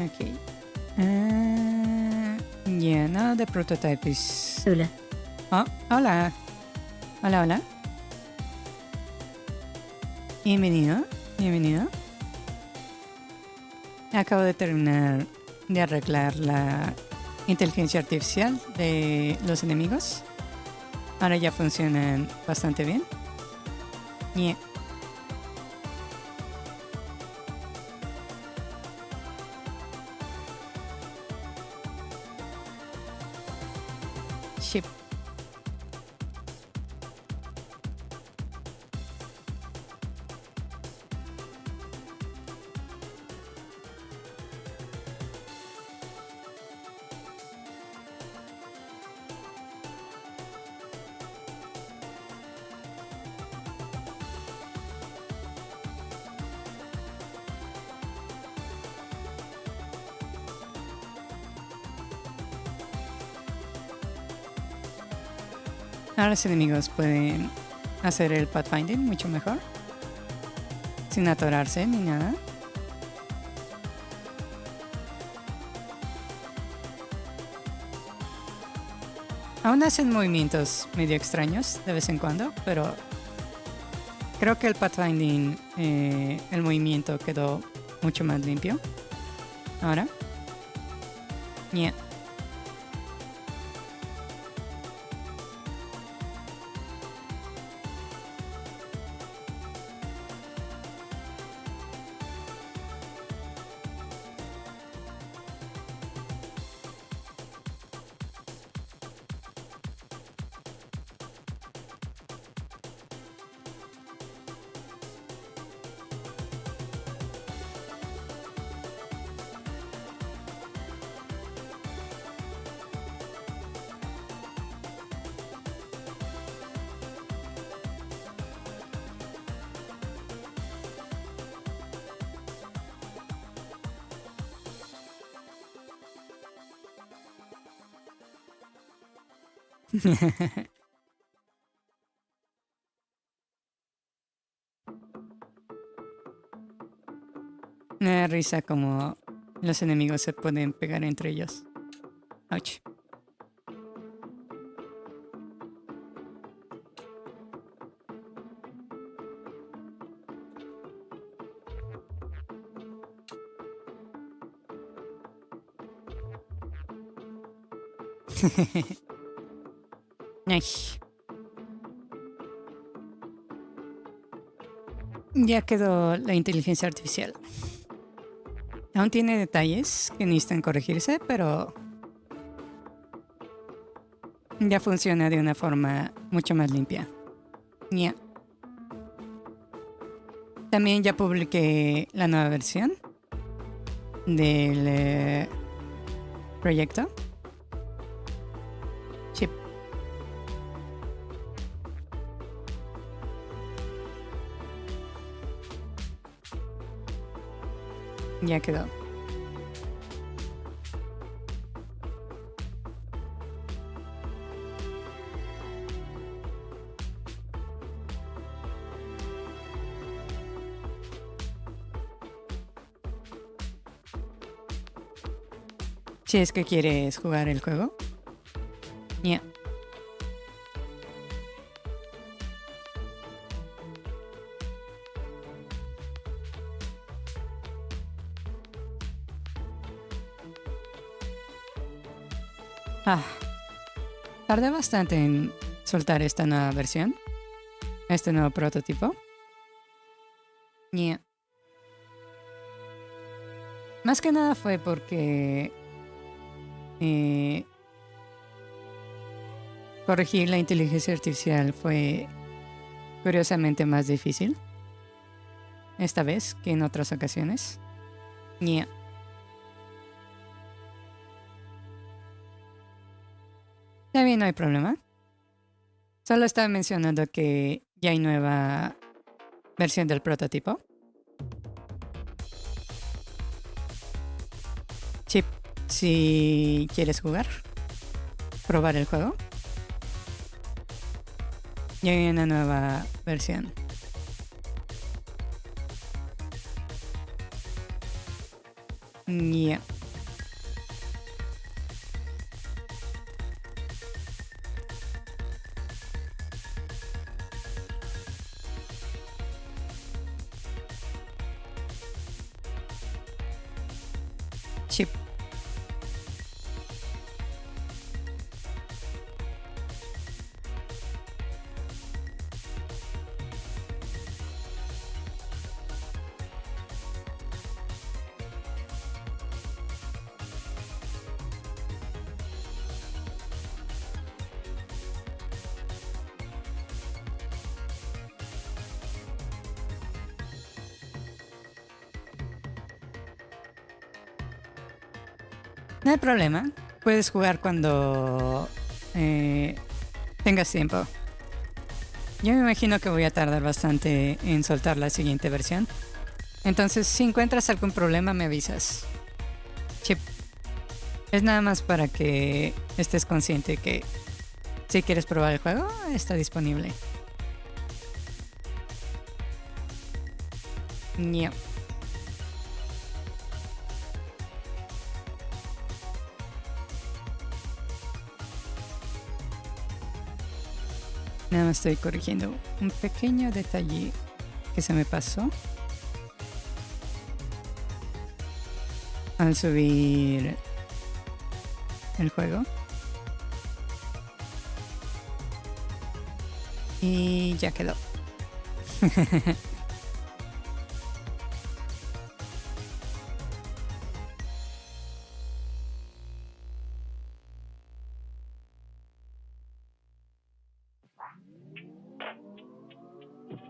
Okay. Yeah, now the prototype is... Hola. Oh, hola. Hola, hola. Bienvenido, bienvenido. Acabo de terminar de arreglar la inteligencia artificial de los enemigos. Ahora ya funcionan bastante bien. Yeah. Ship. Ahora los enemigos pueden hacer el pathfinding mucho mejor, sin atorarse ni nada. Aún hacen movimientos medio extraños de vez en cuando, pero creo que el pathfinding, el movimiento quedó mucho más limpio ahora. Yeah. Me da risa como los enemigos se pueden pegar entre ellos. Ouch. Nice. Ya quedó la inteligencia artificial. Aún tiene detalles que necesitan corregirse, pero ya funciona de una forma mucho más limpia. Ya. También ya publiqué la nueva versión del proyecto. Sí. Ya quedó. Si es que quieres jugar el juego. Ya. Tardé bastante en soltar esta nueva versión. Este nuevo prototipo. Yeah. Más que nada fue porque corregir la inteligencia artificial fue curiosamente más difícil esta vez que en otras ocasiones. Yeah. Está bien, no hay problema. Solo estaba mencionando que ya hay nueva versión del prototipo. Chip, si quieres jugar, probar el juego, ya hay una nueva versión. Yeah. Chip. No hay problema. Puedes jugar cuando tengas tiempo. Yo me imagino que voy a tardar bastante en soltar la siguiente versión. Entonces, si encuentras algún problema, me avisas. Chip. Es nada más para que estés consciente que si quieres probar el juego, está disponible. Yeah. Nada más estoy corrigiendo un pequeño detalle que se me pasó al subir el juego. Y ya quedó.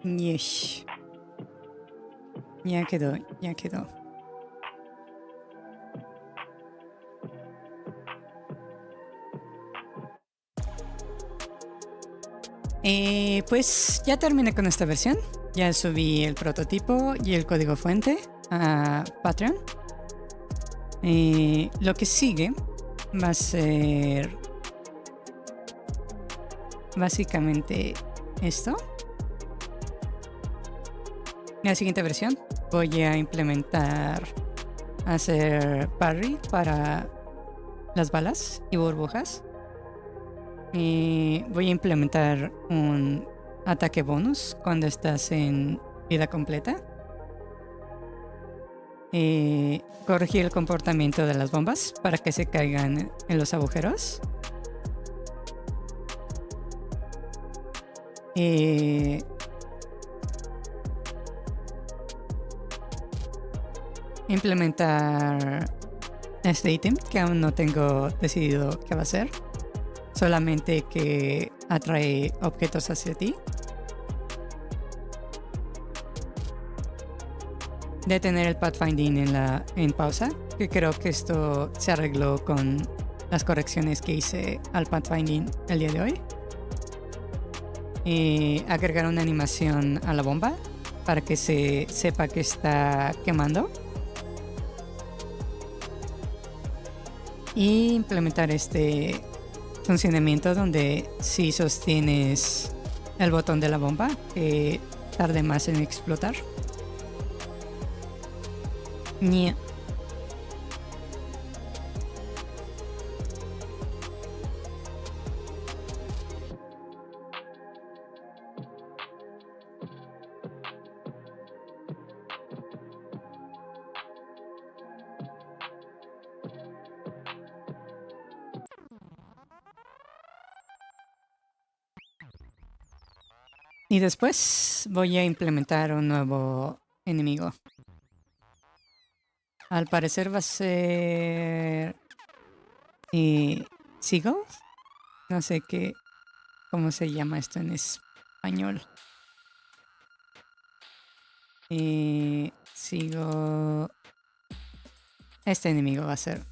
Yesh. Ya quedó, ya quedó. Pues ya terminé con esta versión. Ya subí el prototipo y el código fuente a Patreon. Lo que sigue va a ser básicamente esto. En la siguiente versión voy a implementar hacer parry para las balas y burbujas. Voy a implementar un ataque bonus cuando estás en vida completa. Corregir el comportamiento de las bombas para que se caigan en los agujeros. implementar este ítem que aún no tengo decidido qué va a ser. Solamente que atrae objetos hacia ti. Detener el pathfinding en pausa, que creo que esto se arregló con las correcciones que hice al pathfinding el día de hoy. Agregar una animación a la bomba para que se sepa que está quemando. Y implementar este funcionamiento donde si sostienes el botón de la bomba, que tarde más en explotar. Yeah. Y después voy a implementar un nuevo enemigo. Al parecer va a ser... ¿Seagulls? No sé cómo se llama esto en español. Sigo... Este enemigo va a ser.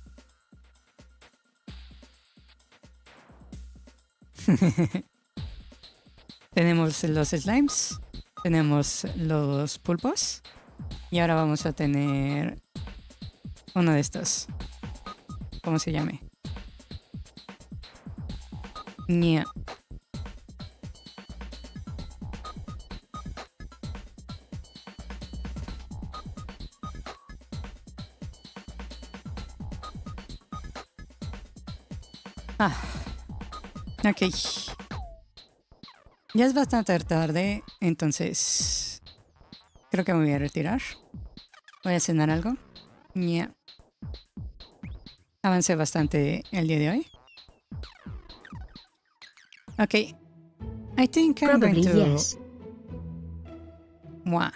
Tenemos los slimes. Tenemos los pulpos. Y ahora vamos a tener uno de estos. ¿Cómo se llame? Yeah. Ok. Ya es bastante tarde, entonces creo que me voy a retirar. Voy a cenar algo. Yeah. Avancé bastante el día de hoy. Ok. I think I'm Probably going to... yes. Mwah.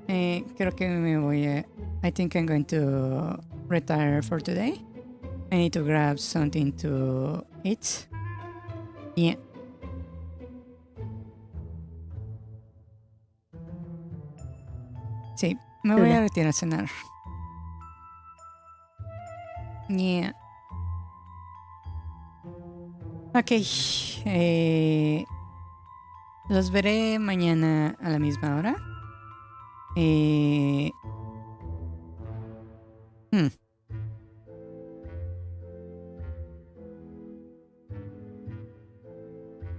Creo que me voy a... I think I'm going to retire for today. I need to grab something to eat. Yeah. Sí, me voy a retirar a cenar. Yeah. Ok. Los veré mañana a la misma hora.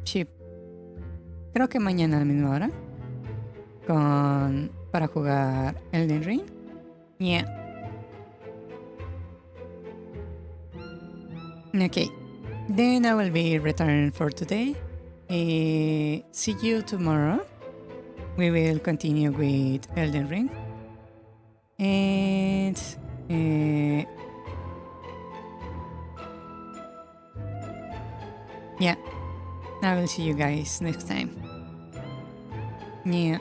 Sí. Creo que mañana a la misma hora. Para jugar Elden Ring. Yeah. Okay. Then I will be returning for today. See you tomorrow. We will continue with Elden Ring. And yeah, I will see you guys next time. Yeah.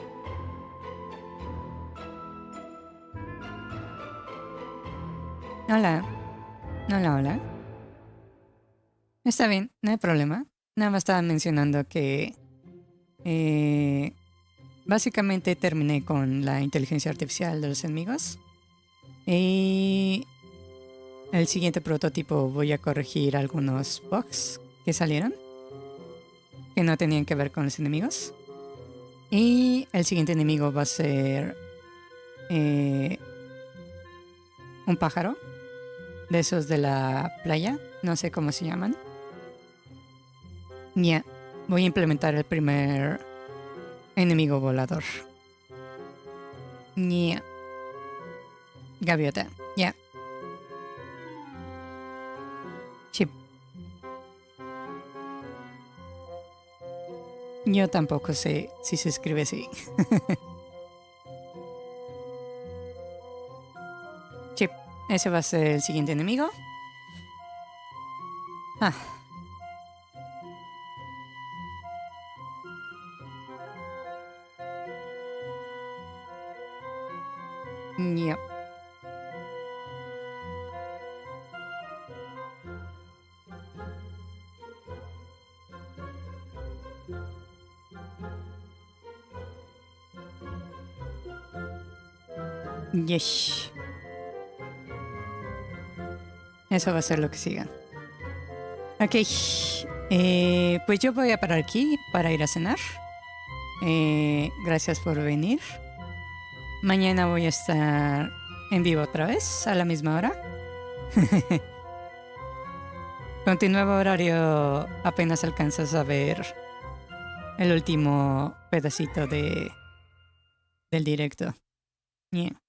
Hola. Hola. Está bien, no hay problema. Nada más estaba mencionando que básicamente terminé con la inteligencia artificial de los enemigos. Y el siguiente prototipo voy a corregir algunos bugs que salieron, que no tenían que ver con los enemigos. Y el siguiente enemigo va a ser un pájaro de esos de la playa, no sé cómo se llaman. Ya, voy a implementar el primer enemigo volador. Ya. Gaviota, ya. Chip. Yo tampoco sé si se escribe así. Chip, ese va a ser el siguiente enemigo. Yep. Yes. Eso va a ser lo que siga. Ok. Pues yo voy a parar aquí para ir a cenar. Gracias por venir. Mañana voy a estar en vivo otra vez a la misma hora. Con tu nuevo horario apenas alcanzas a ver el último pedacito del directo. Yeah.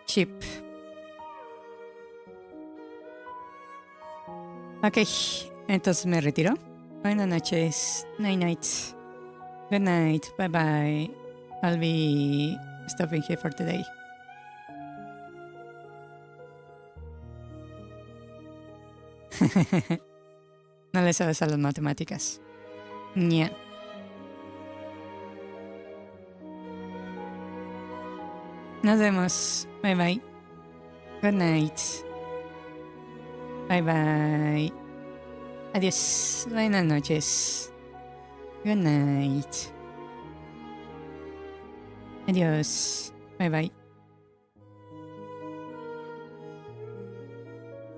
Chip. Ok, entonces me retiro. Buenas noches. Night night. Good night. Bye bye. I'll be stopping here for today. No le sabes a las matemáticas. Yeah. Nos vemos. Bye bye. Good night. Bye bye. Adiós. Buenas noches. Good night. Adiós. Bye bye.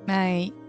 Bye.